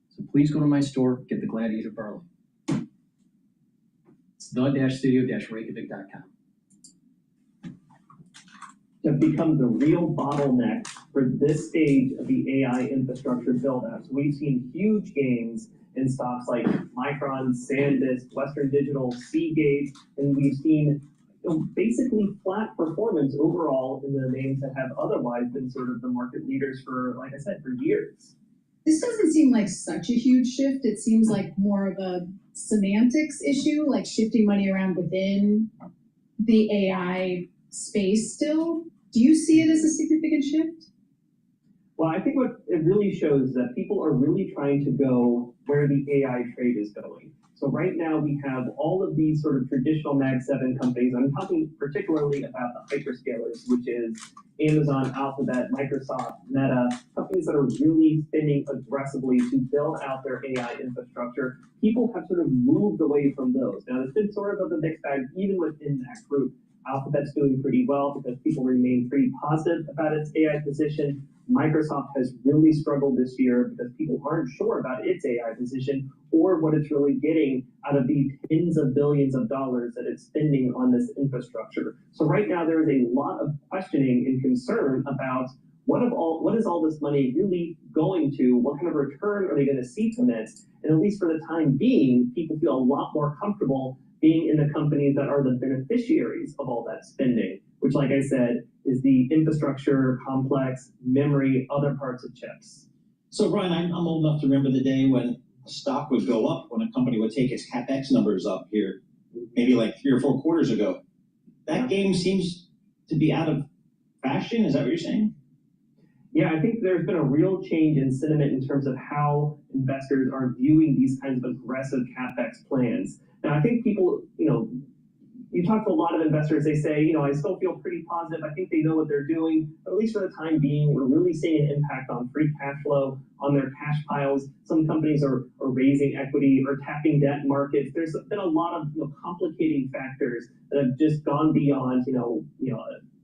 So please go to my store, get the Gladiator barley. It's the-studio-reykjavik.com. Have become the real bottleneck for this stage of the AI infrastructure build-out. So we've seen huge gains in stocks like Micron, SanDisk, Western Digital, Seagate, and we've seen basically flat performance overall in the names that have otherwise been sort of the market leaders for, like I said, for years. This doesn't seem like such a huge shift. It seems like more of a semantics issue, like shifting money around within the AI space still. Do you see it as a significant shift? Well, I think what it really shows is that people are really trying to go where the AI trade is going. So right now we have all of these sort of traditional Mag 7 companies. I'm talking particularly about the hyperscalers, which is Amazon, Alphabet, Microsoft, Meta, companies that are really spending aggressively to build out their AI infrastructure. People have sort of moved away from those. Now, it's been sort of a mixed bag even within that group. Alphabet's doing pretty well because people remain pretty positive about its AI position. Microsoft has really struggled this year because people aren't sure about its AI position or what it's really getting out of the tens of billions of dollars that it's spending on this infrastructure. So right now there is a lot of questioning and concern about what is all this money really going to? What kind of return are they going to see from it? And at least for the time being, people feel a lot more comfortable being in the companies that are the beneficiaries of all that spending, which, like I said, is the infrastructure, complex, memory, other parts of chips. So, Brian, I'm old enough to remember the day when stock would go up when a company would take its CapEx numbers up here, maybe like 3 or 4 quarters ago. That game seems to be out of fashion. Is that what you're saying? Yeah, I think there's been a real change in sentiment in terms of how investors are viewing these kinds of aggressive CapEx plans. Now, I think people, you talk to a lot of investors, they say, I still feel pretty positive. I think they know what they're doing. But at least for the time being, we're really seeing an impact on free cash flow, on their cash piles. Some companies are raising equity or tapping debt markets. There's been a lot of complicating factors that have just gone beyond,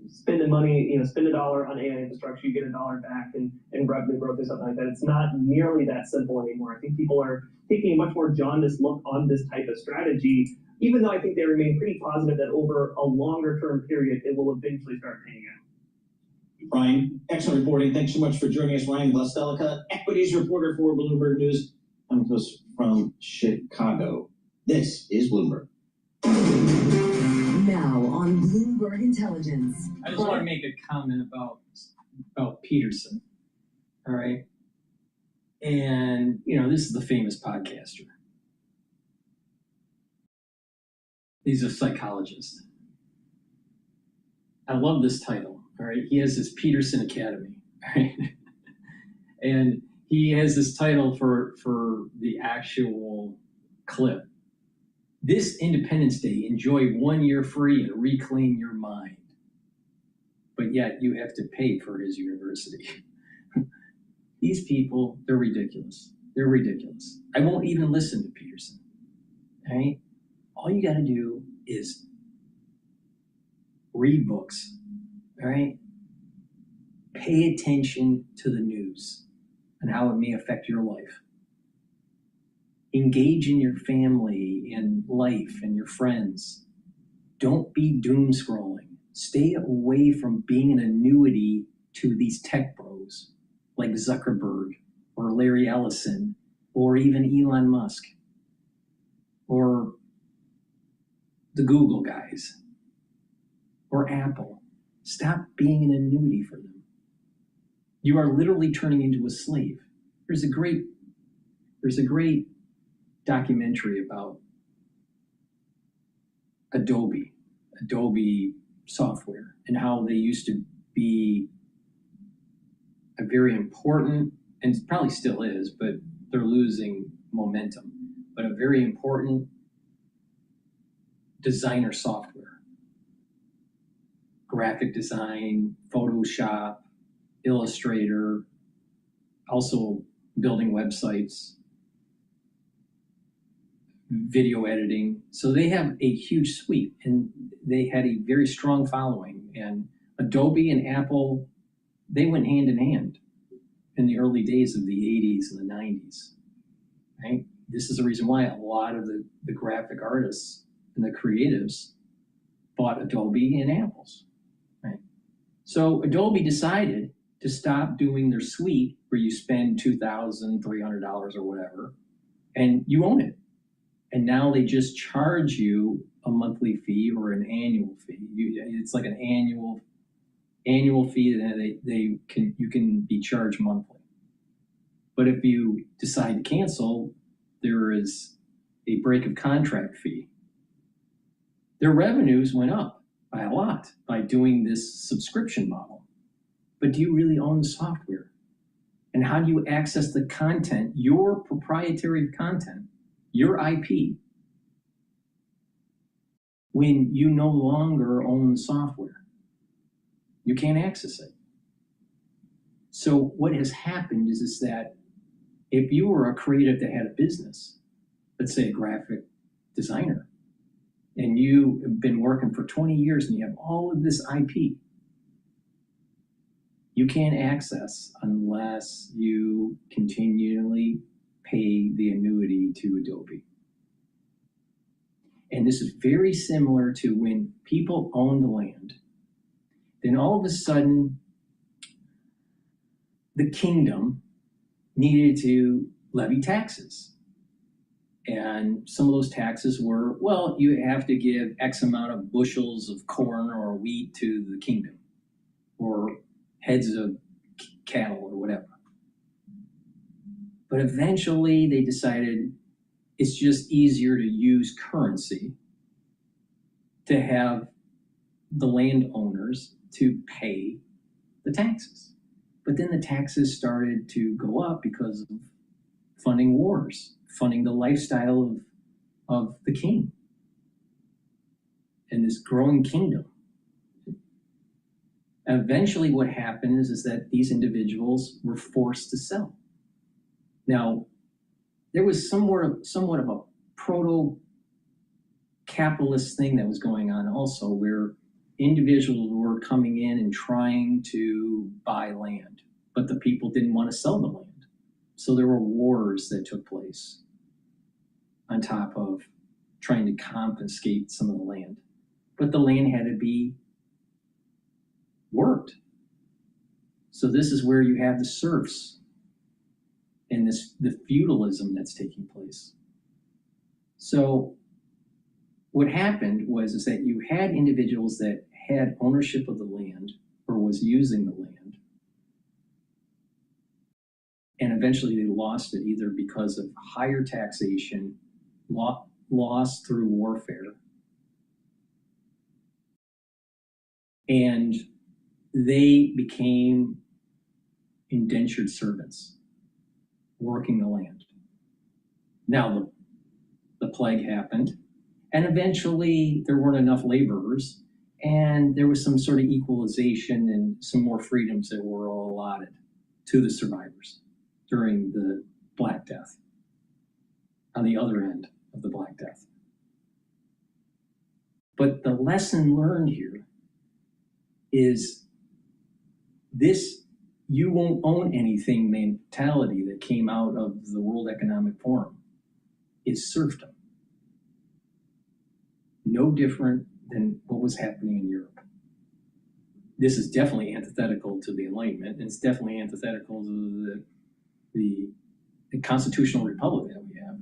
spending money, spend $1 on AI infrastructure, you get $1 back in revenue growth or something like that. It's not nearly that simple anymore. I think people are taking a much more jaundiced look on this type of strategy, even though I think they remain pretty positive that over a longer term period, it will eventually start paying out. Ryan, excellent reporting. Thanks so much for joining us. Ryan Blastelica, equities reporter for Bloomberg News, coming to us from Chicago. This is Bloomberg. Now on Bloomberg Intelligence. I just want to make a comment about Peterson. All right. And, this is the famous podcaster. He's a psychologist. I love this title. All right. He has his Peterson Academy. All right. And he has this title for the actual clip. This Independence Day, enjoy 1 year free and reclaim your mind. But yet you have to pay for his university. These people, they're ridiculous. They're ridiculous. I won't even listen to Peterson. All right? All you got to do is read books. All right? Pay attention to the news and how it may affect your life. Engage in your family and life and your friends. Don't be doom scrolling. Stay away from being an annuity to these tech bros like Zuckerberg or Larry Ellison or even Elon Musk or the Google guys or Apple. Stop being an annuity for them. You are literally turning into a slave. There's a great documentary about Adobe software and how they used to be a very important, and probably still is, but they're losing momentum, but a very important designer software. Graphic design, Photoshop, Illustrator, also building websites, video editing. So they have a huge suite and they had a very strong following. And Adobe and Apple, they went hand in hand in the early days of the 80s and the 90s. Right? This is the reason why a lot of the graphic artists and the creatives bought Adobe and Apple's. Right? So Adobe decided to stop doing their suite where you spend $2,300 or whatever, and you own it. And now they just charge you a monthly fee or an annual fee. It's like an annual fee that you can be charged monthly. But if you decide to cancel, there is a break of contract fee. Their revenues went up by a lot by doing this subscription model. But do you really own the software? And how do you access the content, your proprietary content, your IP, when you no longer own the software? You can't access it. So what has happened is that if you were a creative that had a business, let's say a graphic designer, and you have been working for 20 years and you have all of this IP, you can't access unless you continually pay the annuity to Adobe. And this is very similar to when people owned the land. Then all of a sudden, the kingdom needed to levy taxes. And some of those taxes were, well, you have to give X amount of bushels of corn or wheat to the kingdom, or heads of cattle or whatever. But eventually they decided it's just easier to use currency to have the landowners to pay the taxes. But then the taxes started to go up because of funding wars, funding the lifestyle of the king and this growing kingdom. Eventually what happened is that these individuals were forced to sell. Now, there was somewhat of a proto-capitalist thing that was going on also, where individuals were coming in and trying to buy land, but the people didn't want to sell the land. So there were wars that took place on top of trying to confiscate some of the land. But the land had to be worked. So this is where you have the serfs and the feudalism that's taking place. So what happened was that you had individuals that had ownership of the land or was using the land, and eventually they lost it either because of higher taxation, loss through warfare, and they became indentured servants working the land. Now the plague happened, and eventually there weren't enough laborers, and there was some sort of equalization and some more freedoms that were all allotted to the survivors during the Black Death, on the other end of the Black Death. But the lesson learned here is this you won't own anything mentality that came out of the World Economic Forum is serfdom. No different than what was happening in Europe. This is definitely antithetical to the Enlightenment, and it's definitely antithetical to the constitutional republic that we have.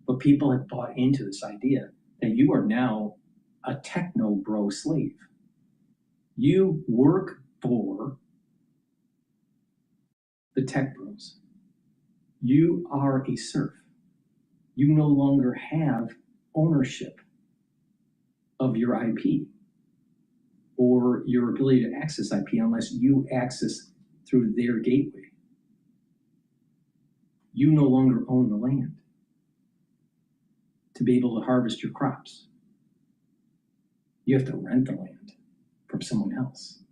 But people have bought into this idea that you are now a techno-bro slave. You work for the tech bros. You are a serf. You no longer have ownership of your IP or your ability to access IP unless you access through their gateway. You no longer own the land to be able to harvest your crops. You have to rent the land from someone else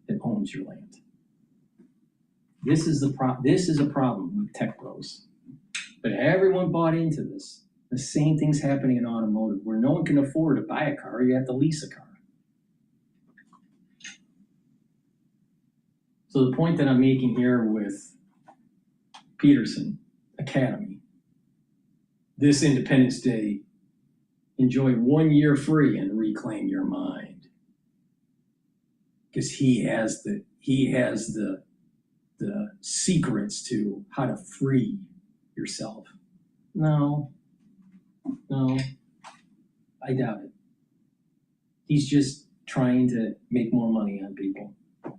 that owns your land. This is a problem with tech bros. But everyone bought into this. The same thing's happening in automotive, where no one can afford to buy a car, you have to lease a car. So the point that I'm making here with Peterson Academy, this Independence Day, enjoy 1 year free and reclaim your mind. Because he has the secrets to how to free yourself. No, I doubt it. He's just trying to make more money on people. All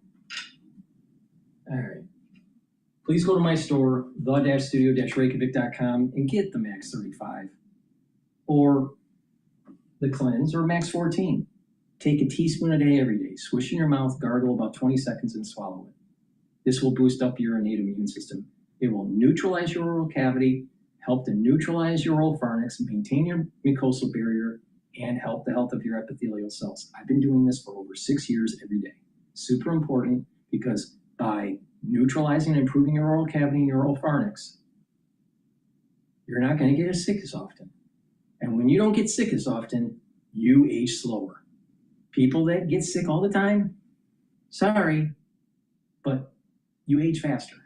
right. Please go to my store, the-studio-reykjavik.com, and get the Max 35 or the Cleanse or Max 14. Take a teaspoon a day every day. Swish in your mouth, gargle about 20 seconds, and swallow it. This will boost up your innate immune system. It will neutralize your oral cavity, help to neutralize your oral pharynx, maintain your mucosal barrier, and help the health of your epithelial cells. I've been doing this for over 6 years every day. Super important, because by neutralizing and improving your oral cavity and your oral pharynx, you're not going to get as sick as often. And when you don't get sick as often, you age slower. People that get sick all the time, sorry, but you age faster.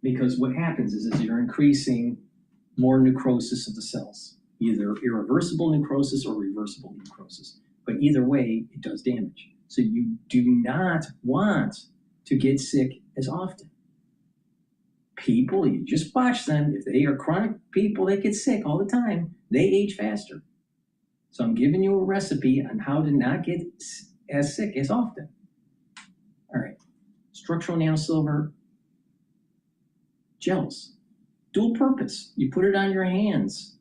Because what happens is you're increasing more necrosis of the cells, either irreversible necrosis or reversible necrosis. But either way, it does damage. So you do not want to get sick as often. People, you just watch them. If they are chronic people that get sick all the time, they age faster. So I'm giving you a recipe on how to not get as sick as often. All right, structural nanosilver gels, dual purpose. You put it on your hands.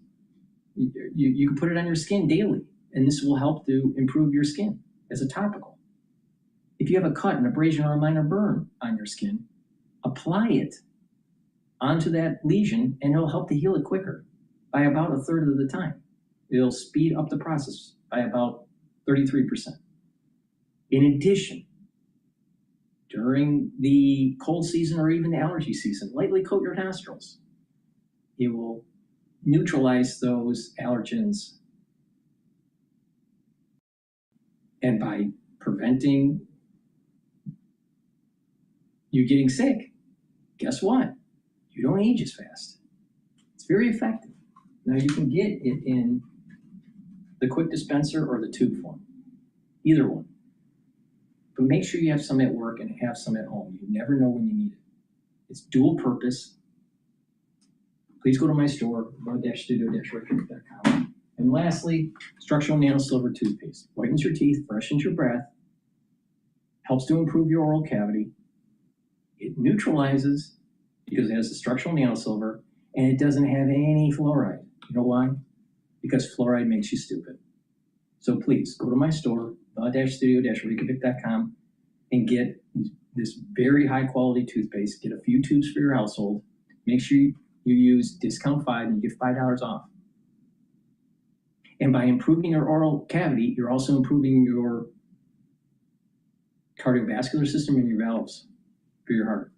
You can put it on your skin daily, and this will help to improve your skin as a topical. If you have a cut, an abrasion, or a minor burn on your skin, apply it onto that lesion, and it'll help to heal it quicker by about a third of the time. It'll speed up the process by about 33%. In addition, during the cold season or even the allergy season, lightly coat your nostrils. It will neutralize those allergens. And by preventing you getting sick, guess what? You don't age as fast. It's very effective. Now you can get it in the quick dispenser or the tube form, either one. But make sure you have some at work and have some at home. You never know when you need it. It's dual purpose. Please go to my store, studio-reykjavik.com. And lastly, structural nanosilver toothpaste. Whitens your teeth, freshens your breath, helps to improve your oral cavity. It neutralizes because it has the structural nanosilver, and it doesn't have any fluoride. You know why? Because fluoride makes you stupid. So please go to my store, studio-reykjavik.com, and get this very high quality toothpaste. Get a few tubes for your household. Make sure you use discount 5 and you get $5 off. And by improving your oral cavity, you're also improving your cardiovascular system and your valves for your heart.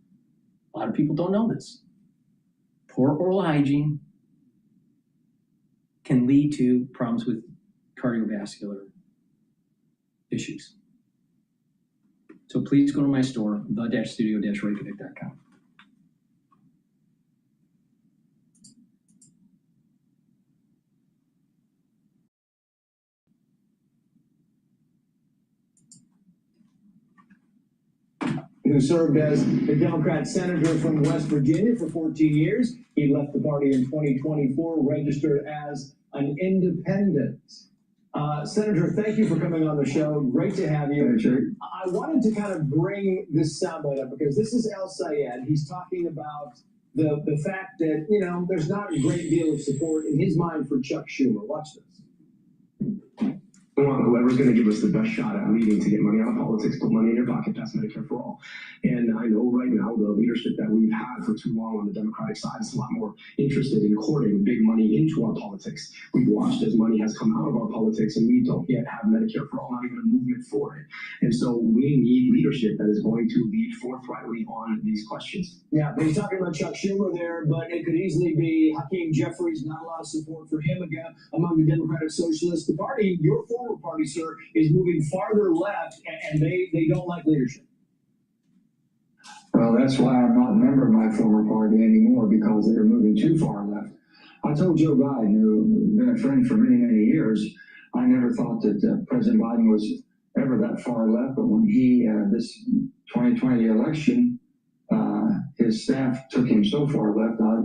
A lot of people don't know this. Poor oral hygiene can lead to problems with cardiovascular issues. So please go to my store, the-studio-reykjavik.com. Who served as the Democrat senator from West Virginia for 14 years. He left the party in 2024, registered as an independent. Senator, thank you for coming on the show. Great to have you. I wanted to kind of bring this soundbite up because this is El Sayed. He's talking about the fact that, you know, there's not a great deal of support in his mind for Chuck Schumer. Watch this. We want whoever's going to give us the best shot at leading to get money out of politics, put money in your pocket, pass Medicare for all. And I know right now the leadership that we've had for too long on the Democratic side is a lot more interested in courting big money into our politics. We've watched as money has come out of our politics and we don't yet have Medicare for all, not even a movement for it. And so we need leadership that is going to lead forthrightly on these questions. Yeah, but he's talking about Chuck Schumer there, but it could easily be Hakeem Jeffries. Not a lot of support for him again among the Democratic Socialists. The party, your former party, sir, is moving farther left, and they don't like leadership. Well, that's why I'm not a member of my former party anymore, because they're moving too far left. I told Joe Biden, who's been a friend for many, many years, I never thought that President Biden was ever that far left, but when he, this 2020 election, his staff took him so far left, I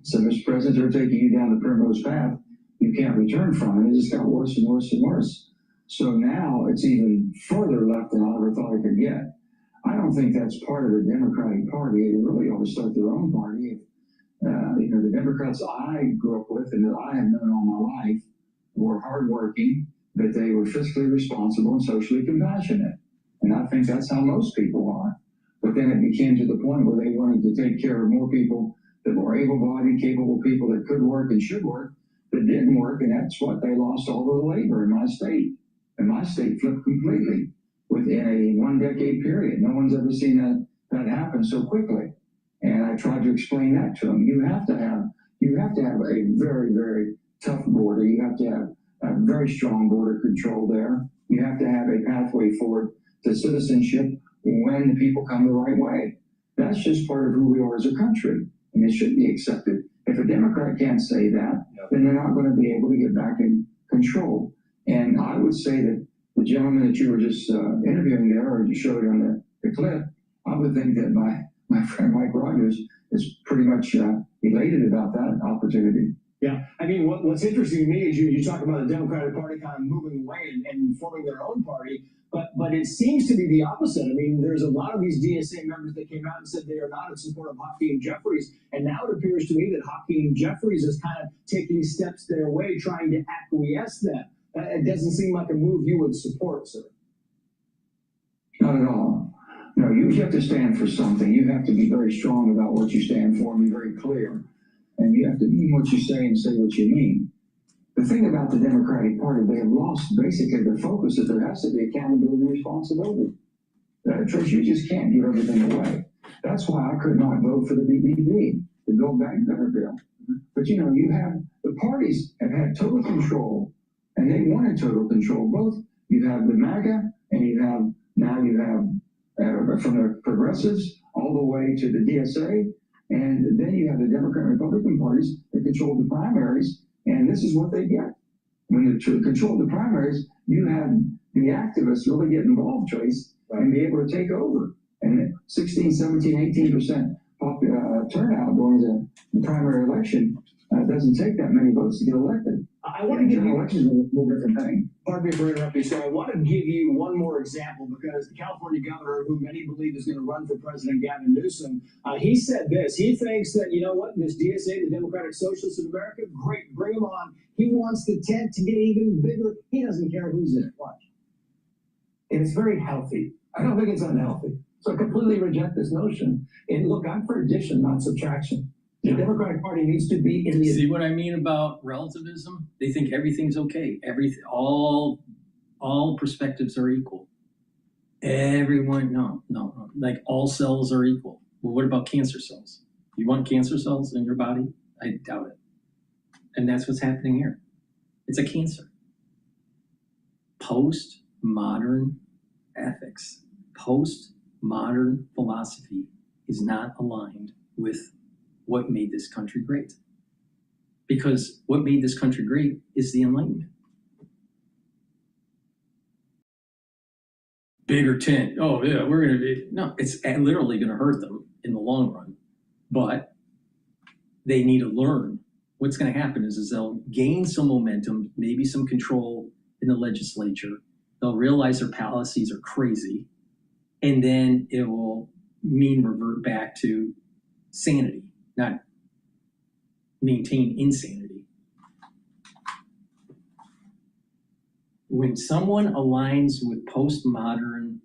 said, Mr. President, they're taking you down the primrose path. You can't return from it. It just got worse and worse and worse. So now it's even further left than I ever thought it could get. I don't think that's part of the Democratic Party. They really ought to start their own party. You know, the Democrats I grew up with and that I have known all my life were hardworking, but they were fiscally responsible and socially compassionate. And I think that's how most people are. But then it became to the point where they wanted to take care of more people that were able-bodied, capable people that could work and should work, that didn't work, and that's what they lost all of the labor in my state. And my state flipped completely within a 1 decade period. No one's ever seen that happen so quickly. And I tried to explain that to them. You have to have a very, very tough border. You have to have a very strong border control there. You have to have a pathway forward to citizenship when the people come the right way. That's just part of who we are as a country, and it should be accepted. If a Democrat can't say that, then they're not going to be able to get back in control. And I would say that the gentleman that you were just interviewing there, or you showed on the clip, I would think that my friend Mike Rogers is pretty much elated about that opportunity. Yeah, I mean, what's interesting to me is you talk about the Democratic Party kind of moving away and forming their own party, but it seems to be the opposite. I mean, there's a lot of these DSA members that came out and said they are not in support of Hakeem Jeffries, and now it appears to me that Hakeem Jeffries is kind of taking steps their way, trying to acquiesce them. It doesn't seem like a move you would support, sir. Not at all. No, you have to stand for something. You have to be very strong about what you stand for and be very clear. And you have to mean what you say and say what you mean. The thing about the Democratic Party, they have lost basically their focus that there has to be accountability and responsibility. Trish, you just can't give everything away. That's why I could not vote for the BBB, the Build Back Better bill. But you know, you have, the parties have had total control, and they wanted total control. Both, you have the MAGA, and you have from the progressives all the way to the DSA, and then you have the Democrat and Republican parties that control the primaries, and this is what they get. When they control the primaries, you have the activists really get involved, Trace, and be able to take over. And 16, 17, 18% turnout during the primary election doesn't take that many votes to get elected. I want to give you elections are a little different thing. Pardon me for interrupting. So I want to give you one more example, because the California governor, who many believe is going to run for president, Gavin Newsom, he said this. He thinks that, you know what, this DSA, the Democratic Socialists of America, great, bring them on. He wants the tent to get even bigger. He doesn't care who's in it. Watch. And it's very healthy. I don't think it's unhealthy. So I completely reject this notion. And look, I'm for addition, not subtraction. The Democratic Party needs to be in the... See what I mean about relativism? They think everything's okay. All perspectives are equal. Everyone, no. Like all cells are equal. Well, what about cancer cells? You want cancer cells in your body? I doubt it. And that's what's happening here. It's a cancer. Postmodern ethics, postmodern philosophy is not aligned with what made this country great. Because what made this country great is the Enlightenment. Bigger tent. Oh yeah, we're gonna be, no, it's literally gonna hurt them in the long run. But they need to learn. What's gonna happen is they'll gain some momentum, maybe some control in the legislature. They'll realize their policies are crazy, and then it will revert back to sanity, not maintain insanity. When someone aligns with postmodern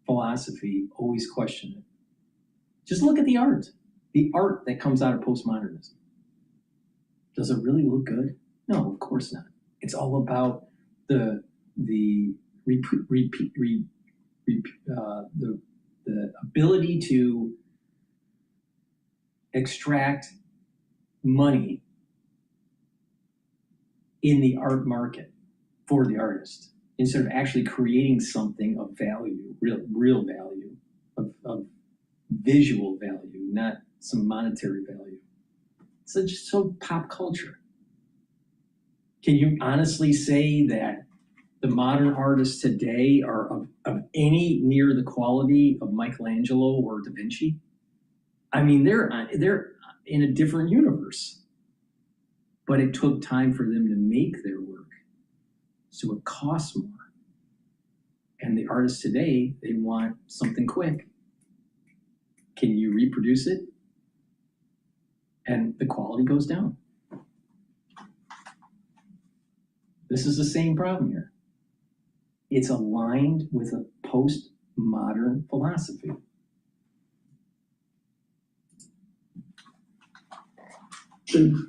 philosophy, always question it. Just look at the art that comes out of postmodernism. Does it really look good? No, of course not. It's all about the ability to extract money in the art market for the artist, instead of actually creating something of value, real value, of visual value, not some monetary value. So just so pop culture. Can you honestly say that the modern artists today are of any near the quality of Michelangelo or Da Vinci? I mean, they're in a different universe, but it took time for them to make their work, so it costs more. And the artists today, they want something quick. Can you reproduce it? And the quality goes down. This is the same problem here. It's aligned with a postmodern philosophy.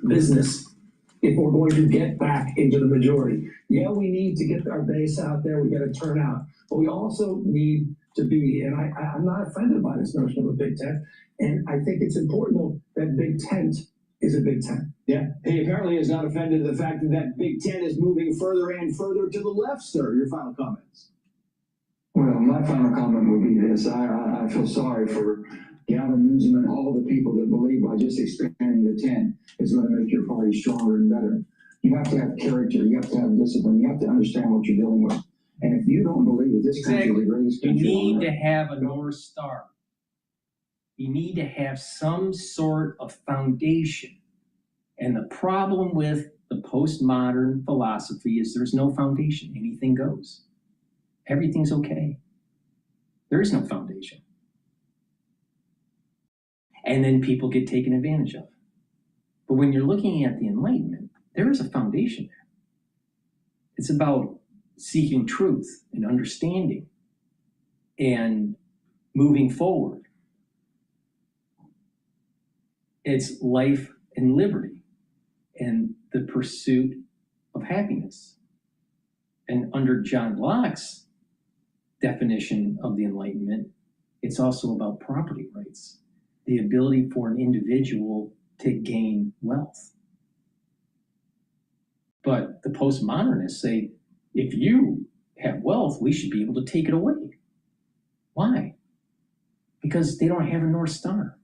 Business, if we're going to get back into the majority. Yeah, we need to get our base out there, we got to turn out, but we also need to be, and I'm not offended by this notion of a big tent, and I think it's important though that big tent is a big tent. Yeah, he apparently is not offended at the fact that that Big Ten is moving further and further to the left, sir. Your final comments? Well, my final comment would be this. I feel sorry for Gavin Newsom and all the people that believe by just expanding the tent is going to make your party stronger and better. You have to have character. You have to have discipline. You have to understand what you're dealing with. And if you don't believe that this country is the greatest You country need on to earth, have a North Star. You need to have some sort of foundation. And the problem with the postmodern philosophy is there's no foundation. Anything goes. Everything's okay. There is no foundation. And then people get taken advantage of. But when you're looking at the Enlightenment, there is a foundation there. It's about seeking truth and understanding and moving forward. It's life and liberty and the pursuit of happiness. And under John Locke's definition of the Enlightenment, it's also about property rights, the ability for an individual to gain wealth. But the postmodernists say, if you have wealth, we should be able to take it away. Why? Because they don't have a North Star.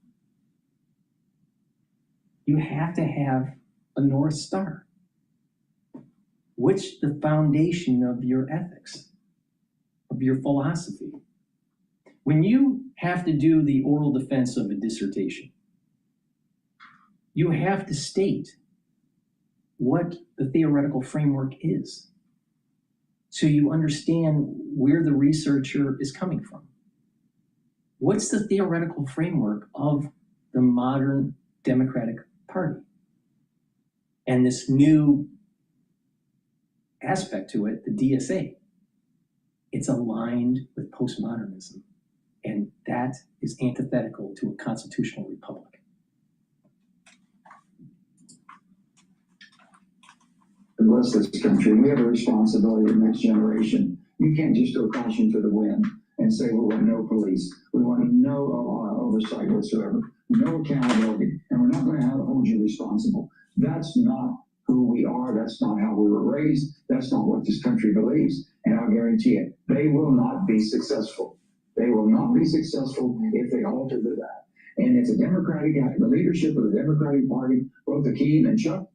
You have to have a North Star. What's the foundation of your ethics, of your philosophy? When you have to do the oral defense of a dissertation, you have to state what the theoretical framework is, so you understand where the researcher is coming from. What's the theoretical framework of the modern Democratic Party? And this new aspect to it, the DSA, it's aligned with postmodernism. And that is antithetical to a constitutional republic. bless this country. We have a responsibility to the next generation. You can't just throw caution to the wind and say we want no police. We want no oversight whatsoever, no accountability, and we're not going to hold you responsible. That's not who we are. That's not how we were raised. That's not what this country believes. And I'll guarantee it, they will not be successful. They will not be successful if they alter to that. And if the leadership of the Democratic Party, both Akeem and Chuck,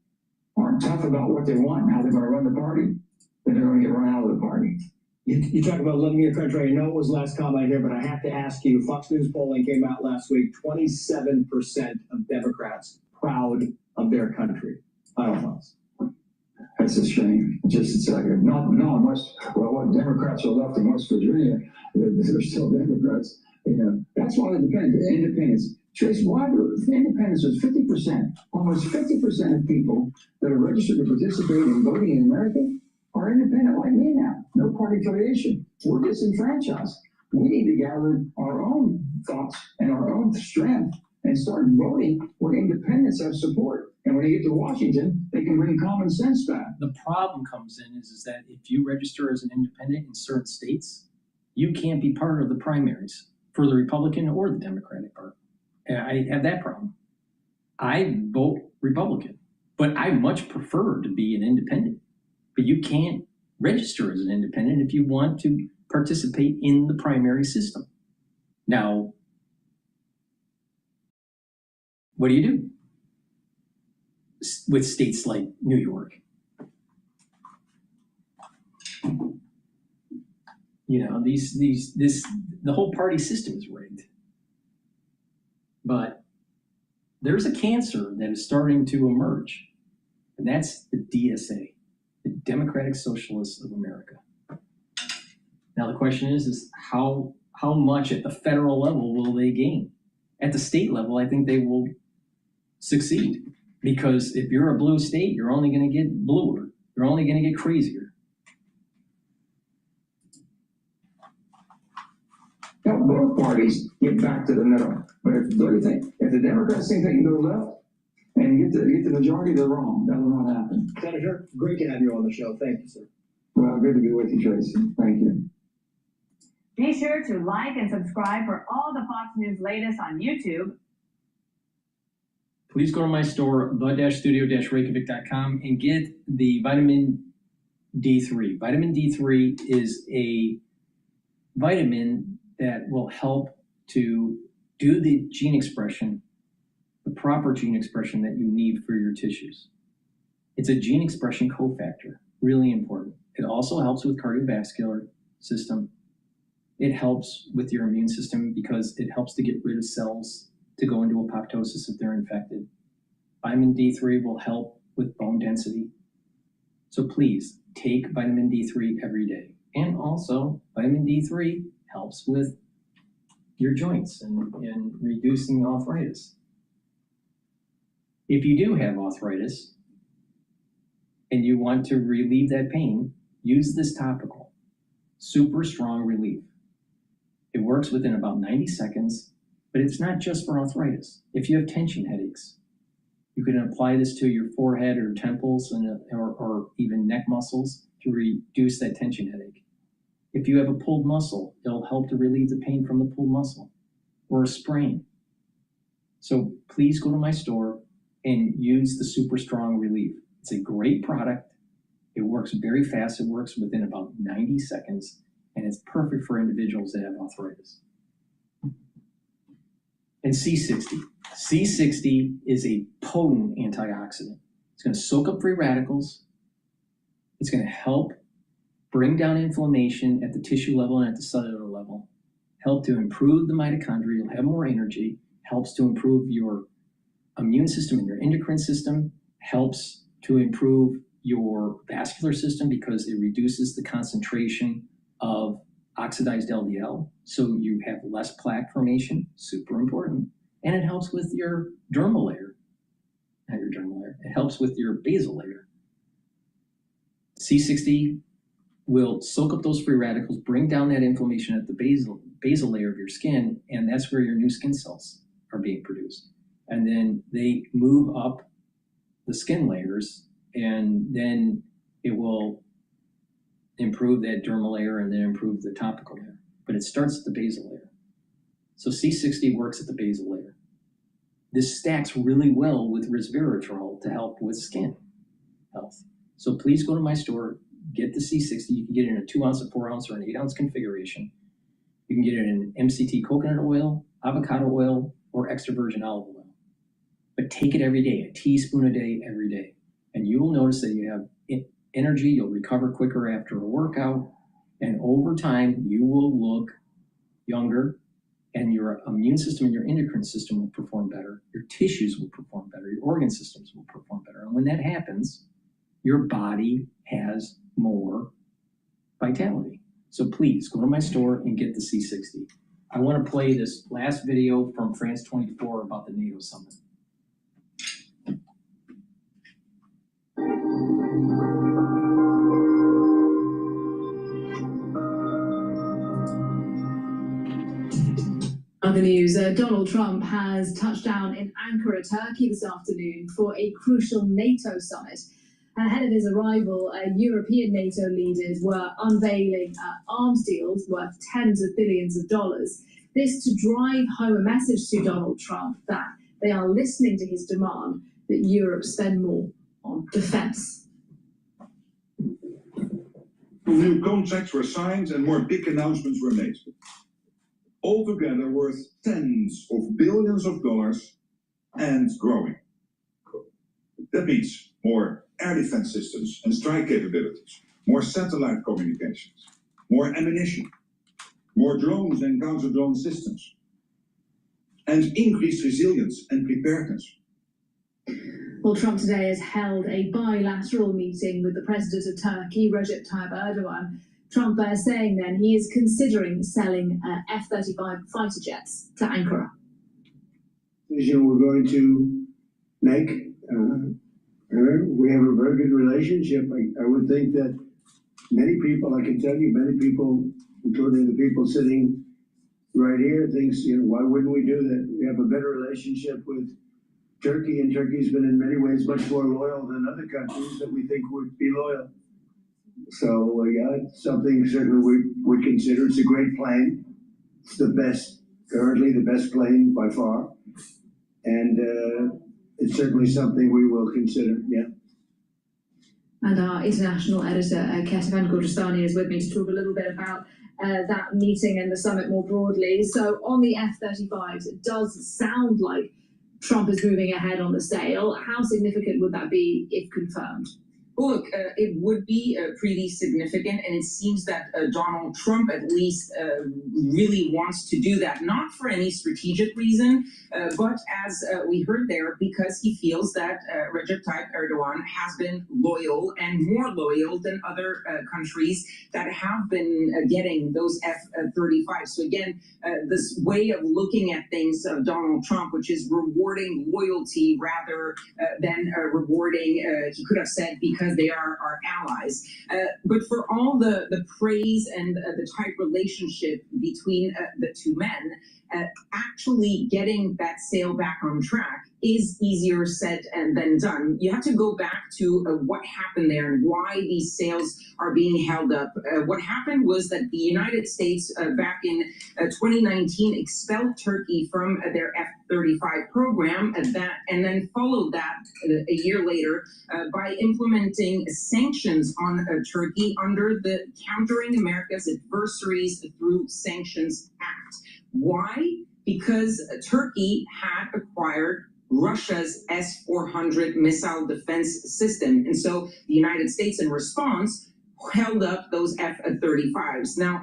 aren't tough about what they want and how they're going to run the party, then they're going to get run out of the party. You talk about loving your country. I know it was last comment here, but I have to ask you, Fox News polling came out last week, 27% of Democrats proud of their country. Final thoughts. That's a shame. Just not much. Well, what Democrats are left in West Virginia, they're still Democrats. You know, that's why the independence. Trace, why independence was 50%. Almost 50% of people that are registered to participate in voting in America are independent like me now. No party affiliation. We're disenfranchised. We need to gather our own thoughts and our own strength and start voting where independents have support. And when they get to Washington, they can bring common sense back. The problem comes in is that if you register as an independent in certain states, you can't be part of the primaries for the Republican or the Democratic Party. And I have that problem. I vote Republican, but I much prefer to be an independent. But you can't register as an independent if you want to participate in the primary system. Now, what do you do with states like New York? You know, the whole party system is rigged. But there's a cancer that is starting to emerge, and that's the DSA, the Democratic Socialists of America. Now the question is how much at the federal level will they gain? At the state level, I think they will succeed, because if you're a blue state, you're only going to get bluer. You're only going to get crazier. Now, both parties get back to the middle. But if the Democrats think they can go left and get the majority, they're wrong. That will not happen. Senator, great to have you on the show. Thank you, sir. Well, good to be with you, Tracy. Thank you. Be sure to like and subscribe for all the Fox News latest on YouTube. Please go to my store, the-studio-reykjavik.com, and get the vitamin D3. Vitamin D3 is a vitamin that will help to do the gene expression, the proper gene expression that you need for your tissues. It's a gene expression cofactor, really important. It also helps with cardiovascular system. It helps with your immune system because it helps to get rid of cells to go into apoptosis if they're infected. Vitamin D3 will help with bone density. So please take vitamin D3 every day. And also vitamin D3 helps with your joints and reducing arthritis. If you do have arthritis and you want to relieve that pain, use this topical, Super Strong Relief. It works within about 90 seconds, but it's not just for arthritis. If you have tension headaches, you can apply this to your forehead or temples or even neck muscles to reduce that tension headache. If you have a pulled muscle, it'll help to relieve the pain from the pulled muscle or a sprain. So please go to my store and use the Super Strong Relief. It's a great product. It works very fast. It works within about 90 seconds, and it's perfect for individuals that have arthritis. And C60. C60 is a potent antioxidant. It's going to soak up free radicals. It's going to help bring down inflammation at the tissue level and at the cellular level, help to improve the mitochondria, you'll have more energy, helps to improve your immune system and your endocrine system, helps to improve your vascular system because it reduces the concentration of oxidized LDL, so you have less plaque formation, super important. And it helps with your dermal layer, not your dermal layer, it helps with your basal layer. C60 will soak up those free radicals, bring down that inflammation at the basal layer of your skin, and that's where your new skin cells are being produced. And then they move up the skin layers, and then it will improve that dermal layer and then improve the topical layer. But it starts at the basal layer. So C60 works at the basal layer. This stacks really well with resveratrol to help with skin health. So please go to my store, get the C60. You can get it in a 2 ounce, a 4 ounce, or an 8 ounce configuration. You can get it in MCT coconut oil, avocado oil, or extra virgin olive oil. But take it every day, a teaspoon a day, every day. And you will notice that you have energy, you'll recover quicker after a workout, and over time, you will look younger, and your immune system and your endocrine system will perform better, your tissues will perform better, your organ systems will perform better. And when that happens, your body has more vitality. So please go to my store and get the C60. I want to play this last video from France 24 about the NATO summit. Other news, Donald Trump has touched down in Ankara, Turkey this afternoon for a crucial NATO summit. Ahead of his arrival, European NATO leaders were unveiling arms deals worth tens of billions of dollars. This to drive home a message to Donald Trump that they are listening to his demand that Europe spend more on defense. New contracts were signed and more big announcements were made. Altogether worth tens of billions of dollars and growing. That means more air defense systems and strike capabilities, more satellite communications, more ammunition, more drones and counter-drone systems, and increased resilience and preparedness. Well, Trump today has held a bilateral meeting with the president of Turkey, Recep Tayyip Erdogan. Trump saying then he is considering selling F-35 fighter jets to Ankara. Decision we're going to make. We have a very good relationship. I would think that many people, I can tell you, many people, including the people sitting right here, thinks, why wouldn't we do that? We have a better relationship with Turkey, and Turkey's been in many ways much more loyal than other countries that we think would be loyal. So, yeah, it's something certainly we would consider. It's a great plane. It's the best, currently the best plane by far. And it's certainly something we will consider, yeah. And our international editor, Ketevan Gordestani, is with me to talk a little bit about that meeting and the summit more broadly. So on the F-35s, it does sound like Trump is moving ahead on the sale. How significant would that be if confirmed? Well, look, it would be pretty significant, and it seems that Donald Trump at least really wants to do that, not for any strategic reason, but as we heard there, because he feels that Recep Tayyip Erdogan has been loyal and more loyal than other countries that have been getting those F-35. So again, this way of looking at things of Donald Trump, which is rewarding loyalty rather than rewarding, he could have said, because they are our allies. But for all the praise and the tight relationship between the two men, actually getting that sale back on track is easier said than done. You have to go back to what happened there and why these sales are being held up. What happened was that the United States back in 2019 expelled Turkey from their F-35 program and then followed that a year later by implementing sanctions on Turkey under the Countering America's Adversaries Through Sanctions Act. Why? Because Turkey had acquired Russia's S-400 missile defense system. And so the United States, in response, held up those F-35s. Now,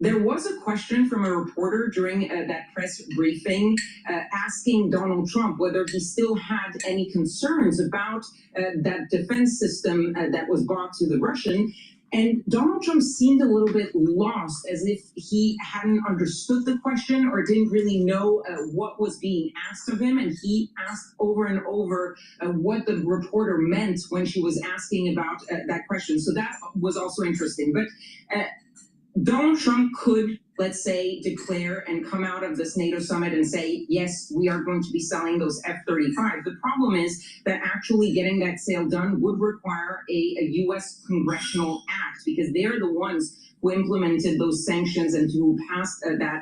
there was a question from a reporter during that press briefing asking Donald Trump whether he still had any concerns about that defense system that was bought to the Russian. And Donald Trump seemed a little bit lost, as if he hadn't understood the question or didn't really know what was being asked of him. And he asked over and over what the reporter meant when she was asking about that question. So that was also interesting. But Donald Trump could, let's say, declare and come out of this NATO summit and say, yes, we are going to be selling those F-35. The problem is that actually getting that sale done would require a U.S. congressional act, because they're the ones who implemented those sanctions and who passed that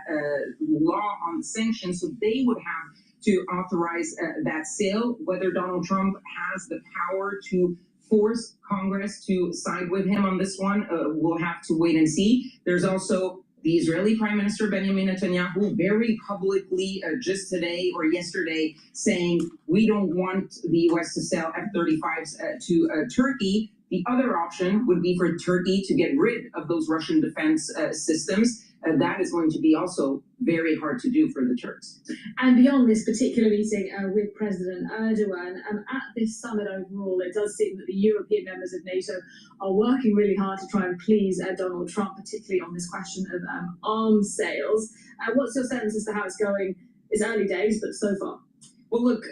law on the sanctions. So they would have to authorize that sale. Whether Donald Trump has the power to force Congress to side with him on this one, we'll have to wait and see. There's also the Israeli Prime Minister Benjamin Netanyahu very publicly just today or yesterday saying we don't want the U.S. to sell F-35s to Turkey. The other option would be for Turkey to get rid of those Russian defense systems. That is going to be also very hard to do for the Turks. And beyond this particular meeting with President Erdogan, at this summit overall, it does seem that the European members of NATO are working really hard to try and please Donald Trump, particularly on this question of arms sales. What's your sense as to how it's going? It's early days, but so far. Well, look,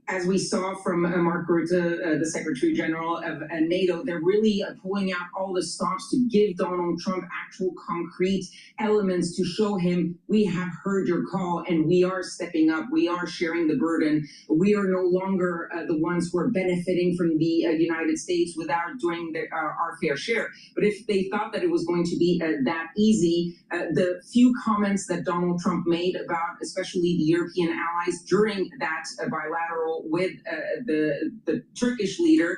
as we saw from Mark Rutte, the Secretary General of NATO, they're really pulling out all the stops to give Donald Trump actual concrete elements to show him we have heard your call and we are stepping up. We are sharing the burden. We are no longer the ones who are benefiting from the United States without doing our fair share. But if they thought that it was going to be that easy, the few comments that Donald Trump made about especially the European allies during that bilateral with the Turkish leader,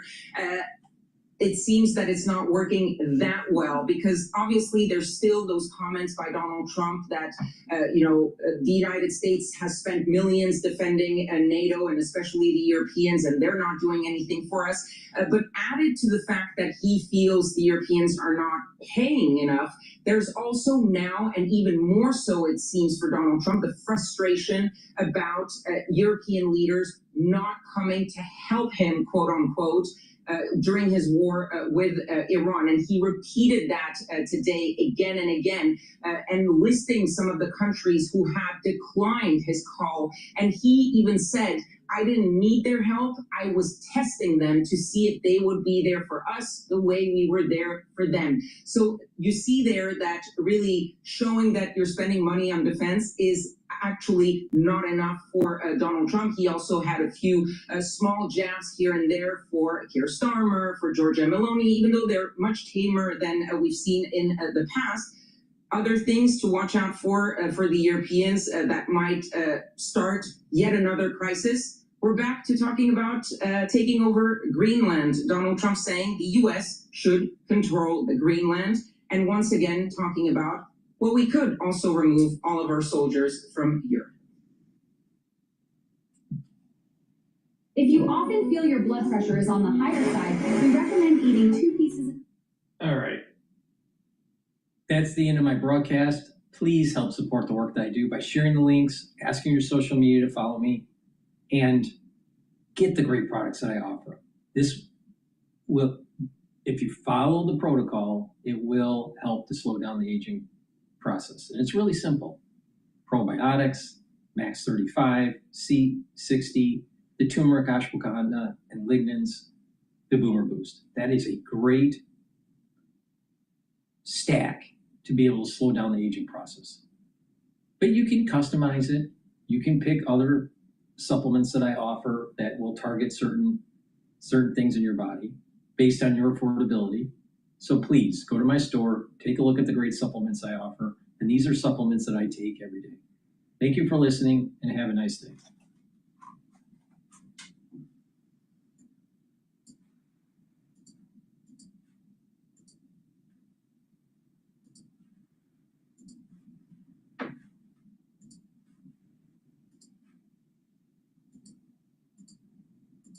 it seems that it's not working that well, because obviously there's still those comments by Donald Trump that the United States has spent millions defending NATO and especially the Europeans, and they're not doing anything for us. But added to the fact that he feels the Europeans are not paying enough, there's also now, and even more so it seems for Donald Trump, the frustration about European leaders not coming to help him, quote unquote, during his war with Iran. And he repeated that today again and again, and listing some of the countries who have declined his call. And he even said, I didn't need their help. I was testing them to see if they would be there for us the way we were there for them. So you see there that really showing that you're spending money on defense is actually not enough for Donald Trump. He also had a few small jabs here and there for Keir Starmer, for Giorgia Meloni, even though they're much tamer than we've seen in the past. Other things to watch out for the Europeans that might start yet another crisis. We're back to talking about taking over Greenland. Donald Trump saying the U.S. should control Greenland. and once again talking about, well, we could also remove all of our soldiers from Europe. If you often feel your blood pressure is on the higher side, we recommend eating 2 pieces of... All right. That's the end of my broadcast. Please help support the work that I do by sharing the links, asking your social media to follow me, and get the great products that I offer. This will, if you follow the protocol, it will help to slow down the aging process. And it's really simple. Probiotics, Max 35, C60, the turmeric, ashwagandha, and lignans, the Boomer Boost. That is a great stack to be able to slow down the aging process. But you can customize it. You can pick other supplements that I offer that will target certain things in your body based on your affordability. So please go to my store, take a look at the great supplements I offer, and these are supplements that I take every day. Thank you for listening, and have a nice day.